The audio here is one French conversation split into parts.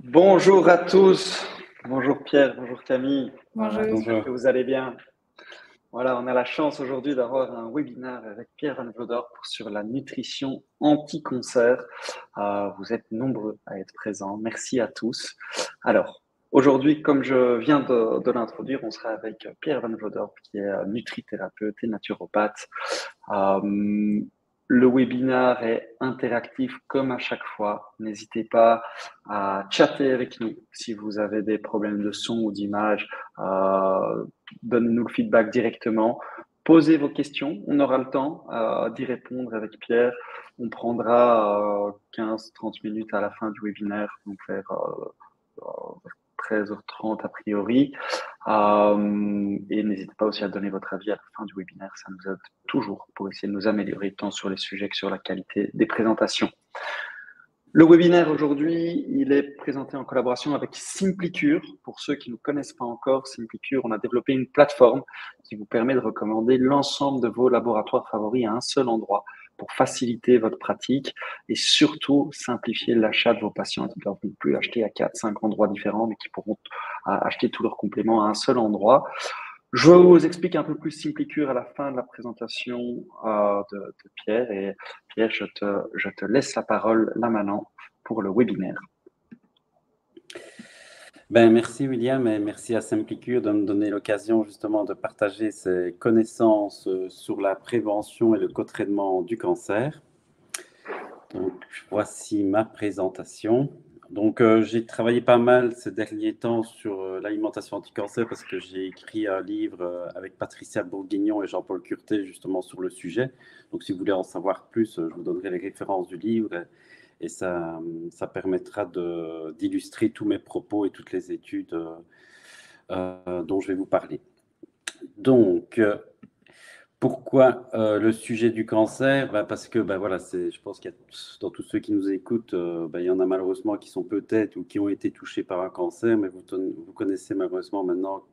Bonjour à tous. Bonjour Pierre, bonjour Camille. Bonjour. J'espère que vous allez bien. Voilà, on a la chance aujourd'hui d'avoir un webinaire avec Pierre Van Vlodorp sur la nutrition anti-cancer. Vous êtes nombreux à être présents. Merci à tous. Alors, aujourd'hui, comme je viens de l'introduire, on sera avec Pierre Van Vlodorp, qui est nutrithérapeute et naturopathe. Le webinaire est interactif comme à chaque fois. N'hésitez pas à chatter avec nous si vous avez des problèmes de son ou d'image. Donnez-nous le feedback directement. Posez vos questions. On aura le temps d'y répondre avec Pierre. On prendra 15-30 minutes à la fin du webinaire. Donc vers 13h30 a priori. Et n'hésitez pas aussi à donner votre avis à la fin du webinaire. Ça nous aide toujours pour essayer de nous améliorer tant sur les sujets que sur la qualité des présentations. Le webinaire aujourd'hui, il est présenté en collaboration avec Simplicure. Pour ceux qui ne connaissent pas encore, Simplicure, on a développé une plateforme qui vous permet de recommander l'ensemble de vos laboratoires favoris à un seul endroit pour faciliter votre pratique et surtout simplifier l'achat de vos patients qui ne doivent plus acheter à 4-5 endroits différents, mais qui pourront acheter tous leurs compléments à un seul endroit. Je vous explique un peu plus Simplicure à la fin de la présentation de Pierre. Et Pierre, je te laisse la parole là maintenant pour le webinaire. Merci William et merci à Simplicure de me donner l'occasion justement de partager ses connaissances sur la prévention et le co-traitement du cancer. Donc voici ma présentation. Donc j'ai travaillé pas mal ces derniers temps sur l'alimentation anti-cancer parce que j'ai écrit un livre avec Patricia Bourguignon et Jean-Paul Curtet justement sur le sujet. Donc si vous voulez en savoir plus, je vous donnerai les références du livre et ça permettra d'illustrer tous mes propos et toutes les études dont je vais vous parler. Donc pourquoi le sujet du cancer? Parce que voilà, je pense qu'il y a dans tous ceux qui nous écoutent, il y en a malheureusement qui sont peut-être ou qui ont été touchés par un cancer, mais vous connaissez malheureusement maintenant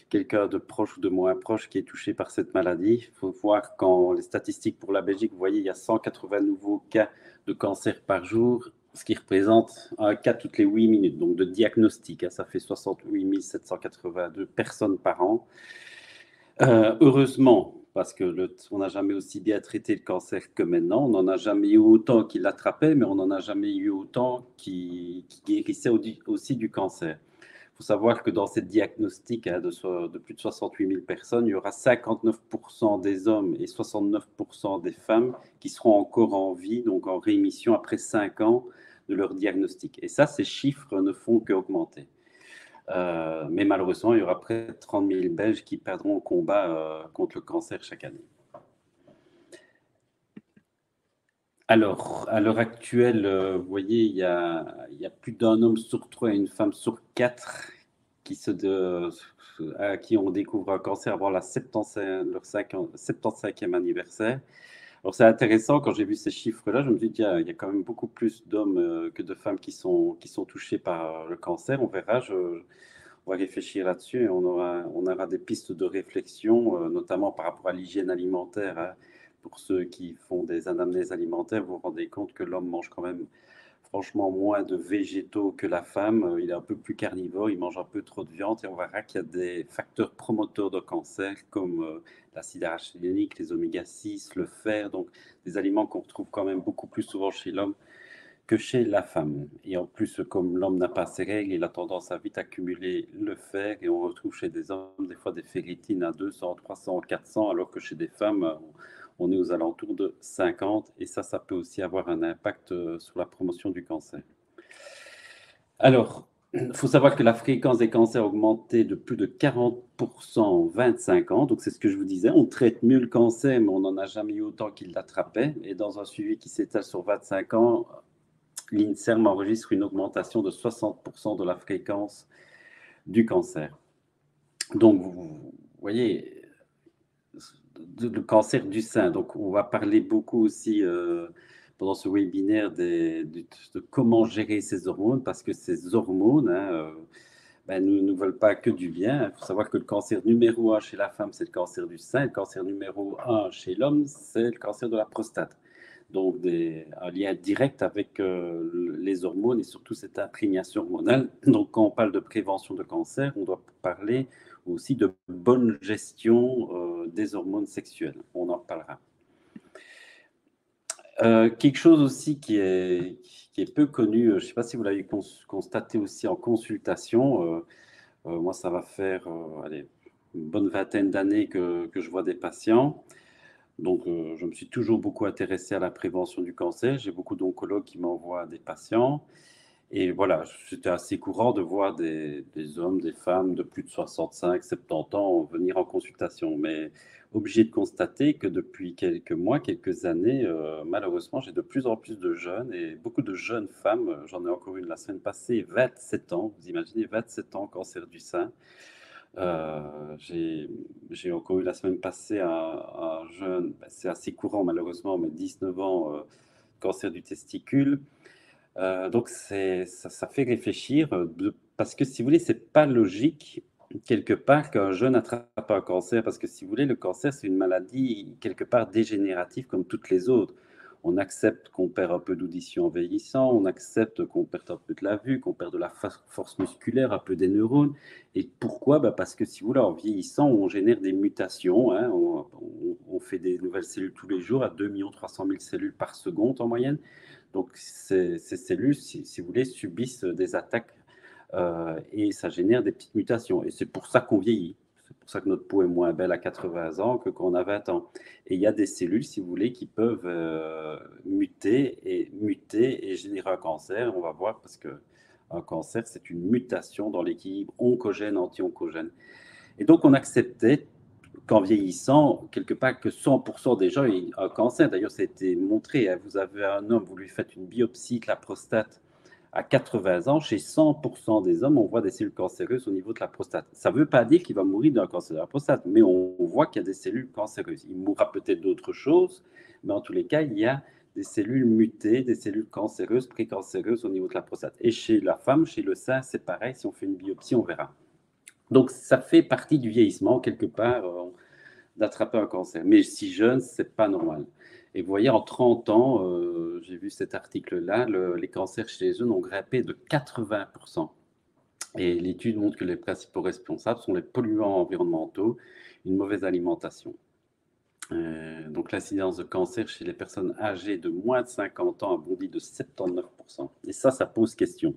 quelqu'un de proche ou de moins proche qui est touché par cette maladie. Il faut voir quand les statistiques pour la Belgique, vous voyez, il y a 180 nouveaux cas de cancer par jour, ce qui représente un cas toutes les 8 minutes, donc de diagnostic. Ça fait 68 782 personnes par an. Heureusement, parce que on n'a jamais aussi bien traité le cancer que maintenant. On n'en a jamais eu autant qui l'attrapaient, mais on n'en a jamais eu autant qui guérissaient aussi du cancer. Il faut savoir que dans cette diagnostic de plus de 68 000 personnes, il y aura 59% des hommes et 69% des femmes qui seront encore en vie, donc en rémission après 5 ans de leur diagnostic. Et ça, ces chiffres ne font qu'augmenter. Mais malheureusement, il y aura près de 30 000 Belges qui perdront le combat contre le cancer chaque année. Alors, à l'heure actuelle, vous voyez, il y a plus d'un homme sur 3 et une femme sur 4 à qui on découvre un cancer avant leur 75e anniversaire. Alors, c'est intéressant, quand j'ai vu ces chiffres-là, je me dis, tiens, il y a quand même beaucoup plus d'hommes que de femmes qui sont touchés par le cancer. On verra, on va réfléchir là-dessus et on aura des pistes de réflexion, notamment par rapport à l'hygiène alimentaire. Hein. Pour ceux qui font des anamnèses alimentaires, vous vous rendez compte que l'homme mange quand même franchement moins de végétaux que la femme. Il est un peu plus carnivore, il mange un peu trop de viande et on verra qu'il y a des facteurs promoteurs de cancer comme l'acide arachidique, les oméga-6, le fer, donc des aliments qu'on retrouve quand même beaucoup plus souvent chez l'homme que chez la femme. Et en plus, comme l'homme n'a pas ses règles, il a tendance à vite accumuler le fer et on retrouve chez des hommes des fois des ferritines à 200, 300, 400, alors que chez des femmes, on est aux alentours de 50 et ça peut aussi avoir un impact sur la promotion du cancer. Alors, il faut savoir que la fréquence des cancers a augmenté de plus de 40% en 25 ans. Donc, c'est ce que je vous disais. On traite mieux le cancer, mais on n'en a jamais eu autant qu'il l'attrapait. Et dans un suivi qui s'étale sur 25 ans, l'INSERM enregistre une augmentation de 60% de la fréquence du cancer. Donc, vous voyez, le cancer du sein. Donc, on va parler beaucoup aussi pendant ce webinaire de comment gérer ces hormones, parce que ces hormones ne veulent pas que du bien. Il faut savoir que le cancer numéro 1 chez la femme, c'est le cancer du sein. Le cancer numéro 1 chez l'homme, c'est le cancer de la prostate. donc un lien direct avec les hormones et surtout cette imprégnation hormonale. Donc, quand on parle de prévention de cancer, on doit parler aussi de bonne gestion des hormones sexuelles. On en reparlera. Quelque chose aussi qui est peu connu, je ne sais pas si vous l'avez constaté aussi en consultation. Moi, ça va faire allez, une bonne vingtaine d'années que je vois des patients. Donc, je me suis toujours beaucoup intéressé à la prévention du cancer. J'ai beaucoup d'oncologues qui m'envoient des patients. Et voilà, c'était assez courant de voir des hommes, des femmes de plus de 65, 70 ans venir en consultation. Mais obligé de constater que depuis quelques mois, quelques années, malheureusement, j'ai de plus en plus de jeunes et beaucoup de jeunes femmes. J'en ai encore une la semaine passée, 27 ans. Vous imaginez, 27 ans, cancer du sein. J'ai encore eu la semaine passée un jeune, ben, c'est assez courant malheureusement, mais 19 ans, cancer du testicule. Donc ça fait réfléchir, parce que si vous voulez, c'est pas logique quelque part qu'un jeune attrape un cancer, parce que si vous voulez, le cancer, c'est une maladie quelque part dégénérative comme toutes les autres. On accepte qu'on perd un peu d'audition en vieillissant, on accepte qu'on perd un peu de la vue, qu'on perd de la force musculaire, un peu des neurones. Et pourquoi? Bah parce que si vous voulez, en vieillissant, on génère des mutations, hein, on fait des nouvelles cellules tous les jours à 2 300 000 cellules par seconde en moyenne. Donc, ces cellules, si vous voulez, subissent des attaques et ça génère des petites mutations. Et c'est pour ça qu'on vieillit. C'est pour ça que notre peau est moins belle à 80 ans que quand on a 20 ans. Et il y a des cellules, si vous voulez, qui peuvent muter et générer un cancer. On va voir parce que un cancer, c'est une mutation dans l'équilibre oncogène-anti-oncogène. Et donc, on acceptait qu'en vieillissant, quelque part, que 100% des gens aient un cancer. D'ailleurs, ça a été montré. Hein. Vous avez un homme, vous lui faites une biopsie de la prostate à 80 ans. Chez 100% des hommes, on voit des cellules cancéreuses au niveau de la prostate. Ça ne veut pas dire qu'il va mourir d'un cancer de la prostate, mais on voit qu'il y a des cellules cancéreuses. Il mourra peut-être d'autres choses, mais en tous les cas, il y a des cellules mutées, des cellules cancéreuses, précancéreuses au niveau de la prostate. Et chez la femme, chez le sein, c'est pareil. Si on fait une biopsie, on verra. Donc, ça fait partie du vieillissement, quelque part, d'attraper un cancer. Mais si jeune, ce n'est pas normal. Et vous voyez, en 30 ans, j'ai vu cet article-là, les cancers chez les jeunes ont grimpé de 80%. Et l'étude montre que les principaux responsables sont les polluants environnementaux, une mauvaise alimentation. Donc, l'incidence de cancer chez les personnes âgées de moins de 50 ans a bondi de 79%. Et ça pose question.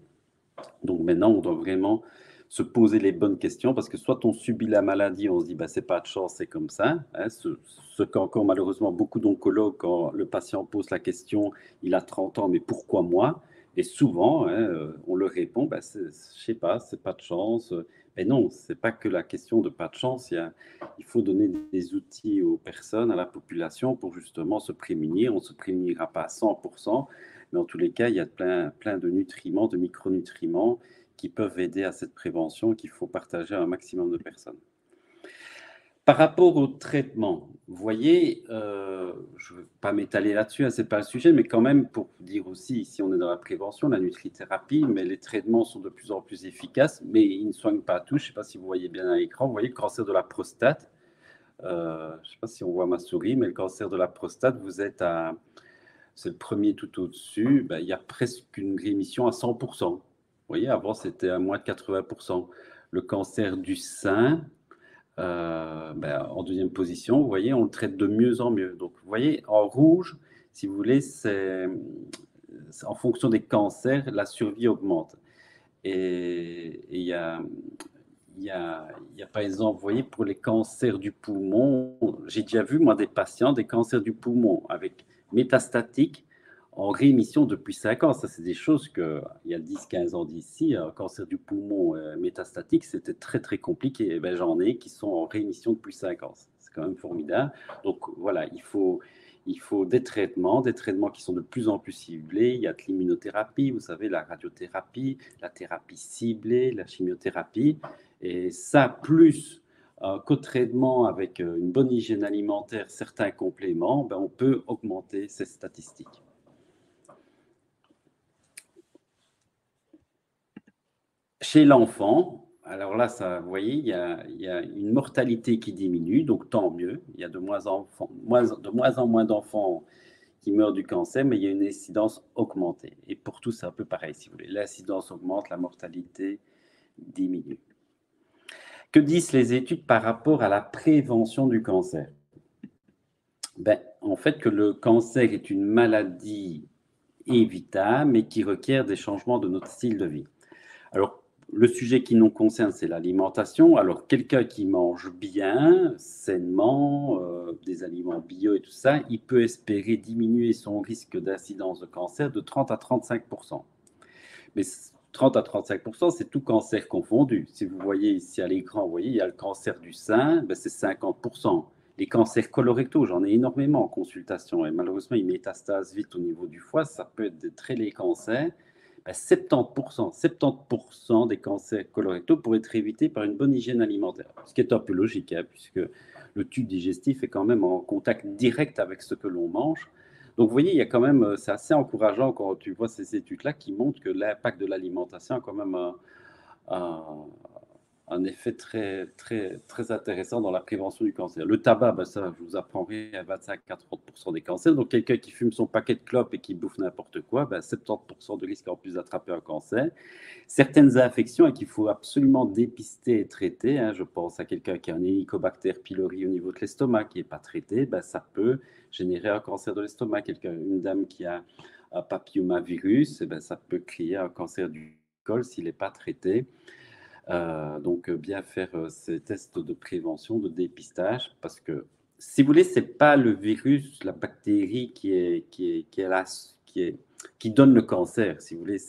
Donc maintenant, on doit vraiment se poser les bonnes questions parce que soit on subit la maladie, on se dit bah, c'est pas de chance, c'est comme ça. Hein, ce qu'encore malheureusement beaucoup d'oncologues, quand le patient pose la question, il a 30 ans, mais pourquoi moi? Et souvent, hein, on leur répond, bah, je sais pas, c'est pas de chance. Mais non, c'est pas que la question de pas de chance. Il faut donner des outils aux personnes, à la population pour justement se prémunir. On ne se prémunira pas à 100%, mais en tous les cas, il y a plein de nutriments, de micronutriments qui peuvent aider à cette prévention qu'il faut partager à un maximum de personnes. Par rapport au traitement, vous voyez, je ne veux pas m'étaler là-dessus, hein, ce n'est pas le sujet, mais quand même pour dire aussi, ici on est dans la prévention, la nutrithérapie, mais les traitements sont de plus en plus efficaces, mais ils ne soignent pas tout. Je ne sais pas si vous voyez bien à l'écran, vous voyez le cancer de la prostate. Je ne sais pas si on voit ma souris, mais le cancer de la prostate, c'est le premier tout au-dessus, ben, il y a presque une rémission à 100%. Vous voyez, avant, c'était à moins de 80%. Le cancer du sein, ben, en deuxième position, vous voyez, on le traite de mieux en mieux. Donc, vous voyez, en rouge, si vous voulez, c'est en fonction des cancers, la survie augmente. Et par exemple, vous voyez, pour les cancers du poumon, j'ai déjà vu, moi, des patients, des cancers du poumon avec métastatique en rémission depuis 5 ans. Ça, c'est des choses que, il y a 10-15 ans d'ici, un cancer du poumon métastatique, c'était très, très compliqué. Et ben, j'en ai qui sont en rémission depuis 5 ans. C'est quand même formidable. Donc, voilà, il faut des traitements qui sont de plus en plus ciblés. Il y a de l'immunothérapie, vous savez, la radiothérapie, la thérapie ciblée, la chimiothérapie. Et ça, plus un co-traitement avec une bonne hygiène alimentaire, certains compléments, ben, on peut augmenter ces statistiques. Chez l'enfant, alors là, ça, vous voyez, il y a une mortalité qui diminue, donc tant mieux. Il y a de moins en moins d'enfants qui meurent du cancer, mais il y a une incidence augmentée. Et pour tous, c'est un peu pareil, si vous voulez. L'incidence augmente, la mortalité diminue. Que disent les études par rapport à la prévention du cancer? Ben, en fait, que le cancer est une maladie évitable, mais qui requiert des changements de notre style de vie. Alors, le sujet qui nous concerne, c'est l'alimentation. Alors, quelqu'un qui mange bien, sainement, des aliments bio et tout ça, il peut espérer diminuer son risque d'incidence de cancer de 30 à 35 Mais 30 à 35 c'est tout cancer confondu. Si vous voyez ici à l'écran, vous voyez, il y a le cancer du sein, ben c'est 50 Les cancers colorectaux, j'en ai énormément en consultation et malheureusement, ils métastasent vite au niveau du foie. Ça peut être de très les cancers. Ben 70% des cancers colorectaux pourraient être évités par une bonne hygiène alimentaire. Ce qui est un peu logique, hein, puisque le tube digestif est quand même en contact direct avec ce que l'on mange. Donc, vous voyez, il y a quand même, c'est assez encourageant quand tu vois ces études-là qui montrent que l'impact de l'alimentation a quand même un- un effet très, très, très intéressant dans la prévention du cancer. Le tabac, ben ça, je vous apprends rien, à 25 à 30% des cancers. Donc, quelqu'un qui fume son paquet de clopes et qui bouffe n'importe quoi, ben 70% de risque en plus d'attraper un cancer. Certaines infections qu'il faut absolument dépister et traiter, hein, je pense à quelqu'un qui a un Helicobacter pylori au niveau de l'estomac qui n'est pas traité, ben, ça peut générer un cancer de l'estomac. Une dame qui a un papillomavirus, eh ben, ça peut créer un cancer du col s'il n'est pas traité. Donc, bien faire ces tests de prévention, de dépistage, parce que si vous voulez, ce n'est pas le virus, la bactérie qui donne le cancer. Si vous voulez,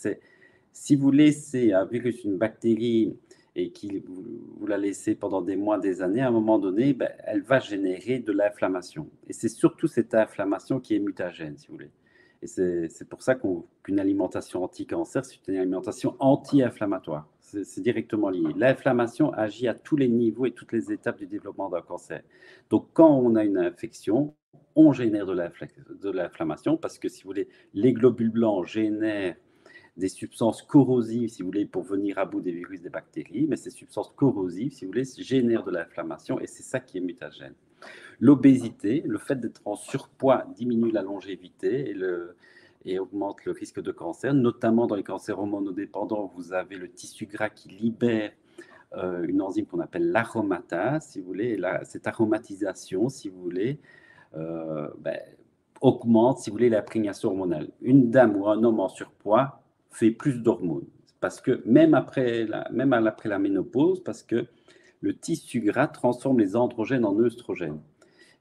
si vous laissez un virus, une bactérie, et que vous la laissez pendant des mois, des années, à un moment donné, ben, elle va générer de l'inflammation. Et c'est surtout cette inflammation qui est mutagène, si vous voulez. Et c'est pour ça qu'une alimentation anti-cancer, c'est une alimentation anti-inflammatoire. C'est directement lié. L'inflammation agit à tous les niveaux et toutes les étapes du développement d'un cancer. Donc, quand on a une infection, on génère de l'inflammation parce que, si vous voulez, les globules blancs génèrent des substances corrosives, si vous voulez, pour venir à bout des virus, des bactéries, mais ces substances corrosives, si vous voulez, génèrent de l'inflammation et c'est ça qui est mutagène. L'obésité, le fait d'être en surpoids diminue la longévité et augmente le risque de cancer, notamment dans les cancers hormonodépendants. Vous avez le tissu gras qui libère une enzyme qu'on appelle l'aromatase, si vous voulez, et cette aromatisation, si vous voulez, ben, augmente, si vous voulez, l'imprégnation hormonale. Une dame ou un homme en surpoids fait plus d'hormones, parce que même après la ménopause, parce que le tissu gras transforme les androgènes en œstrogènes.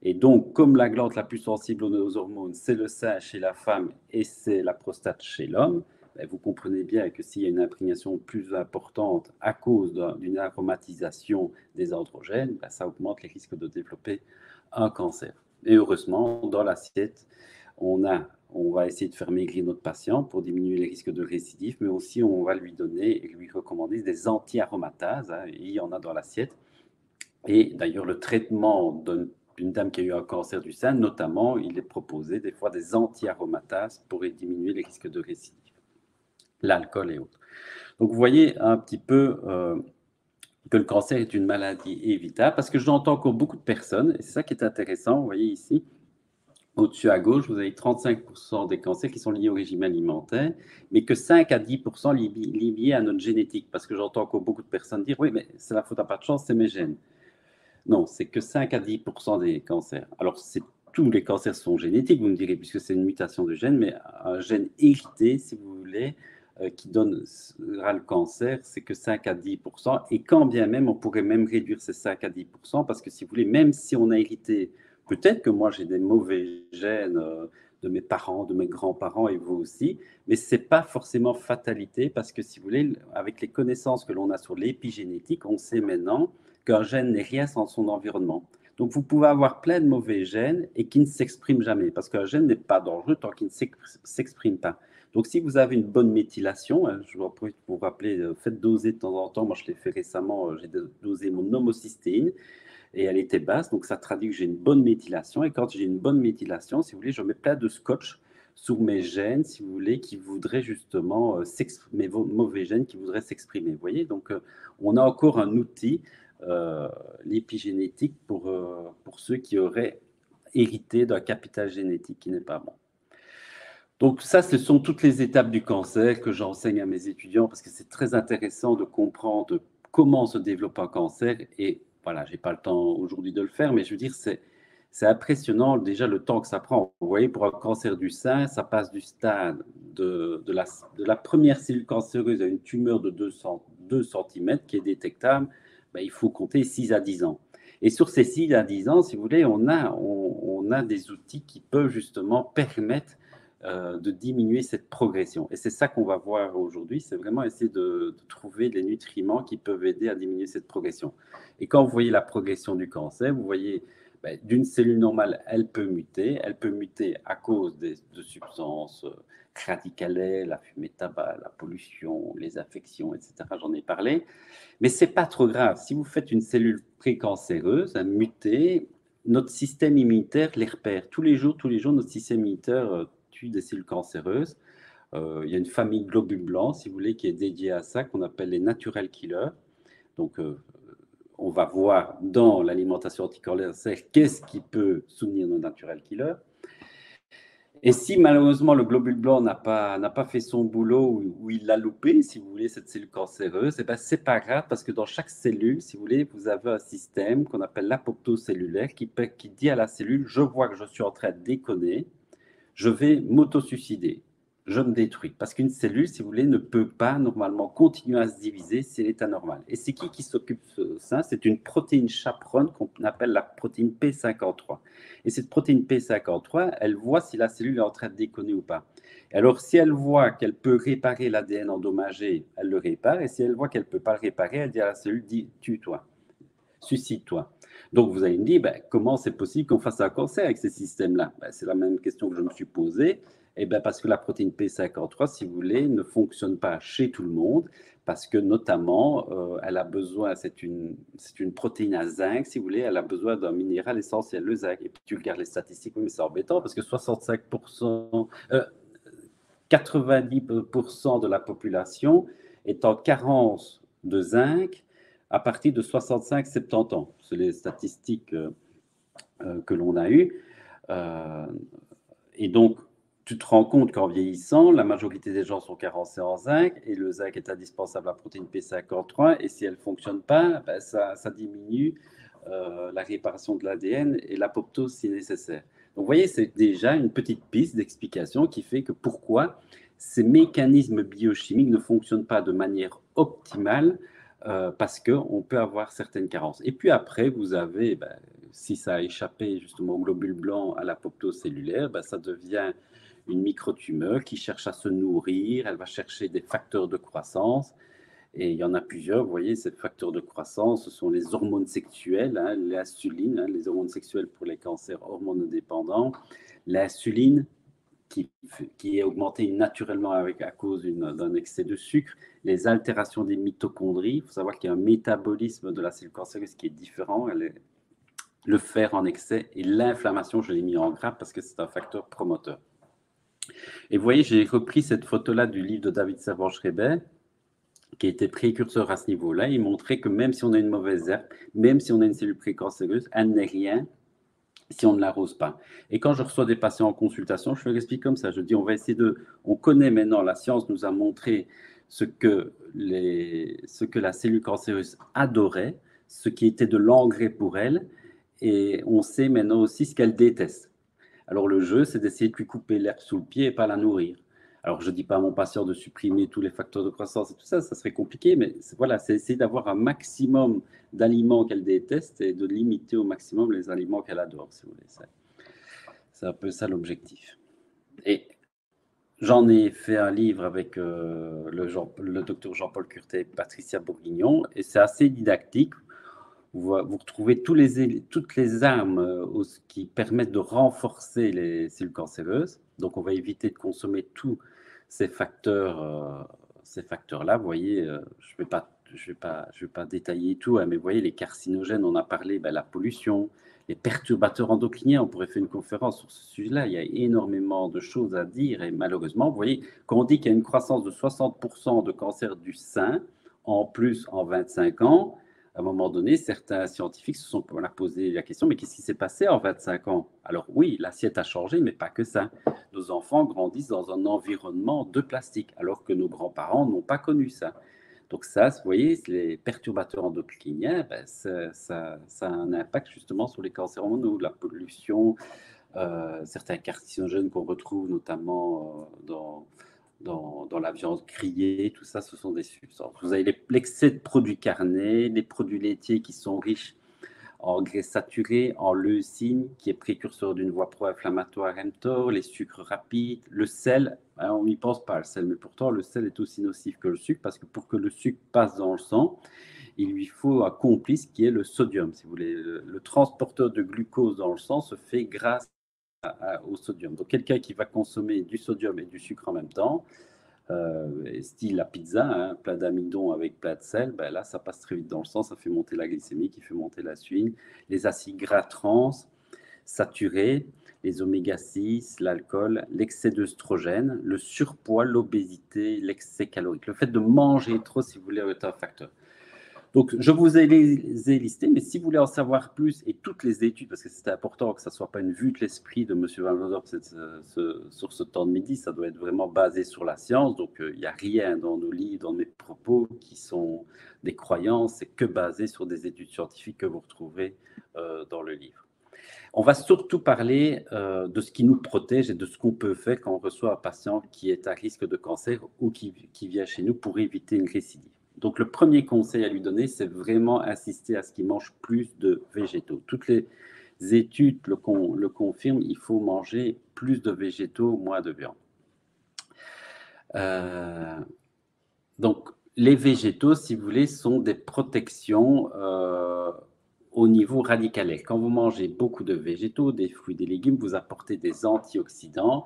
Et donc, comme la glande la plus sensible aux hormones, c'est le sein chez la femme et c'est la prostate chez l'homme, ben vous comprenez bien que s'il y a une imprégnation plus importante à cause d'une aromatisation des androgènes, ben ça augmente les risques de développer un cancer. Et heureusement, dans l'assiette, on va essayer de faire maigrir notre patient pour diminuer les risques de récidive, mais aussi on va lui donner et lui recommander des anti-aromatases, hein, il y en a dans l'assiette. Et d'ailleurs, le traitement d'une dame qui a eu un cancer du sein, notamment, il est proposé des fois des anti-aromatases pour diminuer les risques de récidive, l'alcool et autres. Donc, vous voyez un petit peu que le cancer est une maladie évitable, parce que j'entends encore beaucoup de personnes, et c'est ça qui est intéressant, vous voyez ici, au-dessus à gauche, vous avez 35% des cancers qui sont liés au régime alimentaire, mais que 5 à 10% liés à notre génétique, parce que j'entends encore beaucoup de personnes dire, oui, mais c'est la faute à pas de chance, c'est mes gènes. Non, c'est que 5 à 10% des cancers. Alors, tous les cancers sont génétiques, vous me direz, puisque c'est une mutation de gène, mais un gène hérité, si vous voulez, qui donnera le cancer, c'est que 5 à 10%. Et quand bien même, on pourrait même réduire ces 5 à 10%, parce que si vous voulez, même si on a hérité, peut-être que moi j'ai des mauvais gènes de mes parents, de mes grands-parents et vous aussi, mais ce n'est pas forcément fatalité, parce que si vous voulez, avec les connaissances que l'on a sur l'épigénétique, on sait maintenant qu'un gène n'est rien sans son environnement. Donc, vous pouvez avoir plein de mauvais gènes et qui ne s'expriment jamais, parce qu'un gène n'est pas dangereux tant qu'il ne s'exprime pas. Donc, si vous avez une bonne méthylation, je vous profite pour vous rappeler, faites doser de temps en temps. Moi, je l'ai fait récemment, j'ai dosé mon homocystéine et elle était basse, donc ça traduit que j'ai une bonne méthylation. Et quand j'ai une bonne méthylation, si vous voulez, je mets plein de scotch sur mes gènes, si vous voulez, qui voudraient justement mes mauvais gènes qui voudraient s'exprimer. Vous voyez, donc on a encore un outil, l'épigénétique, pour ceux qui auraient hérité d'un capital génétique qui n'est pas bon. Donc ça, ce sont toutes les étapes du cancer que j'enseigne à mes étudiants parce que c'est très intéressant de comprendre comment se développe un cancer. Et voilà, j'ai pas le temps aujourd'hui de le faire, mais je veux dire, c'est impressionnant déjà le temps que ça prend. Vous voyez, pour un cancer du sein, ça passe du stade de la première cellule cancéreuse à une tumeur de 2 centimètres qui est détectable. Ben, il faut compter 6 à 10 ans. Et sur ces 6 à 10 ans, si vous voulez, on a des outils qui peuvent justement permettre de diminuer cette progression. Et c'est ça qu'on va voir aujourd'hui, c'est vraiment essayer de trouver des nutriments qui peuvent aider à diminuer cette progression. Et quand vous voyez la progression du cancer, vous voyez ben, d'une cellule normale, elle peut muter à cause de substances radicales, la fumée de tabac, la pollution, les infections, etc. J'en ai parlé. Mais ce n'est pas trop grave. Si vous faites une cellule précancéreuse, mutée, notre système immunitaire les repère. Tous les jours, notre système immunitaire tue des cellules cancéreuses. Il y a une famille globules blancs, si vous voulez, qui est dédiée à ça, qu'on appelle les natural killers. Donc, on va voir dans l'alimentation anticancéreuse qu'est-ce qui peut soutenir nos natural killers. Et si malheureusement le globule blanc n'a pas fait son boulot ou il l'a loupé, si vous voulez, cette cellule cancéreuse, eh ben, ce n'est pas grave parce que dans chaque cellule, si vous voulez, vous avez un système qu'on appelle l'apoptose cellulaire qui dit à la cellule, je vois que je suis en train de déconner, je vais m'autosuicider, je me détruis. Parce qu'une cellule, si vous voulez, ne peut pas normalement continuer à se diviser si elle est anormale. Et c'est qui s'occupe de ça? C'est une protéine chaperonne qu'on appelle la protéine P53. Et cette protéine P53, elle voit si la cellule est en train de déconner ou pas. Et alors, si elle voit qu'elle peut réparer l'ADN endommagé, elle le répare. Et si elle voit qu'elle ne peut pas le réparer, elle dit à la cellule, tue-toi, suicide-toi. Donc, vous allez me dire, ben, comment c'est possible qu'on fasse un cancer avec ces systèmes-là? Ben, c'est la même question que je me suis posée. Eh ben, parce que la protéine P53, si vous voulez, ne fonctionne pas chez tout le monde, parce que notamment, elle a besoin, c'est une protéine à zinc, si vous voulez, elle a besoin d'un minéral essentiel, le zinc. Et puis tu regardes les statistiques, oui, mais c'est embêtant, parce que 65%, 90% de la population est en carence de zinc à partir de 65-70 ans. C'est les statistiques que l'on a eues. Et donc, tu te rends compte qu'en vieillissant, la majorité des gens sont carencés en zinc et le zinc est indispensable à la protéine P53 et si elle ne fonctionne pas, ben ça diminue la réparation de l'ADN et l'apoptose si nécessaire. Donc, vous voyez, c'est déjà une petite piste d'explication qui fait que pourquoi ces mécanismes biochimiques ne fonctionnent pas de manière optimale parce qu'on peut avoir certaines carences. Et puis après, vous avez, ben, si ça a échappé justement au globule blanc, à l'apoptose cellulaire, ben, ça devient une microtumeur qui cherche à se nourrir, elle va chercher des facteurs de croissance. Et il y en a plusieurs, vous voyez, ces facteurs de croissance, ce sont les hormones sexuelles, hein, l'insuline, hein, les hormones sexuelles pour les cancers hormonodépendants, l'insuline qui est augmentée naturellement à cause d'un excès de sucre, les altérations des mitochondries, il faut savoir qu'il y a un métabolisme de la cellule cancéreuse qui est différent, le fer en excès et l'inflammation, je l'ai mis en gras parce que c'est un facteur promoteur. Et vous voyez, j'ai repris cette photo-là du livre de David Savard-Schreiber, qui était précurseur à ce niveau-là. Il montrait que même si on a une mauvaise herbe, même si on a une cellule précancéreuse, elle n'est rien si on ne l'arrose pas. Et quand je reçois des patients en consultation, je leur explique comme ça. Je dis, on connaît maintenant, la science nous a montré ce que la cellule cancéreuse adorait, ce qui était de l'engrais pour elle, et on sait maintenant aussi ce qu'elle déteste. Alors le jeu, c'est d'essayer de lui couper l'herbe sous le pied et pas la nourrir. Alors je ne dis pas à mon patient de supprimer tous les facteurs de croissance et tout ça, ça serait compliqué, mais voilà, c'est essayer d'avoir un maximum d'aliments qu'elle déteste et de limiter au maximum les aliments qu'elle adore, si vous voulez. C'est un peu ça l'objectif. Et j'en ai fait un livre avec le docteur Jean-Paul Curtet et Patricia Bourguignon, et c'est assez didactique. Vous retrouvez toutes les armes qui permettent de renforcer les cellules cancéreuses. Donc, on va éviter de consommer tous ces facteurs-là. Vous voyez, je vais pas détailler tout, hein, mais vous voyez, les carcinogènes, on a parlé, ben, la pollution, les perturbateurs endocriniens, on pourrait faire une conférence sur ce sujet-là. Il y a énormément de choses à dire et malheureusement, vous voyez, quand on dit qu'il y a une croissance de 60% de cancer du sein, en plus en 25 ans, À un moment donné, certains scientifiques se sont posé la question, mais qu'est-ce qui s'est passé en 25 ans? Alors oui, l'assiette a changé, mais pas que ça. Nos enfants grandissent dans un environnement de plastique, alors que nos grands-parents n'ont pas connu ça. Donc ça, vous voyez, les perturbateurs endocriniens, ben, ça a un impact justement sur les cancers hormonaux, la pollution, certains carcinogènes qu'on retrouve notamment dans la viande grillée, tout ça, ce sont des substances. Vous avez l'excès de produits carnés, les produits laitiers qui sont riches en graisse saturée, en leucine, qui est précurseur d'une voie pro-inflammatoire mTOR, les sucres rapides, le sel. Hein, on n'y pense pas, le sel, mais pourtant, le sel est aussi nocif que le sucre, parce que pour que le sucre passe dans le sang, il lui faut un complice qui est le sodium. Si vous voulez, le transporteur de glucose dans le sang se fait grâce au sodium. Donc, quelqu'un qui va consommer du sodium et du sucre en même temps, style la pizza, hein, plat d'amidon avec plat de sel, ben là, ça passe très vite dans le sang, ça fait monter la glycémie, qui fait monter l'insuline. Les acides gras trans, saturés, les oméga-6, l'alcool, l'excès d'œstrogène, le surpoids, l'obésité, l'excès calorique. Le fait de manger trop, si vous voulez, est un facteur. Donc, je vous ai les ai listés, mais si vous voulez en savoir plus et toutes les études, parce que c'est important que ça ne soit pas une vue de l'esprit de M. Van Lodorp sur ce temps de midi, ça doit être vraiment basé sur la science. Donc, il n'y a rien dans nos livres, dans mes propos qui sont des croyances, c'est que basé sur des études scientifiques que vous retrouverez dans le livre. On va surtout parler de ce qui nous protège et de ce qu'on peut faire quand on reçoit un patient qui est à risque de cancer ou qui vient chez nous pour éviter une récidive. Donc, le premier conseil à lui donner, c'est vraiment insister à ce qu'il mange plus de végétaux. Toutes les études le confirment, il faut manger plus de végétaux, moins de viande. Donc, les végétaux, si vous voulez, sont des protections au niveau radical. Quand vous mangez beaucoup de végétaux, des fruits, des légumes, vous apportez des antioxydants.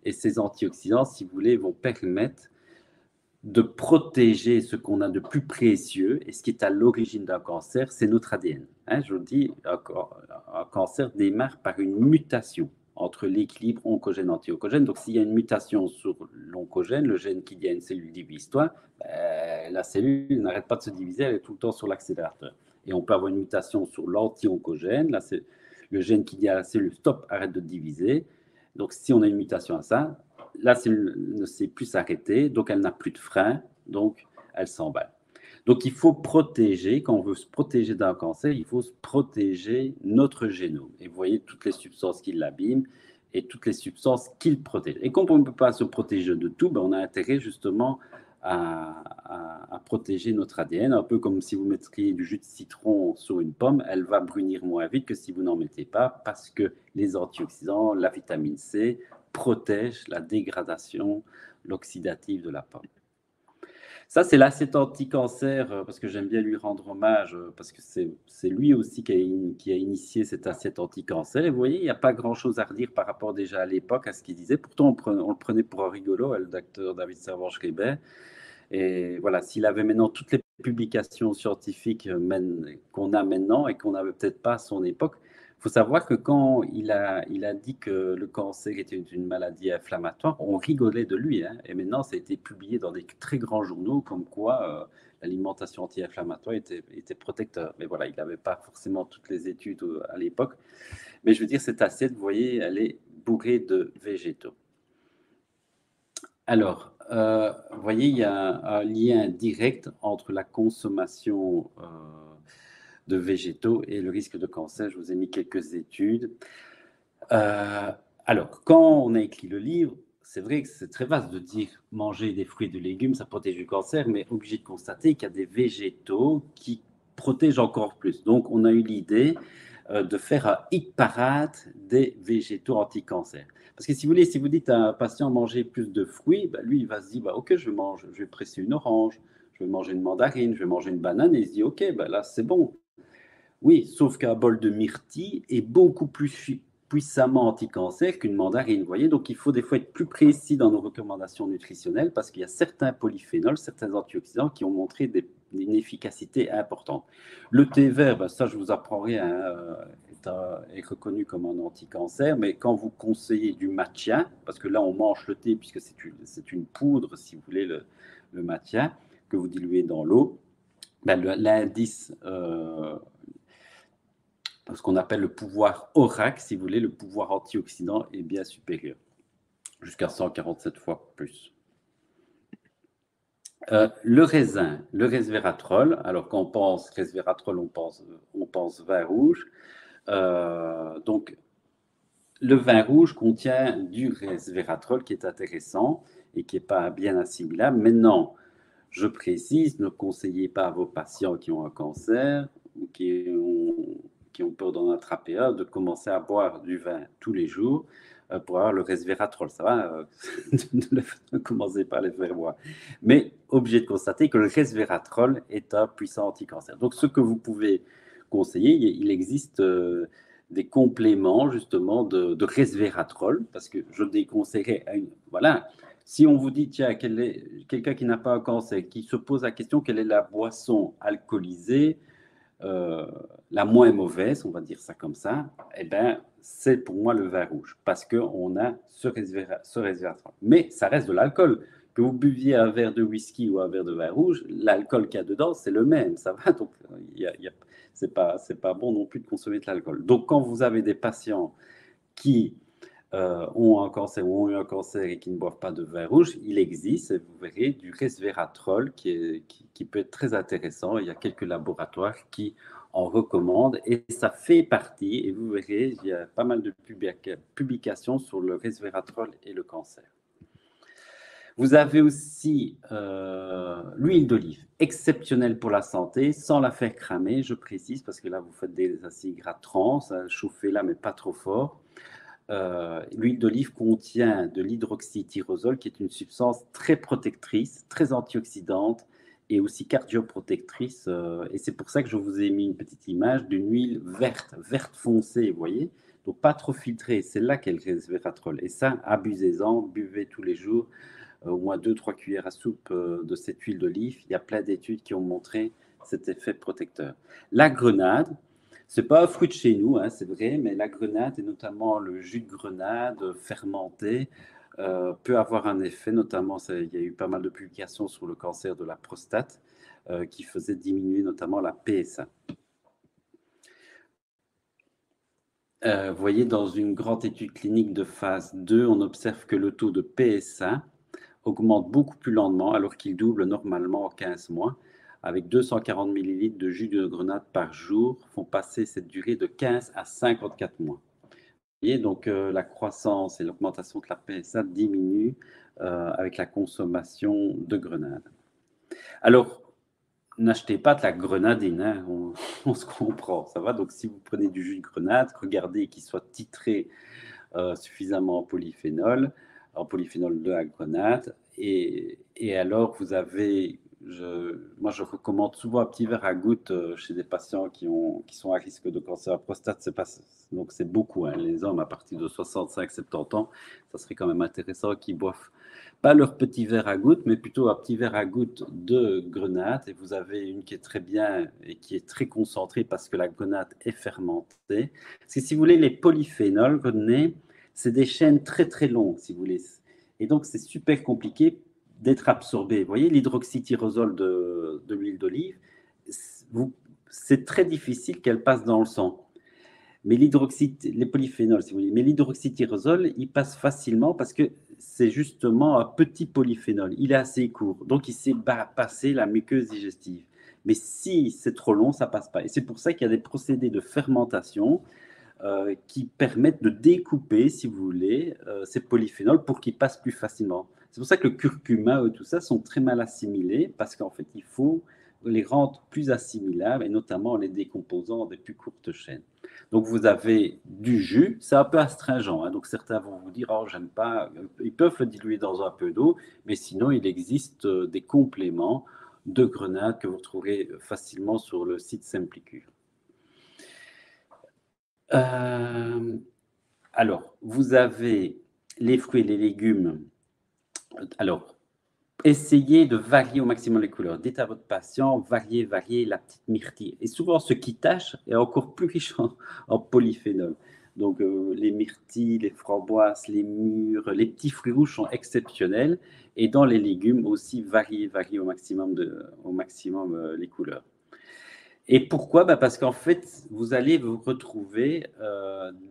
Et ces antioxydants, si vous voulez, vont permettre de protéger ce qu'on a de plus précieux. Et ce qui est à l'origine d'un cancer, c'est notre ADN. Hein, je vous le dis, un cancer démarre par une mutation entre l'équilibre oncogène-anti-oncogène. Donc, s'il y a une mutation sur l'oncogène, le gène qui dit à une cellule divise-toi, la cellule n'arrête pas de se diviser, elle est tout le temps sur l'accélérateur. Et on peut avoir une mutation sur l'anti-oncogène, là, c'est le gène qui dit à la cellule stop, arrête de diviser. Donc, si on a une mutation à ça, la cellule ne sait plus s'arrêter, donc elle n'a plus de frein, donc elle s'emballe. Donc, il faut protéger, quand on veut se protéger d'un cancer, il faut se protéger notre génome. Et vous voyez toutes les substances qui l'abîment et toutes les substances qu'il protège. Et comme on ne peut pas se protéger de tout, ben on a intérêt justement à protéger notre ADN, un peu comme si vous mettriez du jus de citron sur une pomme, elle va brunir moins vite que si vous n'en mettez pas, parce que les antioxydants, la vitamine C, protègent la dégradation, l'oxydative de la pomme. Ça, c'est l'acide anti-cancer, parce que j'aime bien lui rendre hommage, parce que c'est lui aussi qui a initié cette assiette anti-cancer. Et vous voyez, il n'y a pas grand-chose à redire par rapport déjà à l'époque à ce qu'il disait. Pourtant, on le prenait pour un rigolo, le docteur David Servan-Schreiber. Et voilà, s'il avait maintenant toutes les publications scientifiques qu'on a maintenant et qu'on n'avait peut-être pas à son époque, il faut savoir que quand il a dit que le cancer était une maladie inflammatoire, on rigolait de lui. Hein, et maintenant, ça a été publié dans des très grands journaux comme quoi l'alimentation anti-inflammatoire était protecteur. Mais voilà, il n'avait pas forcément toutes les études à l'époque. Mais je veux dire, cette assiette, vous voyez, elle est bourrée de végétaux. Alors, vous voyez, il y a un lien direct entre la consommation de végétaux et le risque de cancer. Je vous ai mis quelques études. Alors, quand on a écrit le livre, c'est vrai que c'est très vaste de dire manger des fruits et des légumes, ça protège du cancer, mais obligé de constater qu'il y a des végétaux qui protègent encore plus. Donc, on a eu l'idée de faire un hit parade des végétaux anti-cancer. Parce que si vous voulez, si vous dites à un patient manger plus de fruits, ben lui, il va se dire, bah, ok, je vais presser une orange, je vais manger une mandarine, je vais manger une banane, et il se dit, ok, ben là, c'est bon. Oui, sauf qu'un bol de myrtille est beaucoup plus puissamment anti-cancer qu'une mandarine, vous voyez. Donc, il faut des fois être plus précis dans nos recommandations nutritionnelles parce qu'il y a certains polyphénols, certains antioxydants qui ont montré une efficacité importante. Le thé vert, ben ça, je vous apprends rien, est reconnu comme un anti-cancer, mais quand vous conseillez du matcha, parce que là, on mange le thé puisque c'est une poudre, si vous voulez, le matcha, que vous diluez dans l'eau, ben, l'indice, ce qu'on appelle le pouvoir ORAC, si vous voulez, le pouvoir antioxydant est bien supérieur, jusqu'à 147 fois plus. Le raisin, le resveratrol. Alors, quand on pense resveratrol, on pense vin rouge. Donc, le vin rouge contient du resveratrol qui est intéressant et qui n'est pas bien assimilable. Maintenant, je précise, ne conseillez pas à vos patients qui ont un cancer ou qui ont peur d'en attraper un de commencer à boire du vin tous les jours pour avoir le resveratrol. Ça va, ne commencez pas à les faire boire. Mais obligé de constater que le resveratrol est un puissant anticancer. Donc, ce que vous pouvez conseiller, il existe des compléments justement de resveratrol, parce que je déconseillerais, voilà, si on vous dit, tiens, quelqu'un qui n'a pas un cancer, qui se pose la question quelle est la boisson alcoolisée la moins mauvaise, on va dire ça comme ça, eh ben, c'est pour moi le vin rouge, parce qu'on a ce resveratrol. Mais ça reste de l'alcool. Que vous buviez un verre de whisky ou un verre de vin rouge, l'alcool qu'il y a dedans, c'est le même, ça va. Donc, c'est pas bon non plus de consommer de l'alcool. Donc, quand vous avez des patients qui ont un cancer ou ont eu un cancer et qui ne boivent pas de vin rouge, il existe, et vous verrez, du resveratrol qui peut être très intéressant. Il y a quelques laboratoires qui en recommandent et ça fait partie, et vous verrez, il y a pas mal de publications sur le resveratrol et le cancer. Vous avez aussi l'huile d'olive, exceptionnelle pour la santé, sans la faire cramer, je précise, parce que là, vous faites des acides gras trans, chauffez-la, mais pas trop fort. L'huile d'olive contient de l'hydroxytyrosol, qui est une substance très protectrice, très antioxydante et aussi cardioprotectrice. Et c'est pour ça que je vous ai mis une petite image d'une huile verte, verte foncée, vous voyez. Donc pas trop filtrée, c'est là qu'est le resveratrol. Et ça, abusez-en, buvez tous les jours au moins 2-3 cuillères à soupe de cette huile d'olive. Il y a plein d'études qui ont montré cet effet protecteur. La grenade, c'est pas un fruit de chez nous, hein, c'est vrai, mais la grenade, et notamment le jus de grenade fermenté, peut avoir un effet, notamment, il y a eu pas mal de publications sur le cancer de la prostate qui faisaient diminuer notamment la PSA. Vous voyez, dans une grande étude clinique de phase 2, on observe que le taux de PSA augmente beaucoup plus lentement alors qu'il double normalement en 15 mois. Avec 240 ml de jus de grenade par jour, font passer cette durée de 15 à 54 mois. Vous voyez, donc la croissance et l'augmentation de la PSA diminuent avec la consommation de grenade. Alors, n'achetez pas de la grenadine, hein, on se comprend, ça va. Donc, si vous prenez du jus de grenade, regardez qu'il soit titré suffisamment en polyphénol de la grenade. Et alors, vous avez, moi je recommande souvent un petit verre à gouttes chez des patients qui sont à risque de cancer à la prostate. Donc c'est beaucoup, hein, les hommes à partir de 65-70 ans, ça serait quand même intéressant qu'ils boivent pas leur petit verre à gouttes, mais plutôt un petit verre à gouttes de grenade. Et vous avez une qui est très bien et qui est très concentrée parce que la grenade est fermentée. Parce que si vous voulez, les polyphénols, retenez, c'est des chaînes très très longues, si vous voulez. Et donc, c'est super compliqué d'être absorbé. Vous voyez, l'hydroxytyrosol de l'huile d'olive, c'est très difficile qu'elle passe dans le sang. Mais les polyphénols, si vous voulez, mais l'hydroxytyrosol, il passe facilement parce que c'est justement un petit polyphénol. Il est assez court, donc il sait passer la muqueuse digestive. Mais si c'est trop long, ça passe pas. Et c'est pour ça qu'il y a des procédés de fermentation qui permettent de découper, si vous voulez, ces polyphénols pour qu'ils passent plus facilement. C'est pour ça que le curcuma et tout ça sont très mal assimilés, parce qu'en fait, il faut les rendre plus assimilables, et notamment en les décomposant en des plus courtes chaînes. Donc, vous avez du jus, c'est un peu astringent, hein, donc certains vont vous dire « Oh, j'aime pas », ils peuvent le diluer dans un peu d'eau, mais sinon, il existe des compléments de grenade que vous trouverez facilement sur le site Simplicure. Alors, vous avez les fruits et les légumes. Alors, essayez de varier au maximum les couleurs. Dites à votre patient, variez la petite myrtille. Et souvent, ce qui tâche est encore plus riche en polyphénol. Donc, les myrtilles, les framboises, les mûres, les petits fruits rouges sont exceptionnels. Et dans les légumes aussi, variez au maximum les couleurs. Et pourquoi? Bah, parce qu'en fait, vous allez vous retrouver,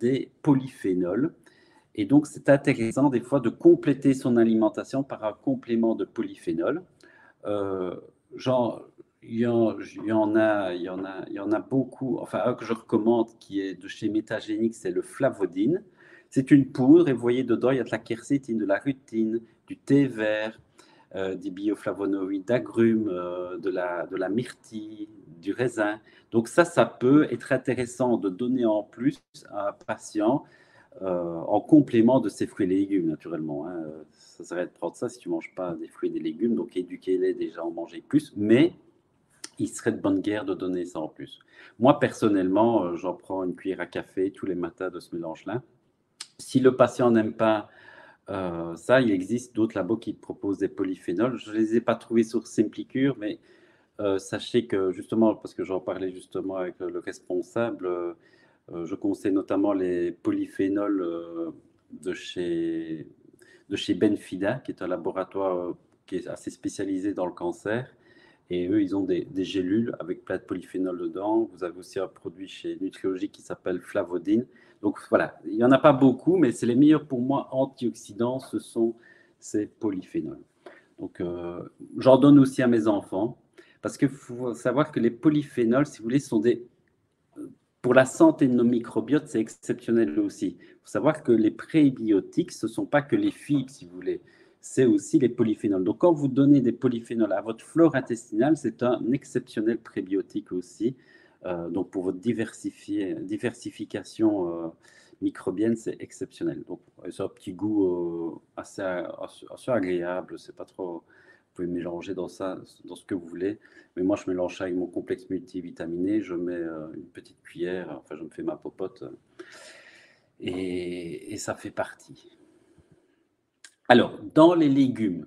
des polyphénols et donc c'est intéressant des fois de compléter son alimentation par un complément de polyphénol. Heu, genre, il y en a beaucoup, enfin un que je recommande qui est de chez Métagénique, c'est le Flavodine. C'est une poudre et vous voyez dedans, il y a de la quercétine, de la rutine, du thé vert, des bioflavonoïdes d'agrumes, de la myrtille, du raisin. Donc ça peut être intéressant de donner en plus à un patient, en complément de ses fruits et légumes naturellement, hein. Ça serait de prendre ça si tu ne manges pas des fruits et des légumes, donc éduquez-les déjà à en manger plus, mais il serait de bonne guerre de donner ça en plus. Moi personnellement, j'en prends une cuillère à café tous les matins de ce mélange-là. Si le patient n'aime pas, ça, il existe d'autres labos qui proposent des polyphénols. Je ne les ai pas trouvés sur Simplicure, mais sachez que justement, parce que j'en parlais justement avec le responsable, je conseille notamment les polyphénols, de chez de chez Benfida, qui est un laboratoire, qui est assez spécialisé dans le cancer et eux, ils ont des gélules avec plein de polyphénols dedans. Vous avez aussi un produit chez Nutrilogique qui s'appelle Flavodine. Donc voilà, il y en a pas beaucoup, mais c'est les meilleurs pour moi antioxydants, ce sont ces polyphénols. Donc, j'en donne aussi à mes enfants parce qu'il faut savoir que les polyphénols, si vous voulez, sont des pour la santé de nos microbiotes, c'est exceptionnel aussi. Il faut savoir que les prébiotiques, ce ne sont pas que les fibres, si vous voulez, c'est aussi les polyphénols. Donc, quand vous donnez des polyphénols à votre flore intestinale, c'est un exceptionnel prébiotique aussi. Donc, pour votre diversification microbienne, c'est exceptionnel. Donc, c'est un petit goût assez agréable. C'est pas trop. Vous pouvez mélanger dans ça, dans ce que vous voulez. Mais moi, je mélange ça avec mon complexe multivitaminé. Je mets une petite cuillère, enfin, je me fais ma popote et ça fait partie. Alors, dans les légumes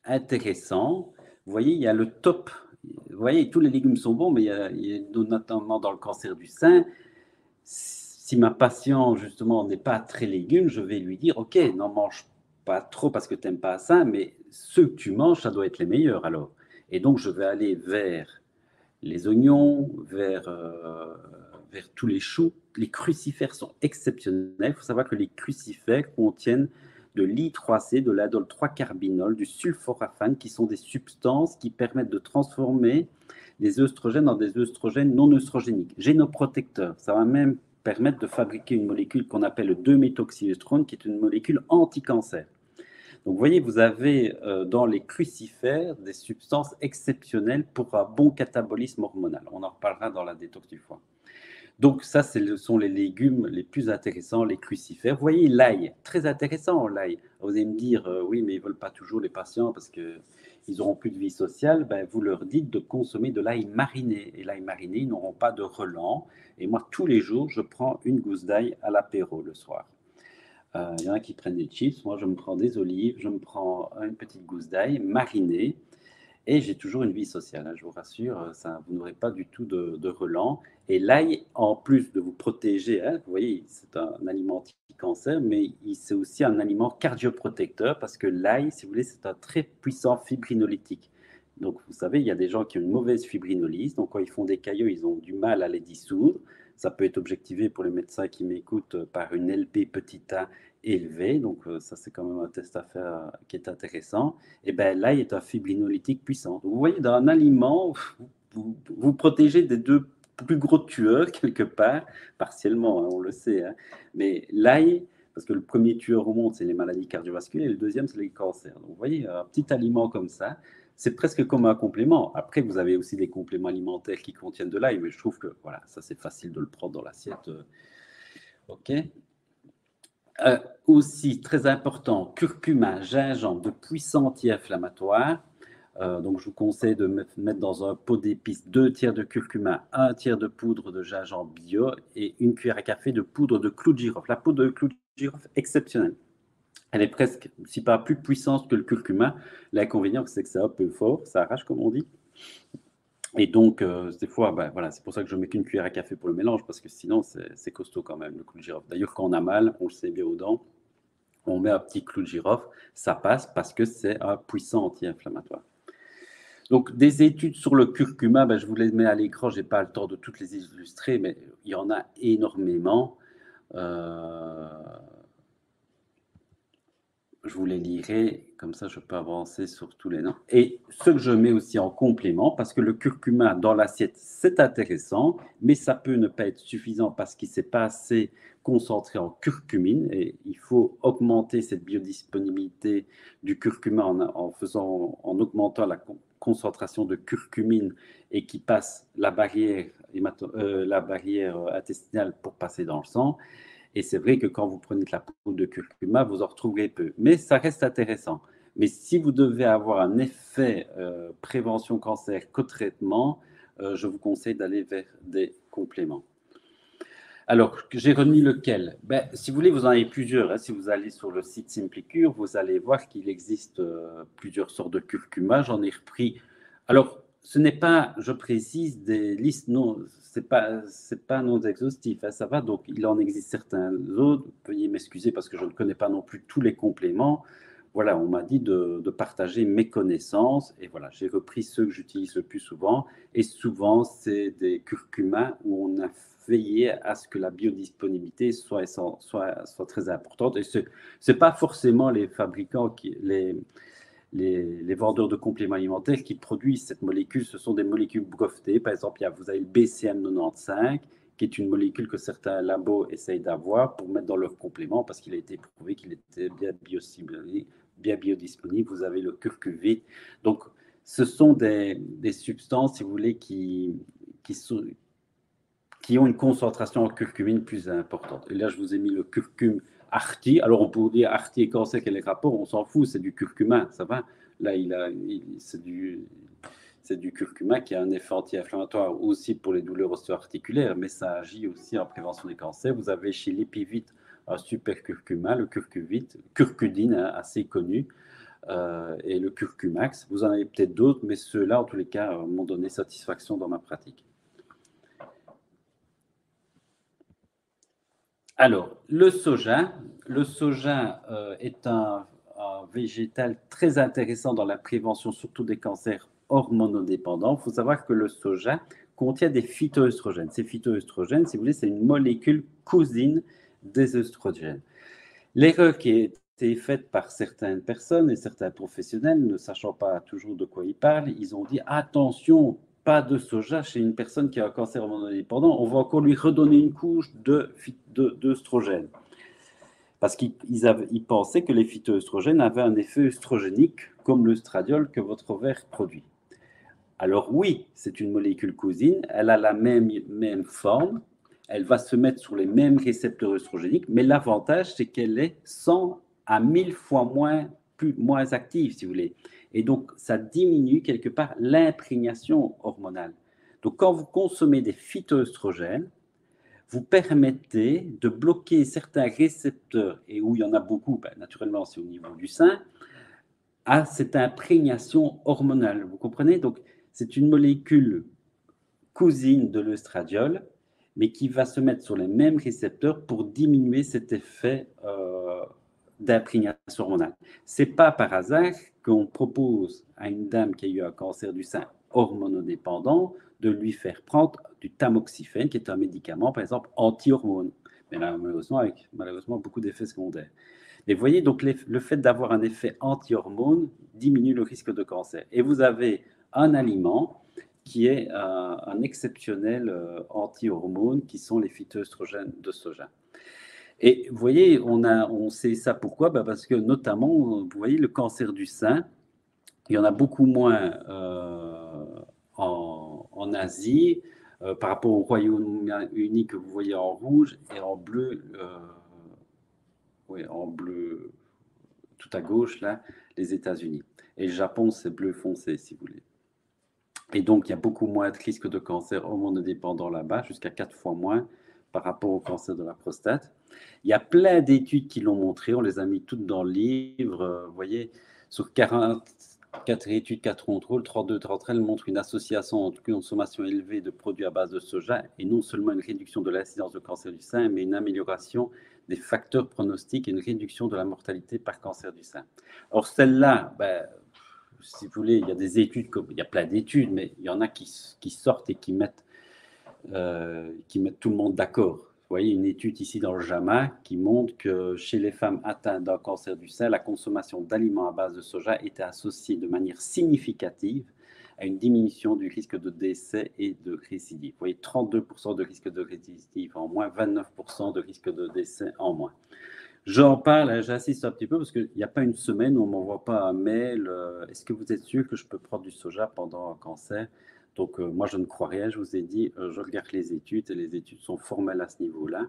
intéressants, vous voyez, il y a le top. Vous voyez, tous les légumes sont bons, mais il y a notamment dans le cancer du sein. Si ma patiente, justement, n'est pas très légume, je vais lui dire, OK, n'en mange pas trop parce que tu n'aimes pas ça, mais ceux que tu manges, ça doit être les meilleurs alors. Et donc, je vais aller vers les oignons, vers tous les choux. Les crucifères sont exceptionnels. Il faut savoir que les crucifères contiennent de l'I3C, de l'adol 3-carbinol, du sulforaphane, qui sont des substances qui permettent de transformer les œstrogènes en des œstrogènes non œstrogéniques, génoprotecteurs. Ça va même permettre de fabriquer une molécule qu'on appelle le 2-méthoxyestrone, qui est une molécule anti-cancer. Donc, vous voyez, vous avez dans les crucifères des substances exceptionnelles pour un bon catabolisme hormonal. On en reparlera dans la détox du foie. Donc, ça, ce sont les légumes les plus intéressants, les crucifères. Vous voyez, l'ail, très intéressant, l'ail. Vous allez me dire, oui, mais ils ne veulent pas toujours les patients parce qu'ils n'auront plus de vie sociale. Ben, vous leur dites de consommer de l'ail mariné. Et l'ail mariné, ils n'auront pas de relent. Et moi, tous les jours, je prends une gousse d'ail à l'apéro le soir. Il y en a qui prennent des chips, moi je me prends des olives, je me prends une petite gousse d'ail marinée et j'ai toujours une vie sociale, hein, je vous rassure, ça, vous n'aurez pas du tout de relent. Et l'ail, en plus de vous protéger, hein, vous voyez, c'est un aliment anti-cancer, mais c'est aussi un aliment cardioprotecteur parce que l'ail, si vous voulez, c'est un très puissant fibrinolytique. Donc, vous savez, il y a des gens qui ont une mauvaise fibrinolyse, donc quand ils font des caillots, ils ont du mal à les dissoudre. Ça peut être objectivé pour les médecins qui m'écoutent par une LP petit a élevée, donc ça c'est quand même un test à faire qui est intéressant. Et bien l'ail est un fibrinolytique puissant. Donc, vous voyez, dans un aliment, vous protégez des deux plus gros tueurs quelque part, partiellement, hein, on le sait, hein. Mais l'ail, parce que le premier tueur au monde, c'est les maladies cardiovasculaires, et le deuxième, c'est les cancers. Donc, vous voyez, un petit aliment comme ça, c'est presque comme un complément. Après, vous avez aussi des compléments alimentaires qui contiennent de l'ail, mais je trouve que voilà, ça c'est facile de le prendre dans l'assiette. OK. Aussi, très important, curcuma, gingembre, de puissants anti-inflammatoires. Donc, je vous conseille de mettre dans un pot d'épices 2 tiers de curcuma, 1 tiers de poudre de gingembre bio et une cuillère à café de poudre de clou de girofle. La poudre de clou de girofle, exceptionnelle. Elle est presque, si pas plus puissante que le curcuma. L'inconvénient, c'est que c'est un peu fort, ça arrache, comme on dit. Et donc, des fois, ben, voilà, c'est pour ça que je mets qu'une cuillère à café pour le mélange, parce que sinon, c'est costaud quand même, le clou de girofle. D'ailleurs, quand on a mal, on le sait bien aux dents, on met un petit clou de girofle, ça passe parce que c'est un puissant anti-inflammatoire. Donc, des études sur le curcuma, ben, je vous les mets à l'écran, je n'ai pas le temps de toutes les illustrer, mais il y en a énormément. Je vous les lirai, comme ça je peux avancer sur tous les noms. Et ce que je mets aussi en complément, parce que le curcuma dans l'assiette, c'est intéressant, mais ça peut ne pas être suffisant parce qu'il ne s'est pas assez concentré en curcumine, et il faut augmenter cette biodisponibilité du curcuma en augmentant la concentration de curcumine et qui passe la barrière intestinale pour passer dans le sang. Et c'est vrai que quand vous prenez de la poudre de curcuma, vous en retrouverez peu. Mais ça reste intéressant. Mais si vous devez avoir un effet prévention cancer co-traitement, je vous conseille d'aller vers des compléments. Alors, j'ai remis lequel? Ben, si vous voulez, vous en avez plusieurs. Hein. Si vous allez sur le site Simplicure, vous allez voir qu'il existe plusieurs sortes de curcuma. J'en ai repris. Alors, ce n'est pas, je précise, des listes non, c'est pas non exhaustif. Hein, ça va. Donc, il en existe certains autres. Veuillez m'excuser parce que je ne connais pas non plus tous les compléments. Voilà, on m'a dit de partager mes connaissances et voilà, j'ai repris ceux que j'utilise le plus souvent. Et souvent, c'est des curcumas où on a veiller à ce que la biodisponibilité soit très importante. Et ce n'est pas forcément les fabricants, les vendeurs de compléments alimentaires qui produisent cette molécule, ce sont des molécules brevetées. Par exemple, vous avez le BCM95, qui est une molécule que certains labos essayent d'avoir pour mettre dans leurs compléments parce qu'il a été prouvé qu'il était bien biodisponible. Vous avez le curcuvit. Donc, ce sont des substances, si vous voulez, qui ont une concentration en curcumine plus importante. Et là, je vous ai mis le curcume arti. Alors, on peut vous dire arti et cancer, quel est le rapport? On s'en fout, c'est du curcuma, ça va. Là, c'est du curcuma qui a un effet anti-inflammatoire aussi pour les douleurs ostéo-articulaires, mais ça agit aussi en prévention des cancers. Vous avez chez l'épivite un super curcuma, le curcuvite, curcudine, hein, assez connu, et le curcumax. Vous en avez peut-être d'autres, mais ceux-là, en tous les cas, m'ont donné satisfaction dans ma pratique. Alors, le soja est un végétal très intéressant dans la prévention, surtout des cancers hormonodépendants. Il faut savoir que le soja contient des phytoœstrogènes. Ces phytoœstrogènes, si vous voulez, c'est une molécule cousine des œstrogènes. L'erreur qui a été faite par certaines personnes et certains professionnels, ne sachant pas toujours de quoi ils parlent, ils ont dit « Attention, pas de soja chez une personne qui a un cancer hormonodépendant, on va encore lui redonner une couche d'œstrogène. » Parce qu'ils pensaient que les phytoœstrogènes avaient un effet œstrogénique, comme l'œstradiol que votre ovaire produit. Alors oui, c'est une molécule cousine, elle a la même forme, elle va se mettre sur les mêmes récepteurs œstrogéniques, mais l'avantage, c'est qu'elle est 100 à 1000 fois moins active, si vous voulez. Et donc, ça diminue quelque part l'imprégnation hormonale. Donc, quand vous consommez des phytoœstrogènes, vous permettez de bloquer certains récepteurs, et où il y en a beaucoup, naturellement, c'est au niveau du sein, à cette imprégnation hormonale. Vous comprenez? Donc, c'est une molécule cousine de l'œstradiol, mais qui va se mettre sur les mêmes récepteurs pour diminuer cet effet d'imprégnation hormonale. Ce n'est pas par hasard qu'on propose à une dame qui a eu un cancer du sein hormonodépendant de lui faire prendre du tamoxifène, qui est un médicament, par exemple, anti-hormone, mais là, avec beaucoup d'effets secondaires. Mais vous voyez, donc le fait d'avoir un effet anti-hormone diminue le risque de cancer. Et vous avez un aliment qui est un exceptionnel anti-hormone, qui sont les phytoœstrogènes de soja. Et vous voyez, on sait ça pourquoi? Parce que notamment, vous voyez, le cancer du sein, il y en a beaucoup moins en Asie, par rapport au Royaume-Uni que vous voyez en rouge et en bleu, en bleu tout à gauche, là, les États-Unis. Et le Japon, c'est bleu foncé, si vous voulez. Et donc, il y a beaucoup moins de risques de cancer hormonodépendant là-bas, jusqu'à 4 fois moins par rapport au cancer de la prostate. Il y a plein d'études qui l'ont montré, on les a mis toutes dans le livre. Vous voyez, sur 44 études, 4 contrôles, 32 d'entre elles montrent une association entre consommation élevée de produits à base de soja et non seulement une réduction de l'incidence de cancer du sein, mais une amélioration des facteurs pronostiques et une réduction de la mortalité par cancer du sein. Or, celle-là, si vous voulez, il y a des études, il y a plein d'études, mais il y en a qui sortent et qui mettent tout le monde d'accord. Vous voyez, une étude ici dans le JAMA qui montre que chez les femmes atteintes d'un cancer du sein, la consommation d'aliments à base de soja était associée de manière significative à une diminution du risque de décès et de récidive. Vous voyez, 32% de risque de récidive en moins, 29% de risque de décès en moins. J'en parle, j'insiste un petit peu parce qu'il n'y a pas une semaine où on ne m'envoie pas un mail. Est-ce que vous êtes sûr que je peux prendre du soja pendant un cancer? Donc, moi, je ne crois rien. Je vous ai dit, je regarde les études et les études sont formelles à ce niveau-là.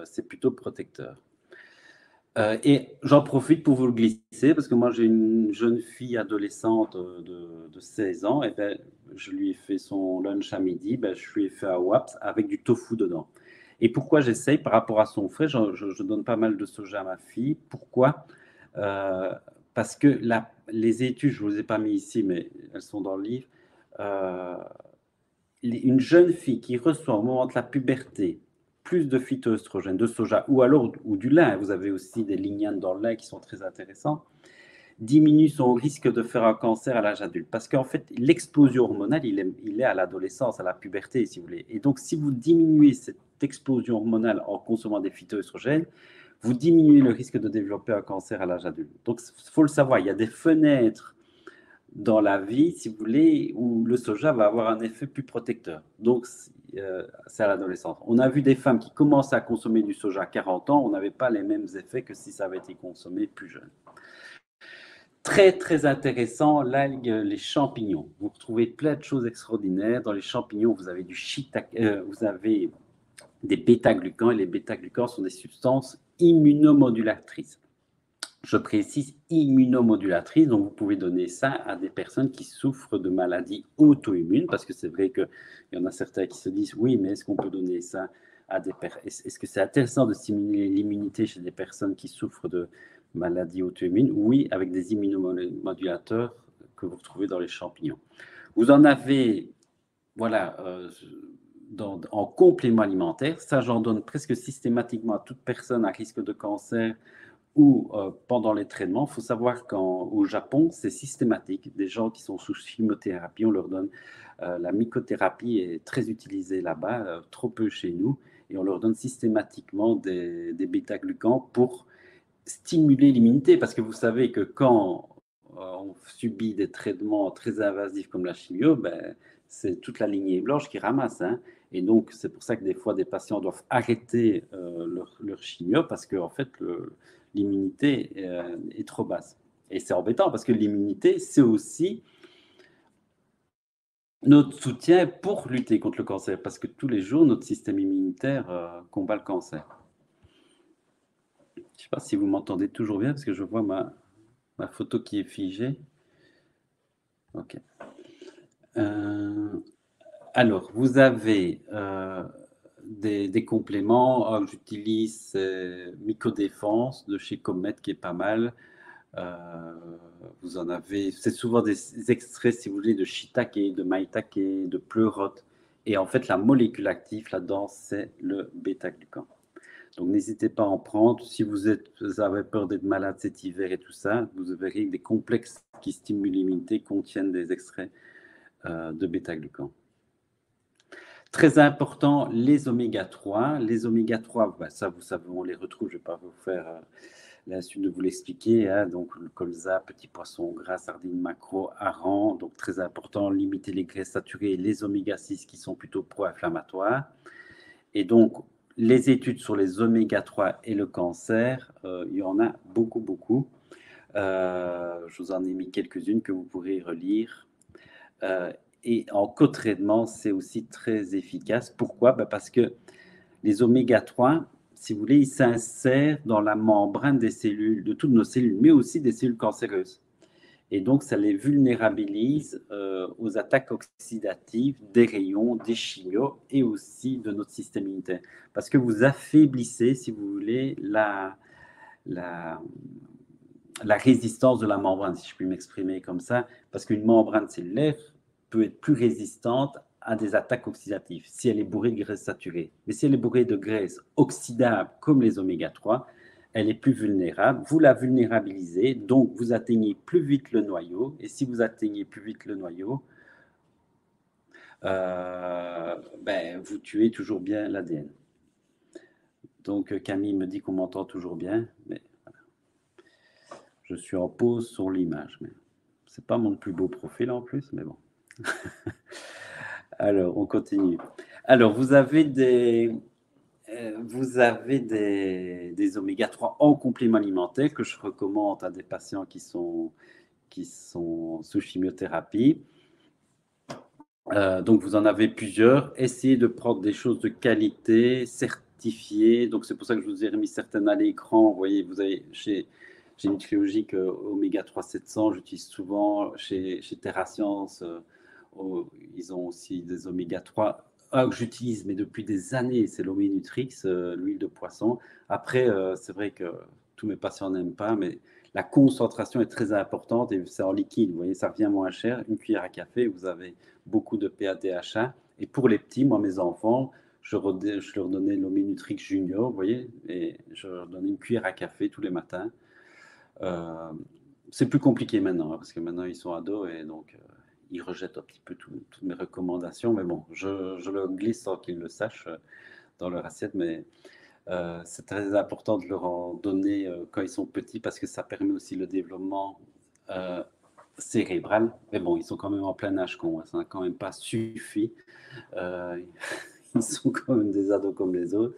C'est plutôt protecteur. Et j'en profite pour vous le glisser parce que moi, j'ai une jeune fille adolescente de 16 ans. Et ben, je lui ai fait son lunch à midi. Ben, je lui ai fait un WAPS avec du tofu dedans. Et pourquoi j'essaye par rapport à son frère, je donne pas mal de soja à ma fille. Pourquoi parce que les études, je ne vous ai pas mis ici, mais elles sont dans le livre. Une jeune fille qui reçoit au moment de la puberté plus de phytoestrogènes, de soja, ou du lin, vous avez aussi des lignanes dans le lin qui sont très intéressants, diminue son risque de faire un cancer à l'âge adulte. Parce qu'en fait, l'explosion hormonale, il est à l'adolescence, à la puberté, si vous voulez. Et donc, si vous diminuez cette explosion hormonale en consommant des phytoestrogènes, vous diminuez le risque de développer un cancer à l'âge adulte. Donc, il faut le savoir, il y a des fenêtres dans la vie, si vous voulez, où le soja va avoir un effet plus protecteur. Donc, c'est à l'adolescence. On a vu des femmes qui commençaient à consommer du soja à 40 ans, on n'avait pas les mêmes effets que si ça avait été consommé plus jeune. Très, très intéressant, l'algue, les champignons. Vous retrouvez plein de choses extraordinaires. Dans les champignons, vous avez du shiitake, vous avez des bêta-glucans, et les bêta-glucans sont des substances immunomodulatrices. Je précise immunomodulatrices, donc vous pouvez donner ça à des personnes qui souffrent de maladies auto-immunes, parce que c'est vrai qu'il y en a certains qui se disent, oui, mais est-ce qu'on peut donner ça à des personnes? Est-ce que c'est intéressant de stimuler l'immunité chez des personnes qui souffrent de maladies auto-immunes? Oui, avec des immunomodulateurs que vous retrouvez dans les champignons. Vous en avez, voilà, en complément alimentaire. Ça, j'en donne presque systématiquement à toute personne à risque de cancer ou pendant les traitements. Il faut savoir qu'au Japon, c'est systématique. Des gens qui sont sous chimiothérapie, on leur donne la mycothérapie est très utilisée là-bas, trop peu chez nous, et on leur donne systématiquement des bêta-glucans pour stimuler l'immunité, parce que vous savez que quand on subit des traitements très invasifs comme la chimio, ben, c'est toute la lignée blanche qui ramasse. Hein. Et donc, c'est pour ça que des fois, des patients doivent arrêter leur chimio parce que, en fait, l'immunité est trop basse. Et c'est embêtant parce que l'immunité, c'est aussi notre soutien pour lutter contre le cancer, parce que tous les jours, notre système immunitaire combat le cancer. Je ne sais pas si vous m'entendez toujours bien, parce que je vois ma photo qui est figée. OK. Alors, vous avez des compléments. J'utilise Mycodéfense de chez Comet, qui est pas mal. Vous en avez, c'est souvent des extraits, si vous voulez, de shiitake, de maïtake, de pleurote. Et en fait, la molécule active là-dedans, c'est le bêta-glucan. Donc, n'hésitez pas à en prendre. Si vous avez peur d'être malade cet hiver et tout ça, vous verrez que des complexes qui stimulent l'immunité contiennent des extraits de bêta-glucan. Très important, les oméga 3. Les oméga 3, ben, ça, vous savez, on les retrouve. Je ne vais pas vous faire la suite de vous l'expliquer. Hein. Donc, le colza, petit poisson gras, sardines, maquereau, hareng. Donc, très important, limiter les graisses saturées et les oméga 6 qui sont plutôt pro-inflammatoires. Et donc, les études sur les oméga 3 et le cancer, il y en a beaucoup, beaucoup. Je vous en ai mis quelques-unes que vous pourrez relire. Et en co-traitement, c'est aussi très efficace. Pourquoi? Parce que les oméga 3, si vous voulez, ils s'insèrent dans la membrane des cellules, de toutes nos cellules, mais aussi des cellules cancéreuses. Et donc, ça les vulnérabilise aux attaques oxydatives des rayons, des chimios et aussi de notre système immunitaire. Parce que vous affaiblissez, si vous voulez, la résistance de la membrane, si je puis m'exprimer comme ça. Parce qu'une membrane cellulaire peut être plus résistante à des attaques oxydatives si elle est bourrée de graisses saturées. Mais si elle est bourrée de graisses oxydables comme les oméga 3, elle est plus vulnérable. Vous la vulnérabilisez, donc vous atteignez plus vite le noyau. Et si vous atteignez plus vite le noyau, ben, vous tuez toujours bien l'ADN. Donc Camille me dit qu'on m'entend toujours bien, mais voilà. Je suis en pause sur l'image. Mais c'est pas mon plus beau profil en plus, mais bon. Alors, on continue. Alors, vous avez des oméga 3 en complément alimentaire que je recommande à des patients qui sont sous chimiothérapie. Donc, vous en avez plusieurs. Essayez de prendre des choses de qualité, certifiées. Donc, c'est pour ça que je vous ai remis certaines à l'écran. Vous voyez, vous avez chez Nutrilogique Oméga 3 700, j'utilise souvent. Chez TerraScience, ils ont aussi des Oméga 3 que j'utilise, mais depuis des années. C'est l'Oménutrix, l'huile de poisson. Après, c'est vrai que tous mes patients n'aiment pas, mais la concentration est très importante et c'est en liquide. Vous voyez, ça revient moins cher. Une cuillère à café, vous avez beaucoup de PADHA. Et pour les petits, moi, mes enfants, je leur donnais l'Oménutrix Junior, vous voyez, et je leur donnais une cuillère à café tous les matins. C'est plus compliqué maintenant, hein, parce que maintenant, ils sont ados et donc ils rejettent un petit peu toutes mes recommandations. Mais bon, je leur glisse sans qu'ils le sachent dans leur assiette, mais c'est très important de leur en donner quand ils sont petits parce que ça permet aussi le développement cérébral. Mais bon, ils sont quand même en plein âge con, hein, ça n'a quand même pas suffi. Ils sont quand même des ados comme les autres.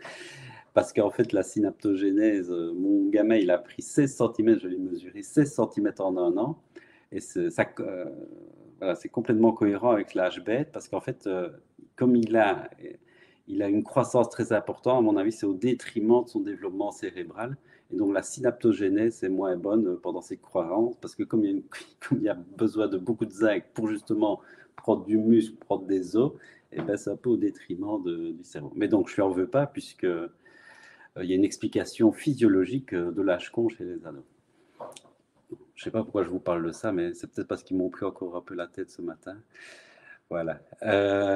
Parce qu'en fait, la synaptogénèse, mon gamin, il a pris 16 cm, je l'ai mesuré, 16 cm en un an. Et voilà, c'est complètement cohérent avec l'âge bête, parce qu'en fait, comme il a une croissance très importante, à mon avis, c'est au détriment de son développement cérébral. Et donc, la synaptogénèse est moins bonne pendant ses croissances, parce que comme il y a besoin de beaucoup de zinc pour justement prendre du muscle, prendre des os, et ben, c'est un peu au détriment du cerveau. Mais donc, je ne lui en veux pas, puisque il y a une explication physiologique de l'âge con chez les ados. Je ne sais pas pourquoi je vous parle de ça, mais c'est peut-être parce qu'ils m'ont pris encore un peu la tête ce matin. Voilà.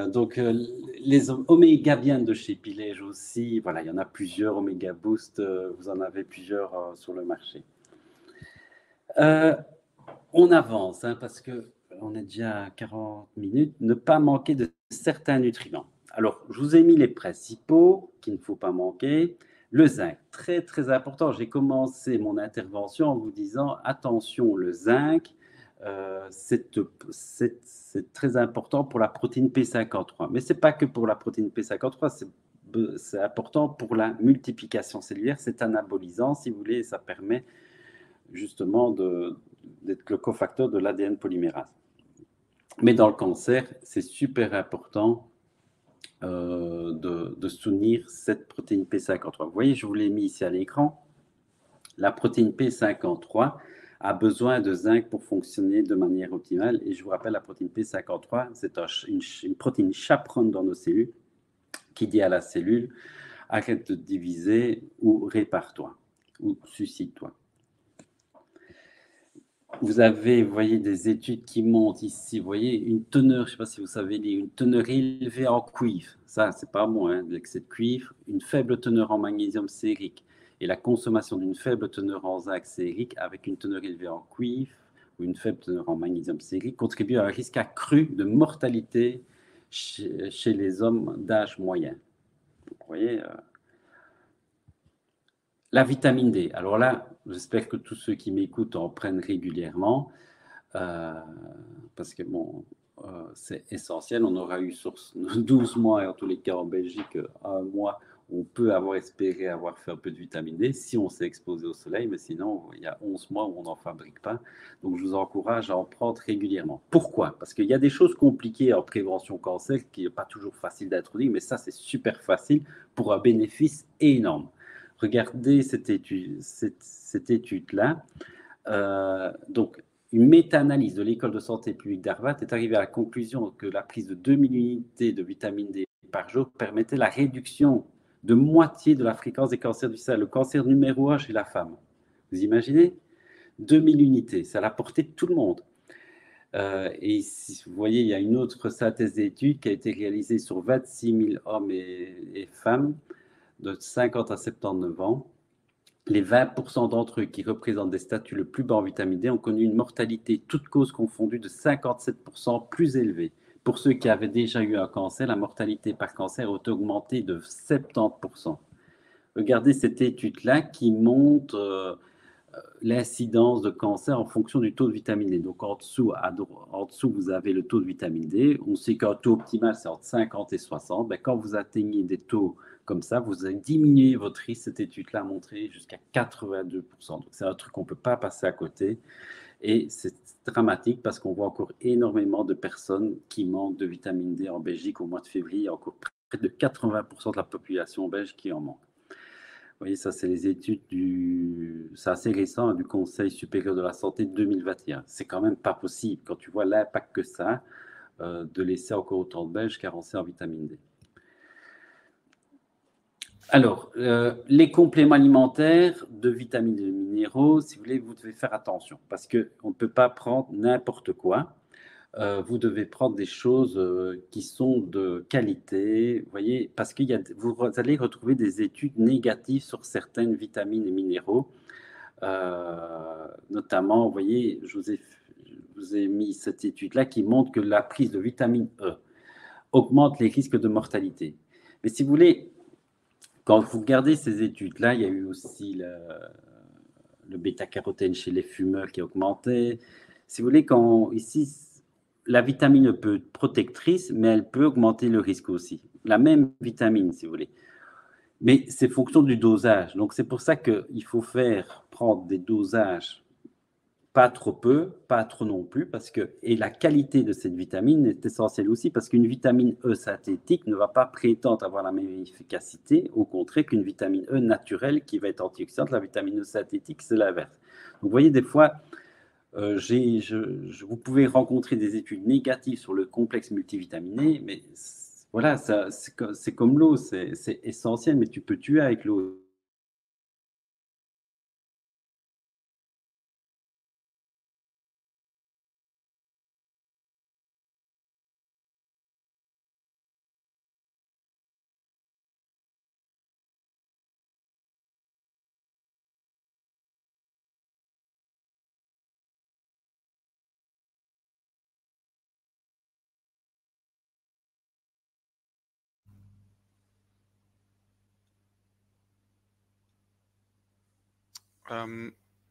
Donc, les Oméga bien de chez Pilège aussi. Voilà, il y en a plusieurs. Oméga Boost, vous en avez plusieurs sur le marché. On avance, hein, parce qu'on est déjà à 40 minutes. Ne pas manquer de certains nutriments. Alors, je vous ai mis les principaux qu'il ne faut pas manquer. Le zinc, très très important. J'ai commencé mon intervention en vous disant attention, le zinc, c'est très important pour la protéine P53. Mais ce n'est pas que pour la protéine P53, c'est important pour la multiplication cellulaire. C'est anabolisant, si vous voulez, et ça permet justement d'être le cofacteur de l'ADN polymérase. Mais dans le cancer, c'est super important de soutenir cette protéine P53. Vous voyez, je vous l'ai mis ici à l'écran. La protéine P53 a besoin de zinc pour fonctionner de manière optimale. Et je vous rappelle, la protéine P53, c'est une protéine chaperonne dans nos cellules qui dit à la cellule arrête de te diviser ou répare-toi ou suscite-toi. Vous voyez, des études qui montrent ici, vous voyez, une teneur, je ne sais pas si vous savez lire, une teneur élevée en cuivre. Ça, c'est pas bon, hein, l'excès de cuivre. Une faible teneur en magnésium sérique et la consommation d'une faible teneur en zinc sérique avec une teneur élevée en cuivre ou une faible teneur en magnésium sérique contribue à un risque accru de mortalité chez les hommes d'âge moyen. Vous voyez, la vitamine D. Alors là, j'espère que tous ceux qui m'écoutent en prennent régulièrement. Parce que bon, c'est essentiel. On aura eu sur 12 mois, et en tous les cas en Belgique, un mois, on peut avoir espéré avoir fait un peu de vitamine D si on s'est exposé au soleil, mais sinon, il y a 11 mois où on n'en fabrique pas. Donc, je vous encourage à en prendre régulièrement. Pourquoi? Parce qu'il y a des choses compliquées en prévention cancer qui n'est pas toujours facile d'introduire, mais ça, c'est super facile pour un bénéfice énorme. Regardez cette étude-là. Donc, une méta-analyse de l'école de santé publique d'Harvard est arrivée à la conclusion que la prise de 2000 unités de vitamine D par jour permettait la réduction de moitié de la fréquence des cancers du sein. Le cancer numéro 1 chez la femme. Vous imaginez? 2000 unités, ça l'a porté tout le monde. Et ici, vous voyez, il y a une autre synthèse d'études qui a été réalisée sur 26 000 hommes et femmes de 50 à 79 ans. les 20% d'entre eux qui représentent des statuts le plus bas en vitamine D ont connu une mortalité, toutes causes confondues, de 57% plus élevée. Pour ceux qui avaient déjà eu un cancer, la mortalité par cancer a augmenté de 70%. Regardez cette étude-là qui montre l'incidence de cancer en fonction du taux de vitamine D. Donc, en dessous, vous avez le taux de vitamine D. On sait qu'un taux optimal, c'est entre 50 et 60. Ben, quand vous atteignez des taux comme ça, vous allez diminuer votre risque. Cette étude-là a montré jusqu'à 82%. Donc, c'est un truc qu'on ne peut pas passer à côté. Et c'est dramatique parce qu'on voit encore énormément de personnes qui manquent de vitamine D en Belgique au mois de février. Il y a encore près de 80% de la population belge qui en manque. Vous voyez, ça, c'est les études c'est assez récent, du Conseil supérieur de la santé de 2021. C'est quand même pas possible, quand tu vois l'impact que ça a, de laisser encore autant de Belges carencés en vitamine D. Alors, les compléments alimentaires de vitamines et de minéraux, si vous voulez, vous devez faire attention parce qu'on ne peut pas prendre n'importe quoi. Vous devez prendre des choses qui sont de qualité, vous voyez, parce que vous allez retrouver des études négatives sur certaines vitamines et minéraux, notamment, vous voyez, je vous ai mis cette étude-là qui montre que la prise de vitamine E augmente les risques de mortalité. Mais si vous voulez, quand vous regardez ces études-là, il y a eu aussi le bêta-carotène chez les fumeurs qui a augmenté. Si vous voulez, ici, la vitamine peut être protectrice, mais elle peut augmenter le risque aussi. La même vitamine, si vous voulez. Mais c'est fonction du dosage. Donc, c'est pour ça qu'il faut prendre des dosages pas trop peu, pas trop non plus, et la qualité de cette vitamine est essentielle aussi, parce qu'une vitamine E synthétique ne va pas prétendre avoir la même efficacité, au contraire qu'une vitamine E naturelle qui va être antioxydante. La vitamine E synthétique, c'est l'inverse. Donc, vous voyez, des fois, vous pouvez rencontrer des études négatives sur le complexe multivitaminé, mais voilà, c'est comme l'eau, c'est essentiel, mais tu peux tuer avec l'eau.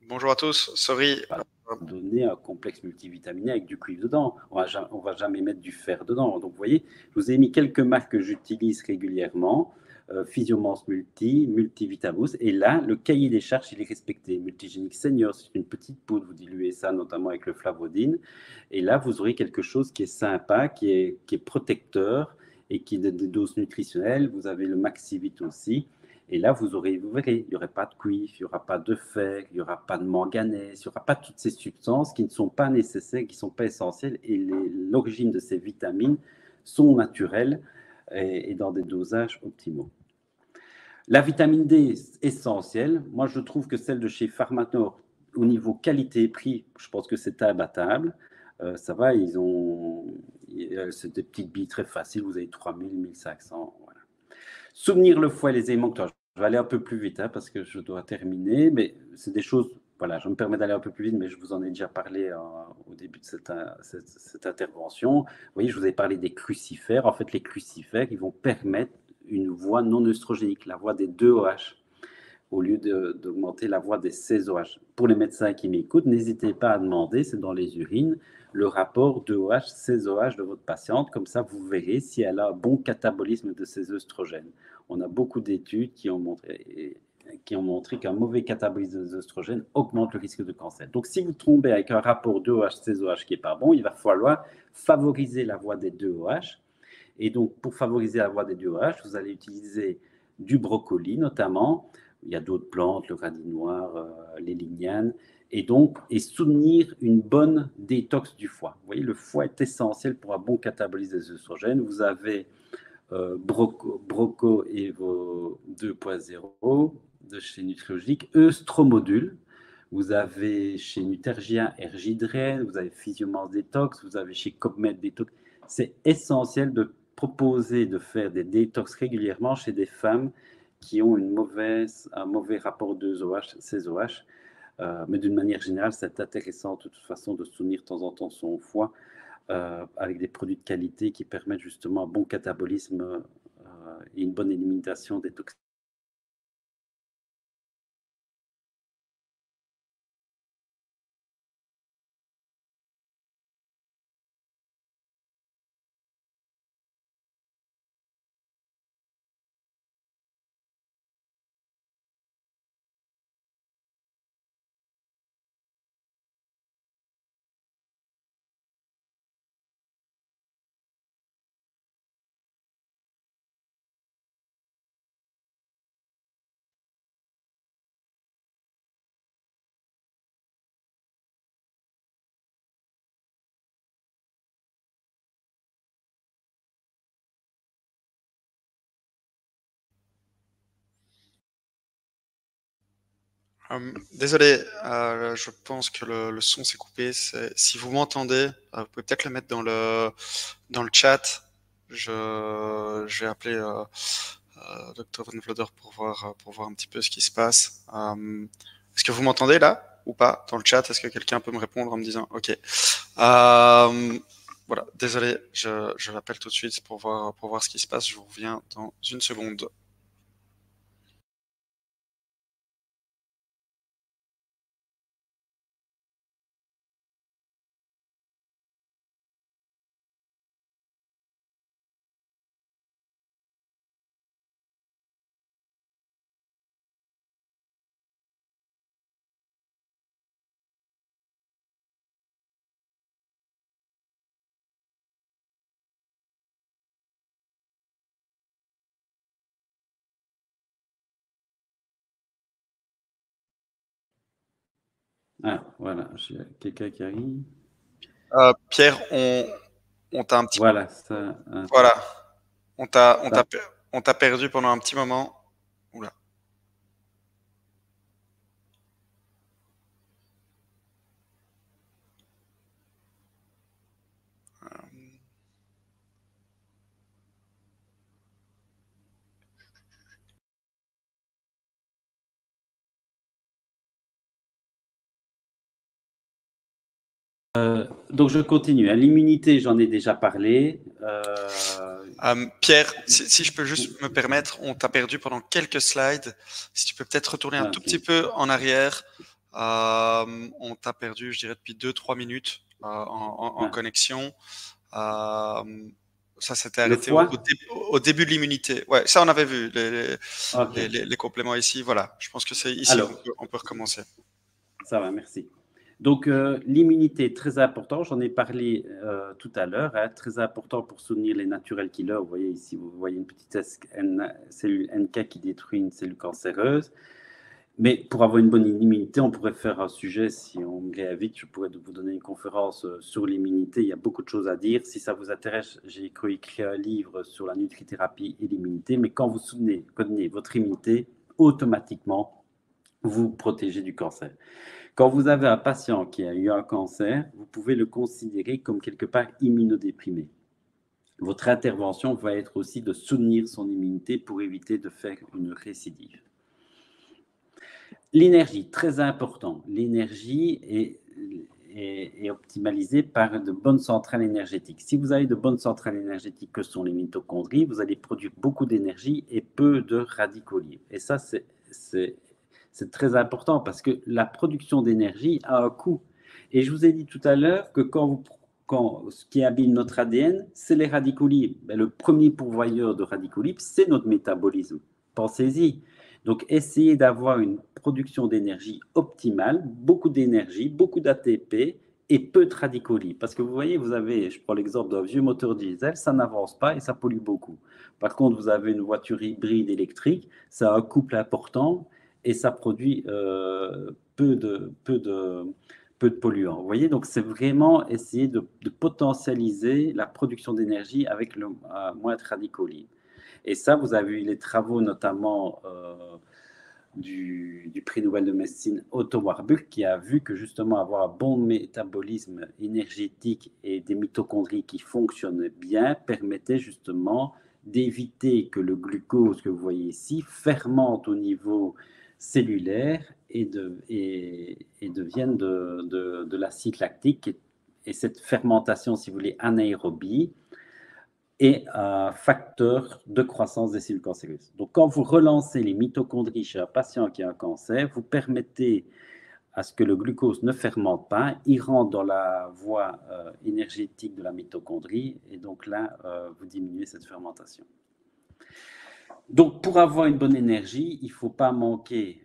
Bonjour à tous, sorry. Donner un complexe multivitaminé avec du cuivre dedans. On va jamais mettre du fer dedans. Donc, vous voyez, je vous ai mis quelques marques que j'utilise régulièrement. Physiomance Multi, Multivitaboost. Et là, le cahier des charges, il est respecté. Multigénique Senior, c'est une petite poudre. Vous diluez ça notamment avec le flavodine. Et là, vous aurez quelque chose qui est sympa, qui est protecteur et qui a des doses nutritionnelles. Vous avez le Maxivit aussi. Et là, vous verrez, il n'y aura pas de cuivre, il n'y aura pas de fer, il n'y aura pas de manganèse, il n'y aura pas toutes ces substances qui ne sont pas nécessaires, qui ne sont pas essentielles. Et l'origine de ces vitamines sont naturelles et dans des dosages optimaux. La vitamine D essentielle, moi je trouve que celle de chez Pharmanor, au niveau qualité-prix, je pense que c'est imbattable. Ça va, c'est des petites billes très faciles, vous avez 3000, 1500, voilà. Souvenir le foie et les éléments. Je vais aller un peu plus vite parce que je dois terminer, mais c'est des choses, voilà, je me permets d'aller un peu plus vite, mais je vous en ai déjà parlé au début de cette intervention. Vous voyez, je vous ai parlé des crucifères. En fait, les crucifères, ils vont permettre une voie non œstrogénique, la voie des 2OH, au lieu d'augmenter la voie des 16OH. Pour les médecins qui m'écoutent, n'hésitez pas à demander, c'est dans les urines, le rapport 2OH, 16OH de votre patiente. Comme ça, vous verrez si elle a un bon catabolisme de ces œstrogènes. On a beaucoup d'études qui ont montré qu'un mauvais catabolisme des œstrogènes augmente le risque de cancer. Donc, si vous tombez avec un rapport 2OH, 16OH qui n'est pas bon, il va falloir favoriser la voie des 2OH. Et donc, pour favoriser la voie des 2OH, vous allez utiliser du brocoli notamment. Il y a d'autres plantes, le radis noir, les lignanes, et soutenir une bonne détox du foie. Vous voyez, le foie est essentiel pour un bon catabolisme des œstrogènes. Vous avez Broco Evo 2.0 de chez Nutrilogique, Eustromodule. Vous avez chez Nutergia Ergidren, vous avez Physiomance Détox, vous avez chez Copmed Détox. C'est essentiel de proposer de faire des détox régulièrement chez des femmes qui ont un mauvais rapport de OH, CSOH. Mais d'une manière générale, c'est intéressant de toute façon de soutenir de temps en temps son foie avec des produits de qualité qui permettent justement un bon catabolisme et une bonne élimination des toxines. Désolé, je pense que le son s'est coupé. Si vous m'entendez, vous pouvez peut-être le mettre dans le chat. Je vais appeler Dr. Van Vlodder pour voir un petit peu ce qui se passe. Est-ce que vous m'entendez là ou pas dans le chat? Est-ce que quelqu'un peut me répondre en me disant OK. Voilà, désolé, je l'appelle tout de suite pour voir ce qui se passe. Je vous reviens dans une seconde. Ah, voilà, j'ai quelqu'un qui arrive. Pierre, on t'a un petit Voilà, ça. voilà, on t'a perdu pendant un petit moment. Oula. Donc je continue. À l'immunité, j'en ai déjà parlé. Pierre, si je peux juste me permettre, on t'a perdu pendant quelques slides. Si tu peux peut-être retourner un tout petit peu en arrière. On t'a perdu, je dirais, depuis 2-3 minutes en connexion. Ça s'était arrêté au début de l'immunité. Ouais, ça on avait vu, les compléments ici. Voilà, je pense que c'est ici on peut recommencer. Ça va, merci. Donc, l'immunité, très important, j'en ai parlé tout à l'heure, hein, très important pour soutenir les natural killers. Vous voyez ici, vous voyez une petite cellule NK qui détruit une cellule cancéreuse. Mais pour avoir une bonne immunité, on pourrait faire un sujet, si on me réinvite, je pourrais vous donner une conférence sur l'immunité. Il y a beaucoup de choses à dire. Si ça vous intéresse, j'ai écrit un livre sur la nutrithérapie et l'immunité. Mais quand vous connaissez votre immunité, automatiquement, vous protégez du cancer. Quand vous avez un patient qui a eu un cancer, vous pouvez le considérer comme quelque part immunodéprimé. Votre intervention va être aussi de soutenir son immunité pour éviter de faire une récidive. L'énergie, très important. L'énergie est optimalisée par de bonnes centrales énergétiques. Si vous avez de bonnes centrales énergétiques que sont les mitochondries, vous allez produire beaucoup d'énergie et peu de radicaux libres. Et ça, c'est très important parce que la production d'énergie a un coût. Et je vous ai dit tout à l'heure que ce qui abîme notre ADN, c'est les radicaux libres. Ben, le premier pourvoyeur de radicaux libres, c'est notre métabolisme. Pensez-y. Donc, essayez d'avoir une production d'énergie optimale, beaucoup d'énergie, beaucoup d'ATP et peu de radicaux libres. Parce que vous voyez, je prends l'exemple d'un vieux moteur diesel, ça n'avance pas et ça pollue beaucoup. Par contre, vous avez une voiture hybride électrique, ça a un couple important et ça produit peu de polluants. Vous voyez, donc c'est vraiment essayer de potentialiser la production d'énergie avec le moins de radicaux libres. Et ça, vous avez eu les travaux notamment du prix Nobel de médecine Otto Warburg qui a vu que justement avoir un bon métabolisme énergétique et des mitochondries qui fonctionnent bien permettait justement d'éviter que le glucose que vous voyez ici fermente au niveau cellulaire et devienne de l'acide lactique. Et cette fermentation, si vous voulez, anaérobie, est un facteur de croissance des cellules cancéreuses. Donc, quand vous relancez les mitochondries chez un patient qui a un cancer, vous permettez à ce que le glucose ne fermente pas, il rentre dans la voie énergétique de la mitochondrie, et donc là, vous diminuez cette fermentation. Donc, pour avoir une bonne énergie, il ne faut pas manquer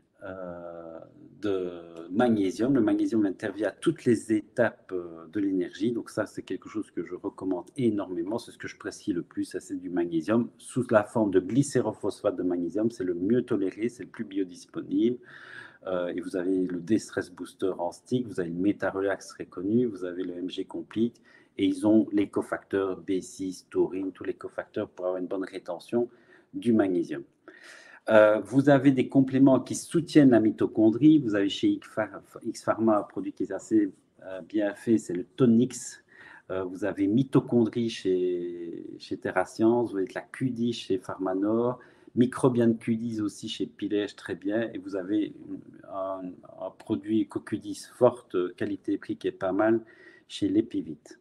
de magnésium. Le magnésium intervient à toutes les étapes de l'énergie. Donc ça, c'est quelque chose que je recommande énormément. C'est ce que je prescris le plus, c'est du magnésium. Sous la forme de glycérophosphate de magnésium, c'est le mieux toléré, c'est le plus biodisponible. Et vous avez le D-Stress Booster en stick, vous avez le Métarelax très connu, vous avez le MG Complete, et ils ont les cofacteurs B6, taurine, tous les cofacteurs pour avoir une bonne rétention du magnésium. Vous avez des compléments qui soutiennent la mitochondrie. Vous avez chez X Pharma un produit qui est assez bien fait, c'est le Tonix. Vous avez mitochondrie chez TerraScience, vous avez de la Q10 chez Pharmanor, Microbian Q10 aussi chez Pilège, très bien. Et vous avez un produit CoQ10 forte qualité-prix qui est pas mal chez Lepivite.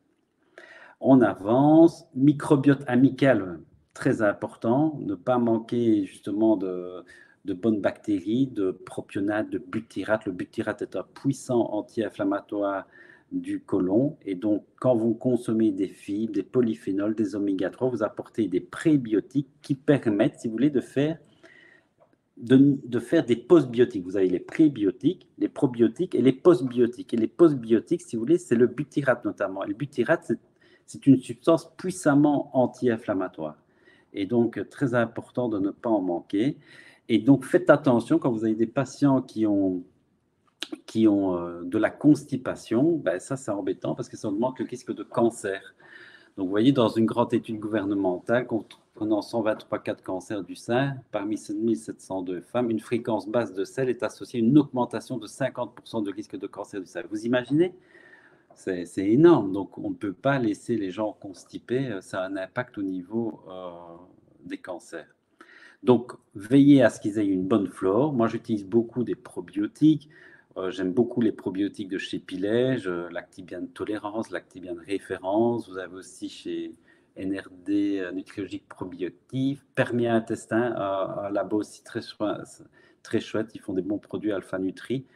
On avance. Microbiote amical, très important, ne pas manquer justement de bonnes bactéries, de propionate, de butyrate. Le butyrate est un puissant anti-inflammatoire du côlon, et donc quand vous consommez des fibres, des polyphénols, des oméga 3, vous apportez des prébiotiques qui permettent, si vous voulez, de faire des postbiotiques. Vous avez les prébiotiques, les probiotiques et les postbiotiques. Et les postbiotiques, si vous voulez, c'est le butyrate notamment. Et le butyrate, c'est une substance puissamment anti-inflammatoire. Et donc, très important de ne pas en manquer. Et donc, faites attention quand vous avez des patients qui ont de la constipation, ben ça, c'est embêtant parce que ça augmente le risque de cancer. Donc, vous voyez, dans une grande étude gouvernementale, comprenant 123 cas de cancer du sein, parmi 7702 femmes, une fréquence basse de sel est associée à une augmentation de 50% de risque de cancer du sein. Vous imaginez ? C'est énorme. Donc, on ne peut pas laisser les gens constipés. Ça a un impact au niveau des cancers. Donc, veillez à ce qu'ils aient une bonne flore. Moi, j'utilise beaucoup des probiotiques. J'aime beaucoup les probiotiques de chez Pilège, Lactibian Tolérance, Lactibian Référence. Vous avez aussi chez NRD Nutrilogique Probiotique, Permia Intestin, un labo aussi très chouette. Ils font des bons produits Alpha Nutri.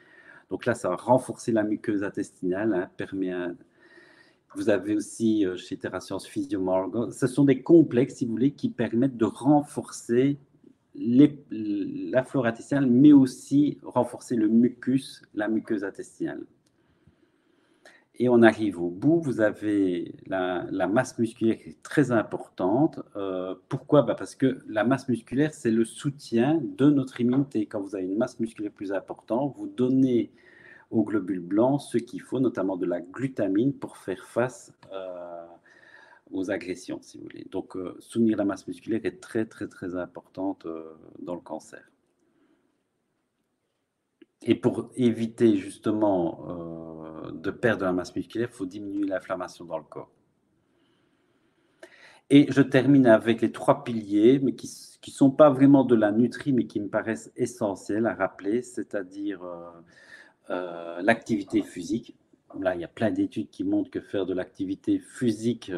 Donc là, ça va renforcer la muqueuse intestinale, hein, Permia. Vous avez aussi chez TerraScience Physiomorgan. Ce sont des complexes, si vous voulez, qui permettent de renforcer la flore intestinale, mais aussi renforcer le mucus, la muqueuse intestinale. Et on arrive au bout. Vous avez la masse musculaire qui est très importante. Pourquoi ? Parce que la masse musculaire, c'est le soutien de notre immunité. Quand vous avez une masse musculaire plus importante, vous donnez aux globules blancs ce qu'il faut, notamment de la glutamine, pour faire face aux agressions, si vous voulez. Donc, soutenir la masse musculaire est très, très, très importante dans le cancer. Et pour éviter justement de perdre la masse musculaire, il faut diminuer l'inflammation dans le corps. Et je termine avec les 3 piliers, mais qui ne sont pas vraiment de la nutrie, mais qui me paraissent essentiels à rappeler, c'est-à-dire l'activité physique. Là, il y a plein d'études qui montrent que faire de l'activité physique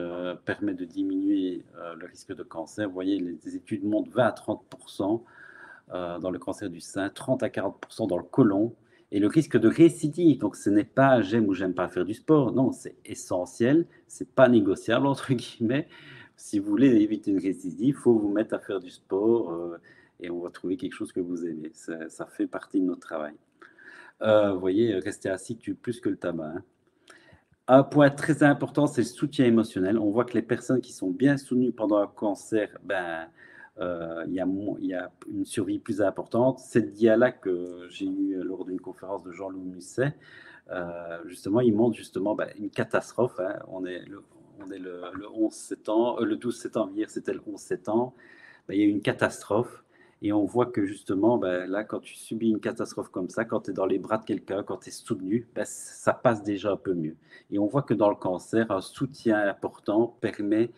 permet de diminuer le risque de cancer. Vous voyez, les études montrent 20 à 30% dans le cancer du sein, 30 à 40% dans le côlon. Et le risque de récidive, donc ce n'est pas j'aime ou j'aime pas faire du sport, non, c'est essentiel, c'est pas négociable, entre guillemets. Si vous voulez éviter une récidive, il faut vous mettre à faire du sport et on va trouver quelque chose que vous aimez. Ça fait partie de notre travail. Vous voyez, rester assis tue plus que le tabac. Hein. Un point très important, c'est le soutien émotionnel. On voit que les personnes qui sont bien soutenues pendant un cancer, il y a une survie plus importante. Cette dia-là que j'ai eue lors d'une conférence de Jean-Louis Musset, justement, il montre justement une catastrophe. Hein. On est le 11-7 ans, le 12-7 ans, hier c'était le 11-7 ans. Il y a eu une catastrophe. Et on voit que justement, là, quand tu subis une catastrophe comme ça, quand tu es dans les bras de quelqu'un, quand tu es soutenu, ça passe déjà un peu mieux. Et on voit que dans le cancer, un soutien important permet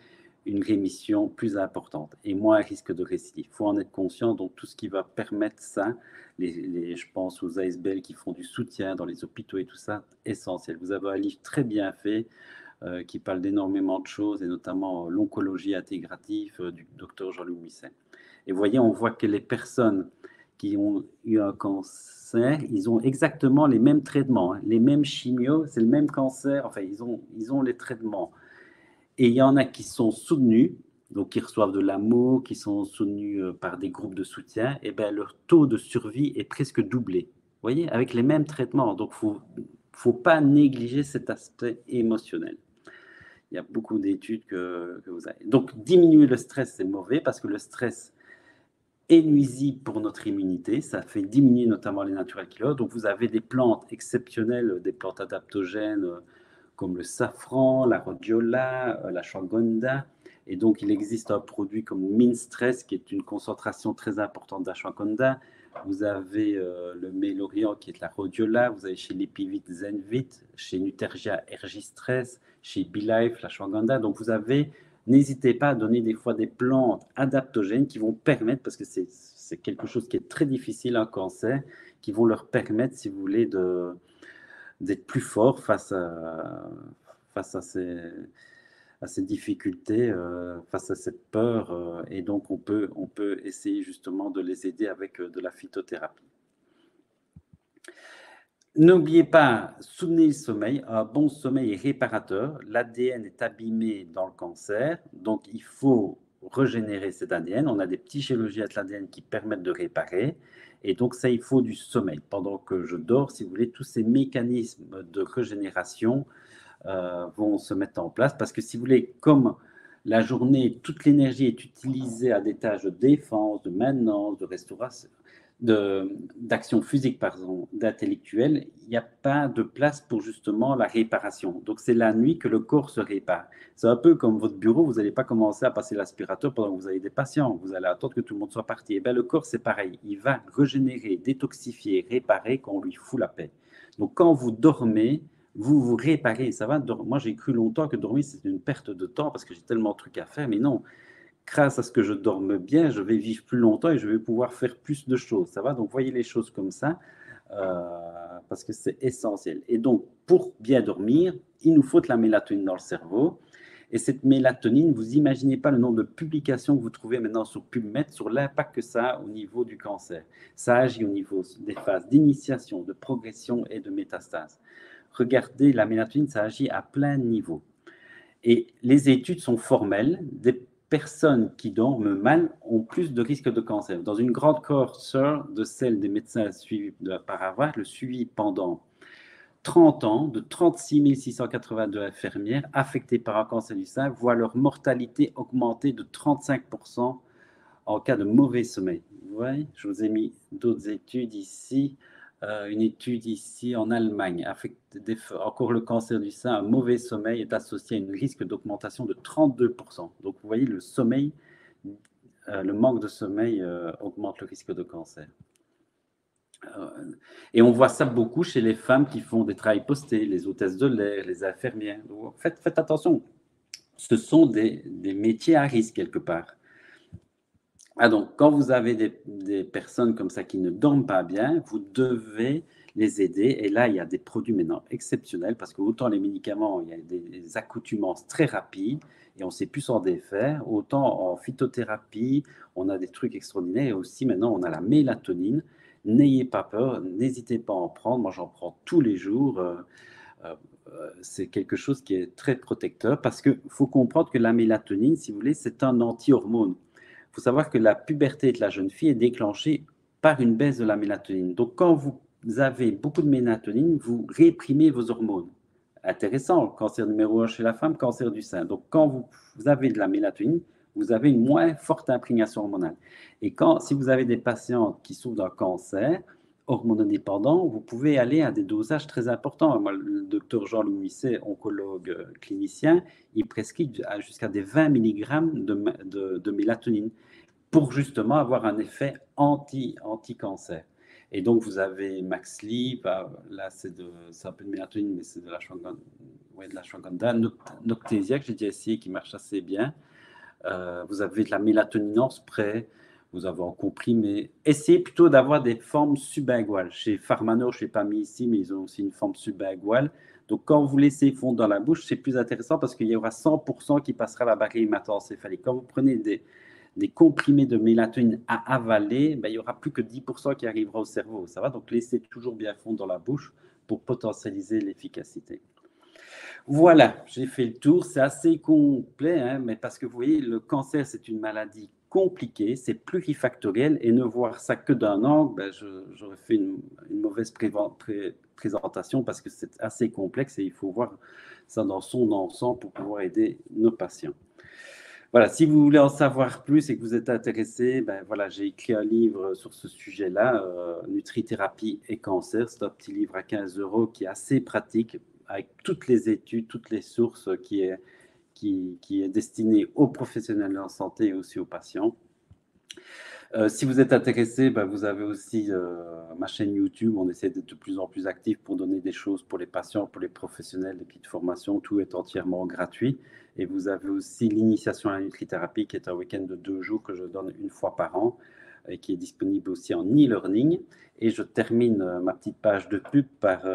une rémission plus importante et moins un risque de récidive. Il faut en être conscient. Donc, tout ce qui va permettre ça, je pense aux ASBL qui font du soutien dans les hôpitaux et tout ça, essentiel. Vous avez un livre très bien fait qui parle d'énormément de choses, et notamment l'oncologie intégrative du docteur Jean-Louis Misset. Et vous voyez, on voit que les personnes qui ont eu un cancer, ils ont exactement les mêmes traitements, hein, les mêmes chimios, c'est le même cancer, enfin, ils ont les traitements. Et il y en a qui sont soutenus, donc qui reçoivent de l'amour, qui sont soutenus par des groupes de soutien, et bien leur taux de survie est presque doublé. Vous voyez, avec les mêmes traitements. Donc, il ne faut pas négliger cet aspect émotionnel. Il y a beaucoup d'études que vous avez. Donc, diminuer le stress, c'est mauvais parce que le stress est nuisible pour notre immunité. Ça fait diminuer notamment les natural killers. Donc, vous avez des plantes exceptionnelles, des plantes adaptogènes comme le safran, la rhodiola, l'ashwagandha. Et donc, il existe un produit comme Minstress qui est une concentration très importante d'ashwagandha. Vous avez le mélorian qui est la rhodiola. Vous avez chez Lipivit Zenvit, chez Nutergia Ergistress, chez BeLife l'ashwagandha. Donc, vous avez, n'hésitez pas à donner des fois des plantes adaptogènes qui vont permettre, parce que c'est quelque chose qui est très difficile en cancer, qui vont leur permettre, si vous voulez, d'être plus fort face à ces difficultés, face à cette peur. Et donc, on peut essayer justement de les aider avec de la phytothérapie. N'oubliez pas, soutenez le sommeil. Un bon sommeil est réparateur. L'ADN est abîmé dans le cancer, donc il faut régénérer cet ADN. On a des petits chirurgiens de l'ADN qui permettent de réparer. Et donc, ça, il faut du sommeil. Pendant que je dors, si vous voulez, tous ces mécanismes de régénération vont se mettre en place. Parce que si vous voulez, comme la journée, toute l'énergie est utilisée à des tâches de défense, de maintenance, de restauration, d'action physique, pardon, d'intellectuel, il n'y a pas de place pour justement la réparation. Donc, c'est la nuit que le corps se répare. C'est un peu comme votre bureau, vous n'allez pas commencer à passer l'aspirateur pendant que vous avez des patients. Vous allez attendre que tout le monde soit parti. Et bien, le corps, c'est pareil. Il va régénérer, détoxifier, réparer quand on lui fout la paix. Donc, quand vous dormez, vous vous réparez. Ça va. Moi, j'ai cru longtemps que dormir, c'était une perte de temps parce que j'ai tellement de trucs à faire. Mais non. Grâce à ce que je dorme bien, je vais vivre plus longtemps et je vais pouvoir faire plus de choses. Ça va? Donc, voyez les choses comme ça, parce que c'est essentiel. Et donc, pour bien dormir, il nous faut de la mélatonine dans le cerveau. Et cette mélatonine, vous n'imaginez pas le nombre de publications que vous trouvez maintenant sur PubMed sur l'impact que ça a au niveau du cancer. Ça agit au niveau des phases d'initiation, de progression et de métastase. Regardez, la mélatonine, ça agit à plein niveau. Et les études sont formelles. Des personnes qui dorment mal ont plus de risques de cancer. Dans une grande cohorte de celle des médecins suivis par Harvard, le suivi pendant 30 ans de 36 682 infirmières affectées par un cancer du sein voient leur mortalité augmenter de 35% en cas de mauvais sommeil. Vous voyez, je vous ai mis d'autres études ici. Une étude ici en Allemagne, encore le cancer du sein, un mauvais sommeil est associé à un risque d'augmentation de 32%. Donc vous voyez, le sommeil, le manque de sommeil augmente le risque de cancer. Et on voit ça beaucoup chez les femmes qui font des travails postés, les hôtesses de l'air, les infirmières. Donc, faites attention, ce sont des métiers à risque quelque part. Ah donc, quand vous avez des personnes comme ça qui ne dorment pas bien, vous devez les aider. Et là, il y a des produits maintenant exceptionnels parce que autant les médicaments, il y a des accoutumances très rapides et on ne sait plus s'en défaire. Autant en phytothérapie, on a des trucs extraordinaires. Et aussi, maintenant, on a la mélatonine. N'ayez pas peur, n'hésitez pas à en prendre. Moi, j'en prends tous les jours. C'est quelque chose qui est très protecteur parce qu'il faut comprendre que la mélatonine, si vous voulez, c'est un anti-hormone. Il faut savoir que la puberté de la jeune fille est déclenchée par une baisse de la mélatonine. Donc, quand vous avez beaucoup de mélatonine, vous réprimez vos hormones. Intéressant, cancer numéro 1 chez la femme, cancer du sein. Donc, quand vous avez de la mélatonine, vous avez une moins forte imprégnation hormonale. Et si vous avez des patients qui souffrent d'un cancer hormonodépendant, vous pouvez aller à des dosages très importants. Moi, le docteur Jean-Louis Misset, oncologue clinicien, il prescrit jusqu'à des 20 mg de mélatonine pour justement avoir un effet anti-cancer. Et donc, vous avez Maxlip, là, c'est un peu de mélatonine, mais c'est de l'ashwagandha, Noctésia, que j'ai déjà essayé, qui marche assez bien. Vous avez de la mélatonine en spray, vous avez en comprimé. Essayez plutôt d'avoir des formes sublinguales. Chez Pharmanor, je ne l'ai pas mis ici, mais ils ont aussi une forme sublinguale. Donc, quand vous laissez fondre dans la bouche, c'est plus intéressant parce qu'il y aura 100% qui passera la barrière hémato-encéphalique. Quand vous prenez des comprimés de mélatonine à avaler, ben, il n'y aura plus que 10% qui arrivera au cerveau. Ça va? Donc, laissez toujours bien fondre dans la bouche pour potentialiser l'efficacité. Voilà, j'ai fait le tour. C'est assez complet, hein, mais parce que vous voyez, le cancer, c'est une maladie compliquée, c'est plurifactoriel, et ne voir ça que d'un angle, ben, j'aurais fait une mauvaise présentation parce que c'est assez complexe et il faut voir ça dans son ensemble pour pouvoir aider nos patients. Voilà, si vous voulez en savoir plus et que vous êtes intéressé, ben voilà, j'ai écrit un livre sur ce sujet-là, Nutrithérapie et cancer. C'est un petit livre à 15 € qui est assez pratique, avec toutes les études, toutes les sources, qui est destiné aux professionnels de la santé et aussi aux patients. Si vous êtes intéressé, ben vous avez aussi ma chaîne YouTube. On essaie d'être de plus en plus actif pour donner des choses pour les patients, pour les professionnels, des petites formations. Tout est entièrement gratuit. Et vous avez aussi l'initiation à la nutrithérapie, qui est un week-end de 2 jours que je donne une fois par an et qui est disponible aussi en e-learning. Et je termine ma petite page de pub par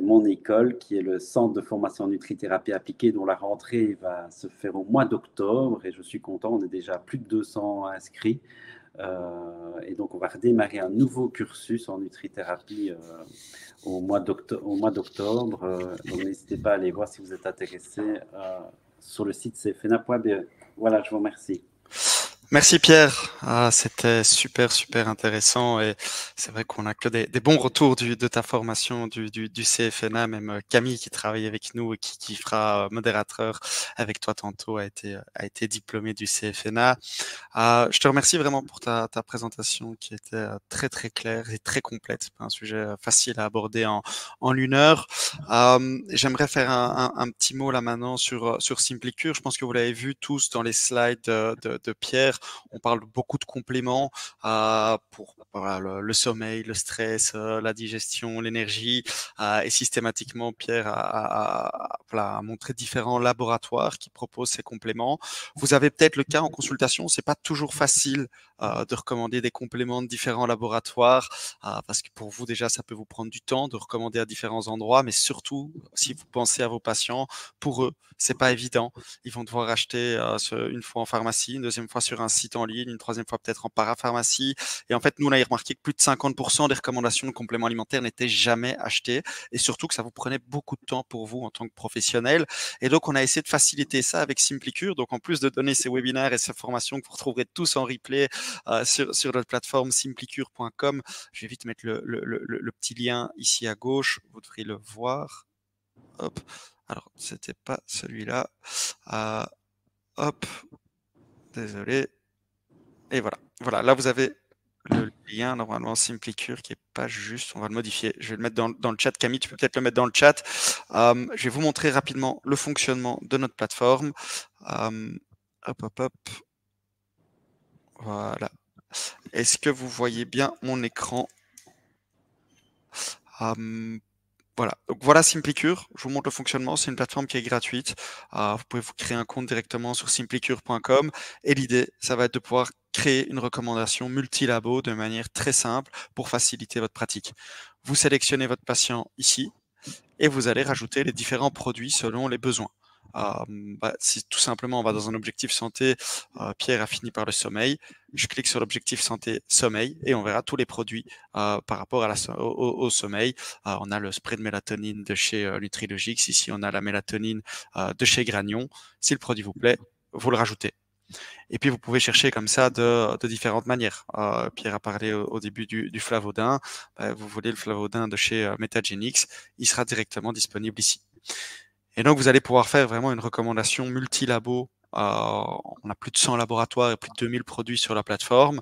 mon école, qui est le Centre de formation en nutrithérapie appliquée, dont la rentrée va se faire au mois d'octobre. Et je suis content, on est déjà à plus de 200 inscrits. Et donc, on va redémarrer un nouveau cursus en nutrithérapie au mois d'octobre. Donc, n'hésitez pas à aller voir si vous êtes intéressé sur le site cfna.be. Voilà, je vous remercie. Merci Pierre, c'était super intéressant et c'est vrai qu'on a que des bons retours de ta formation du CFNA, même Camille qui travaille avec nous et qui fera modérateur avec toi tantôt a été diplômée du CFNA. Je te remercie vraiment pour ta présentation qui était très claire et très complète, un sujet facile à aborder en 1 heure. J'aimerais faire un petit mot là maintenant sur SimplyCure. Je pense que vous l'avez vu tous dans les slides de Pierre. On parle beaucoup de compléments pour voilà, le sommeil, le stress, la digestion, l'énergie. Et systématiquement, Pierre a montré différents laboratoires qui proposent ces compléments. Vous avez peut-être le cas en consultation, c'est pas toujours facile de recommander des compléments de différents laboratoires parce que pour vous déjà ça peut vous prendre du temps de recommander à différents endroits, mais surtout si vous pensez à vos patients, pour eux c'est pas évident. Ils vont devoir acheter une fois en pharmacie, une deuxième fois sur un site en ligne, une troisième fois peut-être en parapharmacie. Et en fait, nous, on a remarqué que plus de 50% des recommandations de compléments alimentaires n'étaient jamais achetées et surtout que ça vous prenait beaucoup de temps pour vous en tant que professionnel. Et donc, on a essayé de faciliter ça avec SimplyCure. Donc, en plus de donner ces webinaires et ces formations que vous retrouverez tous en replay sur notre plateforme simplycure.com, je vais vite mettre le petit lien ici à gauche. Vous devriez le voir. Hop. Alors, c'était pas celui-là. Hop. Désolé. Et voilà. Voilà. Là, vous avez le lien, normalement, SimplyCure, qui est pas juste. On va le modifier. Je vais le mettre dans le chat. Camille, tu peux peut-être le mettre dans le chat. Je vais vous montrer rapidement le fonctionnement de notre plateforme. Hop. Voilà. Est-ce que vous voyez bien mon écran? Voilà, donc voilà SimplyCure, je vous montre le fonctionnement, c'est une plateforme qui est gratuite, vous pouvez vous créer un compte directement sur simplycure.com et l'idée, ça va être de pouvoir créer une recommandation multilabo de manière très simple pour faciliter votre pratique. Vous sélectionnez votre patient ici et vous allez rajouter les différents produits selon les besoins. Si tout simplement on va dans un objectif santé, Pierre a fini par le sommeil, je clique sur l'objectif santé sommeil et on verra tous les produits par rapport au sommeil. On a le spray de mélatonine de chez Nutrilogix, ici on a la mélatonine de chez Granion. Si le produit vous plaît, vous le rajoutez. Et puis vous pouvez chercher comme ça de différentes manières. Pierre a parlé au début du flavodin. Vous voulez le flavodin de chez Metagenix, il sera directement disponible ici. Et donc, vous allez pouvoir faire vraiment une recommandation multilabo. On a plus de 100 laboratoires et plus de 2000 produits sur la plateforme.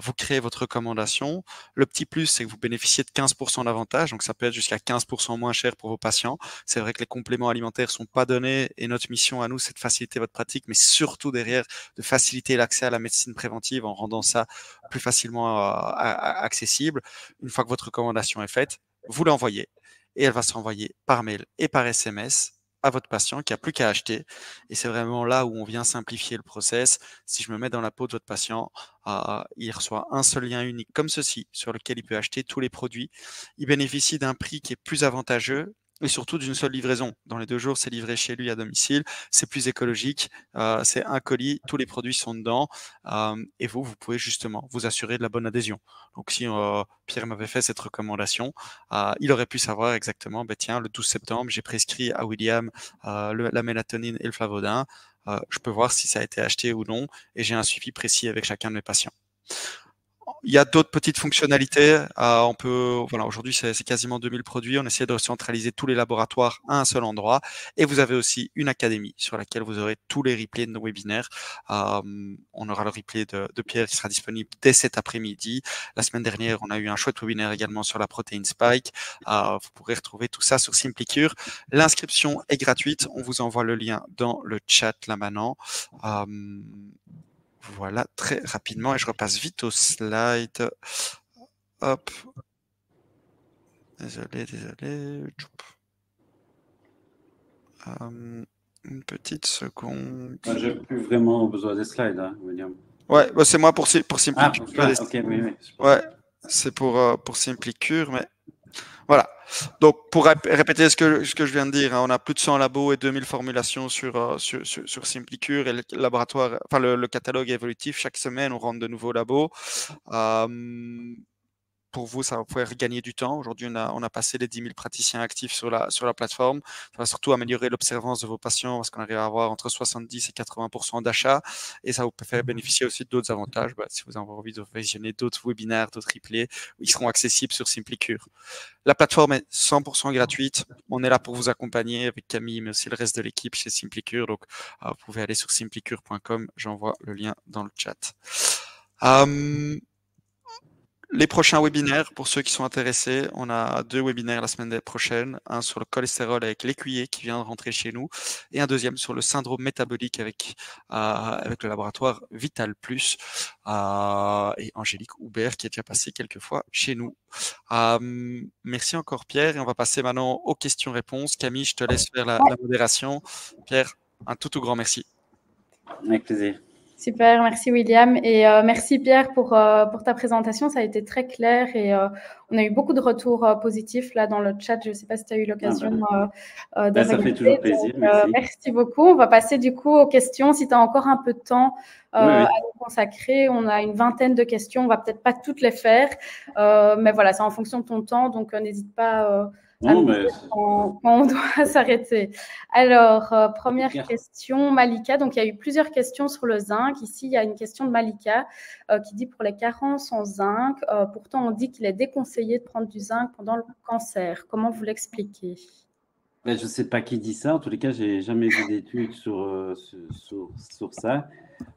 Vous créez votre recommandation. Le petit plus, c'est que vous bénéficiez de 15% d'avantage. Donc, ça peut être jusqu'à 15% moins cher pour vos patients. C'est vrai que les compléments alimentaires sont pas donnés et notre mission à nous, c'est de faciliter votre pratique, mais surtout derrière, de faciliter l'accès à la médecine préventive en rendant ça plus facilement accessible. Une fois que votre recommandation est faite, vous l'envoyez et elle va s'envoyer par mail et par SMS à votre patient qui n'a plus qu'à acheter. Et c'est vraiment là où on vient simplifier le process. Si je me mets dans la peau de votre patient, il reçoit un seul lien unique comme ceci sur lequel il peut acheter tous les produits. Il bénéficie d'un prix qui est plus avantageux et surtout d'une seule livraison. Dans les 2 jours, c'est livré chez lui à domicile. C'est plus écologique. C'est un colis, tous les produits sont dedans. Et vous pouvez justement vous assurer de la bonne adhésion. Donc, si Pierre m'avait fait cette recommandation, il aurait pu savoir exactement, tiens, le 12 septembre, j'ai prescrit à William la mélatonine et le flavodin. Je peux voir si ça a été acheté ou non et j'ai un suivi précis avec chacun de mes patients. Il y a d'autres petites fonctionnalités. Voilà, aujourd'hui, c'est quasiment 2000 produits. On essaie de centraliser tous les laboratoires à un seul endroit. Et vous avez aussi une académie sur laquelle vous aurez tous les replays de nos webinaires. On aura le replay de Pierre qui sera disponible dès cet après-midi. La semaine dernière, on a eu un chouette webinaire également sur la protéine Spike. Vous pourrez retrouver tout ça sur Simplicure. L'inscription est gratuite. On vous envoie le lien dans le chat là maintenant. Voilà, très rapidement, et je repasse vite au slide. Hop. Désolé. Une petite seconde. J'ai plus vraiment besoin des slides, hein, William. Ouais, c'est moi pour Simplicure. Ok, oui. Ouais, c'est pour Simplicure, mais voilà. Donc, pour répéter ce que je viens de dire, on a plus de 100 labos et 2000 formulations sur Simplicure et le laboratoire, enfin le catalogue évolutif. Chaque semaine, on rentre de nouveaux labos. Pour vous, ça va pouvoir gagner du temps. Aujourd'hui, on a passé les 10 000 praticiens actifs sur la plateforme. Ça va surtout améliorer l'observance de vos patients parce qu'on arrive à avoir entre 70 et 80% d'achats. Et ça vous peut faire bénéficier aussi d'autres avantages. Si vous avez envie de visionner d'autres webinaires, d'autres replays, ils seront accessibles sur Simplicure. La plateforme est 100% gratuite. On est là pour vous accompagner avec Camille, mais aussi le reste de l'équipe chez Simplicure. Donc, vous pouvez aller sur simplicure.com. J'envoie le lien dans le chat. Les prochains webinaires, pour ceux qui sont intéressés, on a 2 webinaires la semaine prochaine, un sur le cholestérol avec l'écuyer qui vient de rentrer chez nous, et un deuxième sur le syndrome métabolique avec le laboratoire Vital Plus et Angélique Houbert qui est déjà passé quelques fois chez nous. Merci encore Pierre, et on va passer maintenant aux questions-réponses. Camille, je te laisse faire la modération. Pierre, un tout grand merci. Avec plaisir. Super, merci William et merci Pierre pour ta présentation, ça a été très clair et on a eu beaucoup de retours positifs là dans le chat, je ne sais pas si tu as eu l'occasion de regarder. Ça fait toujours plaisir, merci. Merci beaucoup, on va passer du coup aux questions, si tu as encore un peu de temps à nous consacrer, on a une vingtaine de questions, on ne va peut-être pas toutes les faire, mais voilà, c'est en fonction de ton temps, donc n'hésite pas quand on doit s'arrêter. Alors, première question, Malika. Donc, il y a eu plusieurs questions sur le zinc. Ici, il y a une question de Malika qui dit pour les carences en zinc, pourtant on dit qu'il est déconseillé de prendre du zinc pendant le cancer. Comment vous l'expliquez? Je ne sais pas qui dit ça. En tous les cas, je n'ai jamais vu d'études sur ça.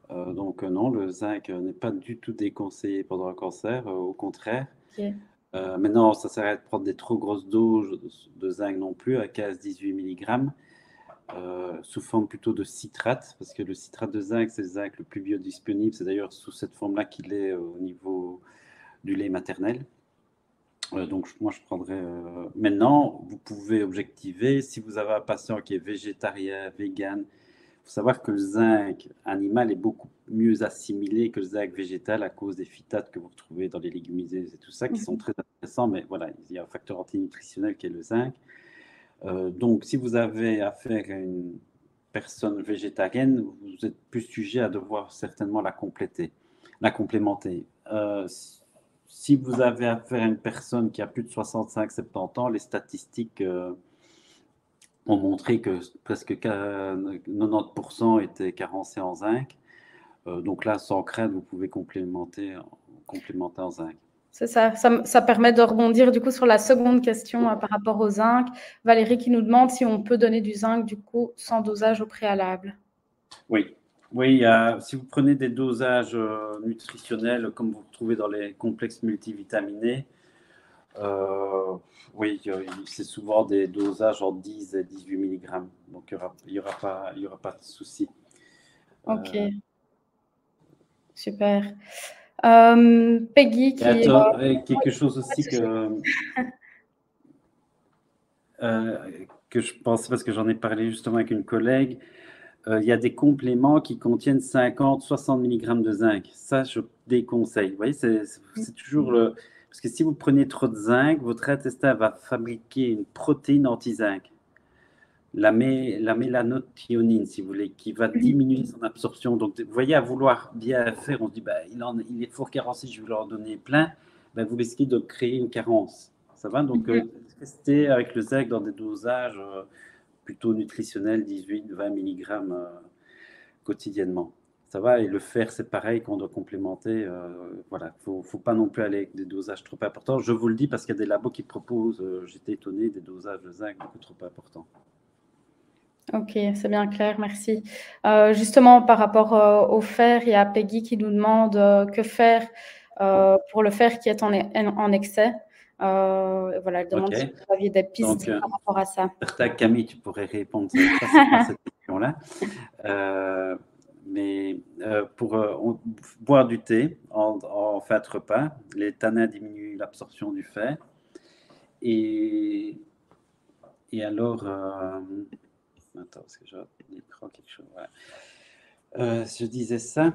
Donc, non, le zinc n'est pas du tout déconseillé pendant le cancer. Au contraire. Okay. Maintenant, ça sert à de prendre des trop grosses doses de zinc non plus, à 15-18 mg, sous forme plutôt de citrate, parce que le citrate de zinc, c'est le zinc le plus biodisponible. C'est d'ailleurs sous cette forme-là qu'il est au niveau du lait maternel. Donc, moi, je prendrais... Maintenant, vous pouvez objectiver, si vous avez un patient qui est végétarien, vegan, il faut savoir que le zinc animal est beaucoup mieux assimilé que le zinc végétal à cause des phytates que vous retrouvez dans les légumineuses et tout ça, qui sont très intéressants, mais voilà, il y a un facteur antinutritionnel qui est le zinc. Donc, si vous avez affaire à une personne végétarienne, vous êtes plus sujet à devoir certainement la complémenter. Si vous avez affaire à une personne qui a plus de 65-70 ans, les statistiques... ont montré que presque 90% étaient carencés en zinc. Donc là, sans crainte, vous pouvez complémenter en zinc. C'est ça. Ça permet de rebondir du coup sur la seconde question par rapport au zinc. Valérie qui nous demande si on peut donner du zinc du coup sans dosage au préalable. Oui, si vous prenez des dosages nutritionnels comme vous trouvez dans les complexes multivitaminés, oui, c'est souvent des dosages en 10 et 18 mg. Donc, il y aura pas de souci. Ok. Super. Peggy qui... quelque chose aussi que... que je pensais, parce que j'en ai parlé justement avec une collègue, il y a des compléments qui contiennent 50-60 mg de zinc. Ça, je déconseille. Vous voyez, c'est toujours le... Parce que si vous prenez trop de zinc, votre intestin va fabriquer une protéine anti-zinc, la mélanothionine, si vous voulez, qui va diminuer son absorption. Donc, vous voyez, à vouloir bien faire, on se dit, bah, il est fort carencé, je vais leur donner plein. Ben, vous risquez de créer une carence. Ça va? Donc, restez avec le zinc dans des dosages plutôt nutritionnels, 18-20 mg quotidiennement. Ça va? Et le fer, c'est pareil qu'on doit complémenter. Voilà, il ne faut pas non plus aller avec des dosages trop importants. Je vous le dis parce qu'il y a des labos qui proposent, j'étais étonné, des dosages de zinc beaucoup trop importants. Ok, c'est bien clair, merci. Justement, par rapport au fer, il y a Peggy qui nous demande que faire pour le fer qui est en excès. Voilà, elle demande si vous aviez des pistes par rapport à ça. Camille, tu pourrais répondre facilement à cette question-là. Mais pour boire du thé en fin de repas, les tanins diminuent l'absorption du fer. Et alors, attends, parce que j'ai quelque chose. Voilà. Je disais ça.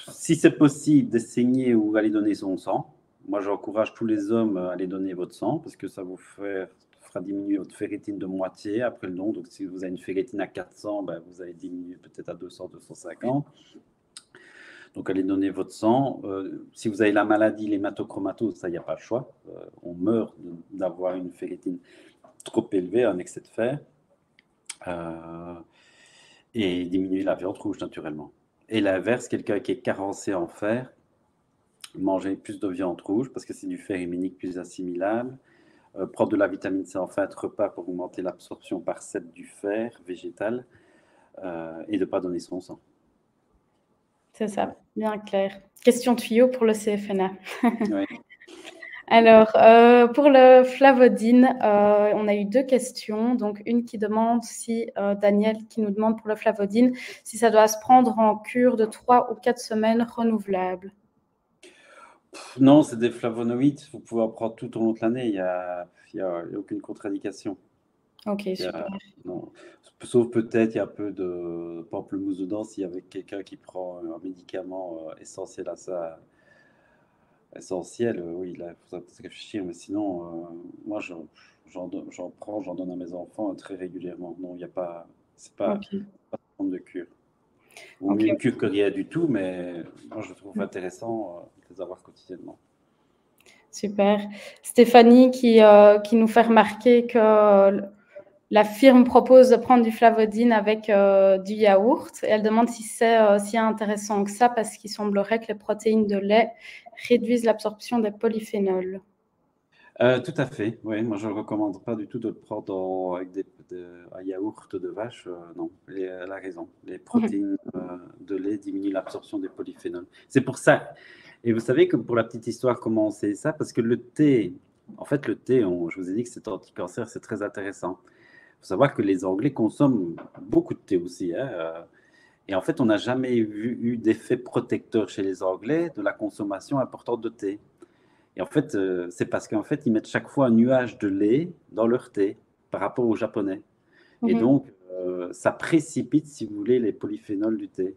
Si c'est possible de saigner ou aller donner son sang, moi j'encourage tous les hommes à aller donner votre sang parce que ça vous fera diminuer votre ferritine de moitié après le don. Donc si vous avez une ferritine à 400, ben, vous allez diminuer peut-être à 200, 250. Donc allez donner votre sang. Si vous avez la maladie, l'hématochromatose, ça, il n'y a pas le choix. On meurt d'avoir une ferritine trop élevée, un excès de fer. Et diminuer la viande rouge naturellement. Et l'inverse, quelqu'un qui est carencé en fer, manger plus de viande rouge parce que c'est du fer héminique plus assimilable. Prendre de la vitamine C en fin de repas pour augmenter l'absorption par 7 du fer végétal et de ne pas donner son sang. C'est ça, bien clair. Question tuyau pour le CFNA. Oui. Alors, pour le flavodine, on a eu 2 questions. Donc, une qui demande si, Daniel, qui nous demande pour le flavodine, si ça doit se prendre en cure de 3 ou 4 semaines renouvelable. Non, c'est des flavonoïdes. Vous pouvez en prendre tout au long de l'année. Il n'y a aucune contre-indication. Ok, super. Non. Sauf peut-être il y a un peu de pamplemousse dedans s'il y avait quelqu'un qui prend un médicament essentiel à ça. Essentiel, oui, là, il faudrait peut-être réfléchir, mais sinon, moi, j'en prends, j'en donne à mes enfants très régulièrement. Non, il n'y a pas, c'est pas de forme de cure. Ou mieux une cure que rien du tout, mais moi, je trouve intéressant de les avoir quotidiennement. Super. Stéphanie qui nous fait remarquer que la firme propose de prendre du flavodine avec du yaourt. Et elle demande si c'est si intéressant que ça, parce qu'il semblerait que les protéines de lait réduisent l'absorption des polyphénols. Tout à fait, oui. Moi, je ne recommande pas du tout de le prendre avec un yaourt de vache. Non, elle a raison. Les protéines de lait diminuent l'absorption des polyphénols. C'est pour ça. Et vous savez que pour la petite histoire, comment on sait ça? Parce que le thé, en fait, le thé, je vous ai dit que c'est anti-cancer, c'est très intéressant. Il faut savoir que les Anglais consomment beaucoup de thé aussi. Et en fait, on n'a jamais eu d'effet protecteur chez les Anglais de la consommation importante de thé. Et en fait, c'est parce qu'en fait, ils mettent chaque fois un nuage de lait dans leur thé par rapport aux Japonais. Et donc, ça précipite, si vous voulez, les polyphénols du thé.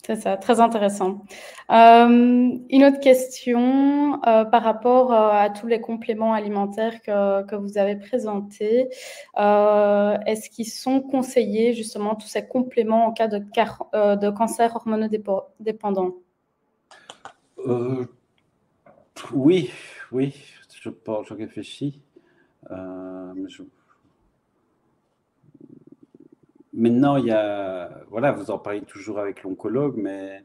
C'est ça, très intéressant. Une autre question par rapport à tous les compléments alimentaires que vous avez présentés. Est-ce qu'ils sont conseillés, justement, tous ces compléments en cas de cancer hormonodépendant? Oui, je réfléchis. Maintenant, il y a, voilà, vous en parlez toujours avec l'oncologue, mais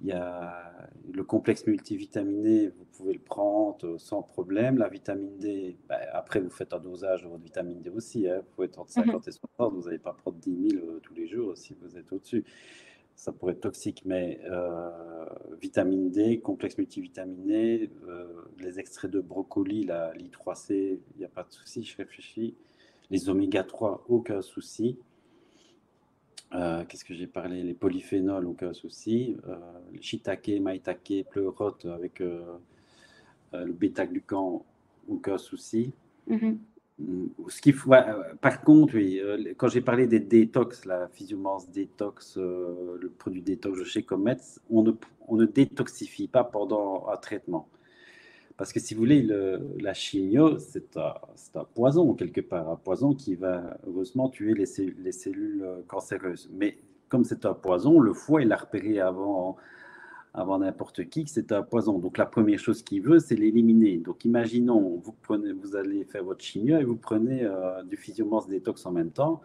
il y a le complexe multivitaminé, vous pouvez le prendre sans problème. La vitamine D, après, vous faites un dosage de votre vitamine D aussi. Vous pouvez être entre 50 et 60, vous n'allez pas prendre 10 000 tous les jours si vous êtes au-dessus. Ça pourrait être toxique, mais vitamine D, complexe multivitaminé, les extraits de brocoli, la l'I3C, il n'y a pas de souci, je réfléchis. Les oméga 3, aucun souci. Qu'est-ce que j'ai parlé? Les polyphénols, aucun souci. Le shiitake, maitake, pleurote avec le bêta-glucan, aucun souci. Par contre, oui, quand j'ai parlé des détox, la Physiomance détox, le produit détox de chez Comet, on ne détoxifie pas pendant un traitement. Parce que si vous voulez, la chimio, c'est un poison quelque part, un poison qui va heureusement tuer les cellules cancéreuses. Mais comme c'est un poison, le foie, il a repéré avant n'importe qui que c'est un poison. Donc la première chose qu'il veut, c'est l'éliminer. Donc imaginons, vous allez faire votre chimio et vous prenez du Physiomance détox en même temps.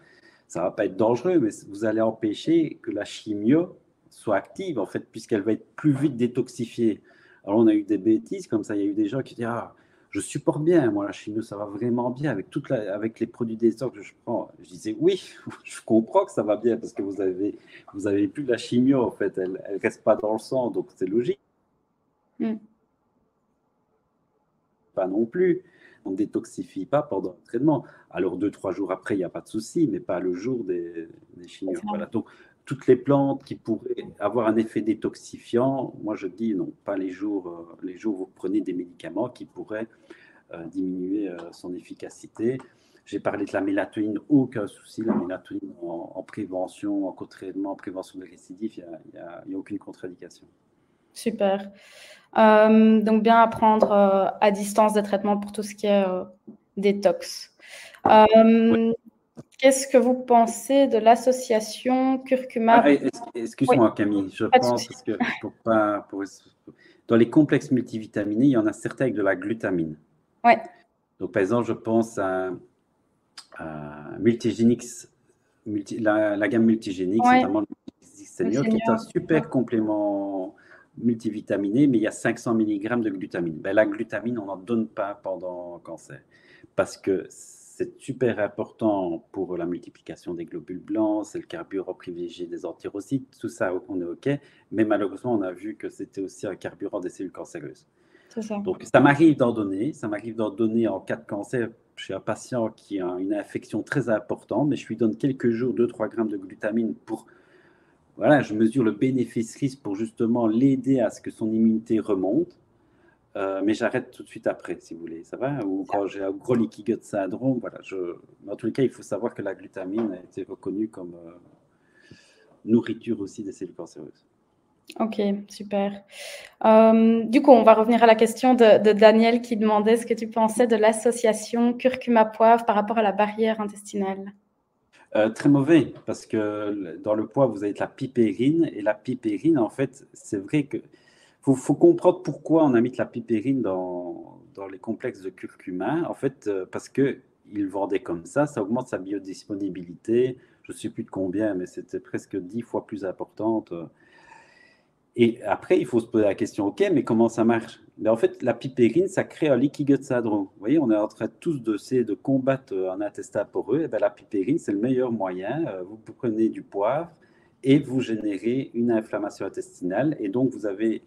Ça ne va pas être dangereux, mais vous allez empêcher que la chimio soit active, en fait, puisqu'elle va être plus vite détoxifiée. Alors, on a eu des bêtises comme ça. Il y a eu des gens qui disent « Ah, je supporte bien, moi, la chimio, ça va vraiment bien avec les produits détox que je prends. » Je disais « Oui, je comprends que ça va bien parce que vous avez plus de la chimio, en fait. Elle ne reste pas dans le sang, donc c'est logique. » Pas non plus. On ne détoxifie pas pendant le traitement. Alors, 2-3 jours après, il n'y a pas de souci, mais pas le jour des chimios. Voilà. Donc, toutes les plantes qui pourraient avoir un effet détoxifiant, moi, je dis non, pas les jours où vous prenez des médicaments qui pourraient diminuer son efficacité. J'ai parlé de la mélatonine, aucun souci. La mélatonine en prévention, en co-traitement, en prévention de récidive, il n'y a aucune contre-indication. Super. Donc, bien à prendre à distance des traitements pour tout ce qui est détox. Oui. Qu'est-ce que vous pensez de l'association curcuma? Excuse-moi, Camille, je pense parce que dans les complexes multivitaminés, il y en a certains avec de la glutamine. Oui. Donc, par exemple, je pense à Multigénix, la gamme Multigénix, notamment le Multigénix Senior, qui est un super complément multivitaminé, mais il y a 500 mg de glutamine. La glutamine, on n'en donne pas pendant le cancer parce que c'est super important pour la multiplication des globules blancs, c'est le carburant privilégié des antirocytes, tout ça, on est OK, mais malheureusement, on a vu que c'était aussi un carburant des cellules cancéreuses. C'est ça. Donc, ça m'arrive d'en donner en cas de cancer chez un patient qui a une infection très importante, mais je lui donne quelques jours, 2-3 grammes de glutamine pour... Voilà, je mesure le bénéfice-risque pour justement l'aider à ce que son immunité remonte. Mais j'arrête tout de suite après, si vous voulez. Ça va? Ou quand j'ai un gros leaky gut syndrome, voilà. Mais en tous les cas, il faut savoir que la glutamine a été reconnue comme nourriture aussi des cellules cancéreuses. Ok, super. Du coup, on va revenir à la question de Daniel qui demandait ce que tu pensais de l'association curcuma-poivre par rapport à la barrière intestinale. Très mauvais, parce que dans le poivre, vous avez de la pipérine, et la pipérine, en fait, c'est vrai que faut comprendre pourquoi on a mis de la pipérine dans les complexes de curcuma. En fait, parce qu'ils vendaient comme ça augmente sa biodisponibilité. Je ne sais plus de combien, mais c'était presque 10 fois plus importante. Et après, il faut se poser la question, OK, mais comment ça marche? Mais en fait, la pipérine, ça crée un leaky gut syndrome. Vous voyez, on est en train tous de combattre un intestin poreux. Et bien, la pipérine, c'est le meilleur moyen. Vous prenez du poivre et vous générez une inflammation intestinale. Et donc, vous avez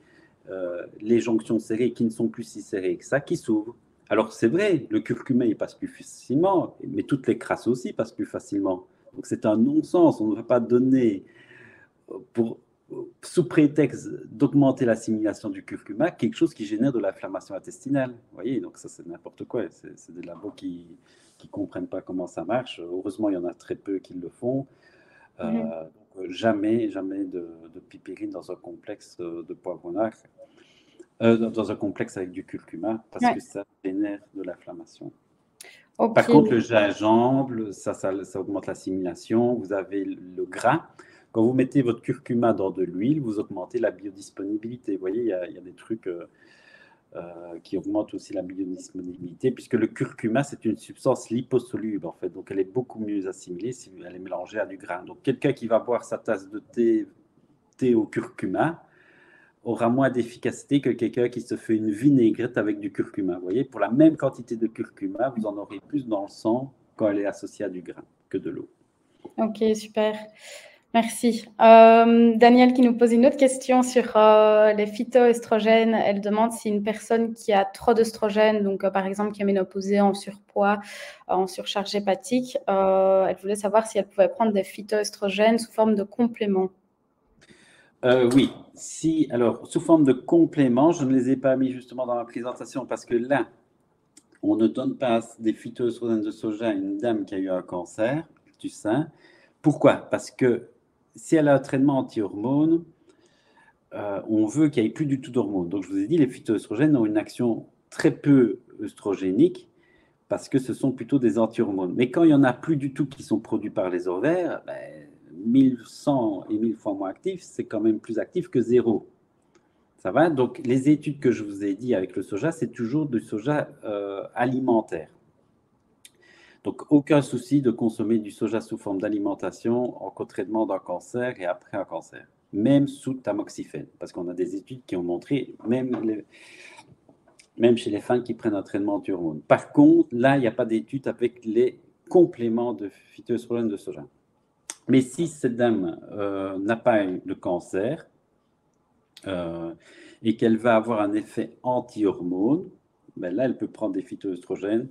les jonctions serrées qui ne sont plus si serrées que ça, qui s'ouvrent. Alors, c'est vrai, le curcuma, il passe plus facilement, mais toutes les crasses aussi passent plus facilement. Donc, c'est un non-sens. On ne va pas donner sous prétexte d'augmenter l'assimilation du curcuma, quelque chose qui génère de l'inflammation intestinale. Vous voyez, donc ça, c'est n'importe quoi. C'est des labos qui ne comprennent pas comment ça marche. Heureusement, il y en a très peu qui le font. Donc, jamais de pipérine dans un complexe de poivronnard, dans un complexe avec du curcuma, parce que ça génère de l'inflammation. Okay. Par contre, le gingembre, ça augmente l'assimilation. Vous avez le gras. Quand vous mettez votre curcuma dans de l'huile, vous augmentez la biodisponibilité. Vous voyez, il y a des trucs qui augmentent aussi la biodisponibilité, puisque le curcuma, c'est une substance liposoluble, en fait. Donc, elle est beaucoup mieux assimilée si elle est mélangée à du gras. Donc, quelqu'un qui va boire sa tasse de thé au curcuma aura moins d'efficacité que quelqu'un qui se fait une vinaigrette avec du curcuma. Vous voyez, pour la même quantité de curcuma, vous en aurez plus dans le sang quand elle est associée à du gras que de l'eau. Ok, super. Merci. Daniel qui nous pose une autre question sur les phytoestrogènes. Elle demande si une personne qui a trop d'œstrogènes, donc par exemple qui est ménopausée, en surpoids, en surcharge hépatique, elle voulait savoir si elle pouvait prendre des phytoestrogènes sous forme de complément. Oui, alors sous forme de complément, je ne les ai pas mis justement dans la présentation parce que là, On ne donne pas des phytoœstrogènes de soja à une dame qui a eu un cancer du sein. Pourquoi? Parce que si elle a un traitement anti-hormones, on veut qu'il n'y ait plus du tout d'hormones. Donc, je vous ai dit, les phytoœstrogènes ont une action très peu œstrogénique parce que ce sont plutôt des anti-hormones. Mais quand il n'y en a plus du tout qui sont produits par les ovaires, 1100 et 1000 fois moins actifs, c'est quand même plus actif que zéro. Ça va? Donc, les études que je vous ai dit avec le soja, c'est toujours du soja alimentaire. Donc, aucun souci de consommer du soja sous forme d'alimentation en co-traitement d'un cancer et après un cancer, même sous tamoxifène, parce qu'on a des études qui ont montré, même chez les femmes qui prennent un traitement anti-hormones. Par contre, là, il n'y a pas d'études avec les compléments de phytoœstrogènes de soja. Mais si cette dame n'a pas eu de cancer et qu'elle va avoir un effet anti-hormone, ben là, elle peut prendre des phytoœstrogènes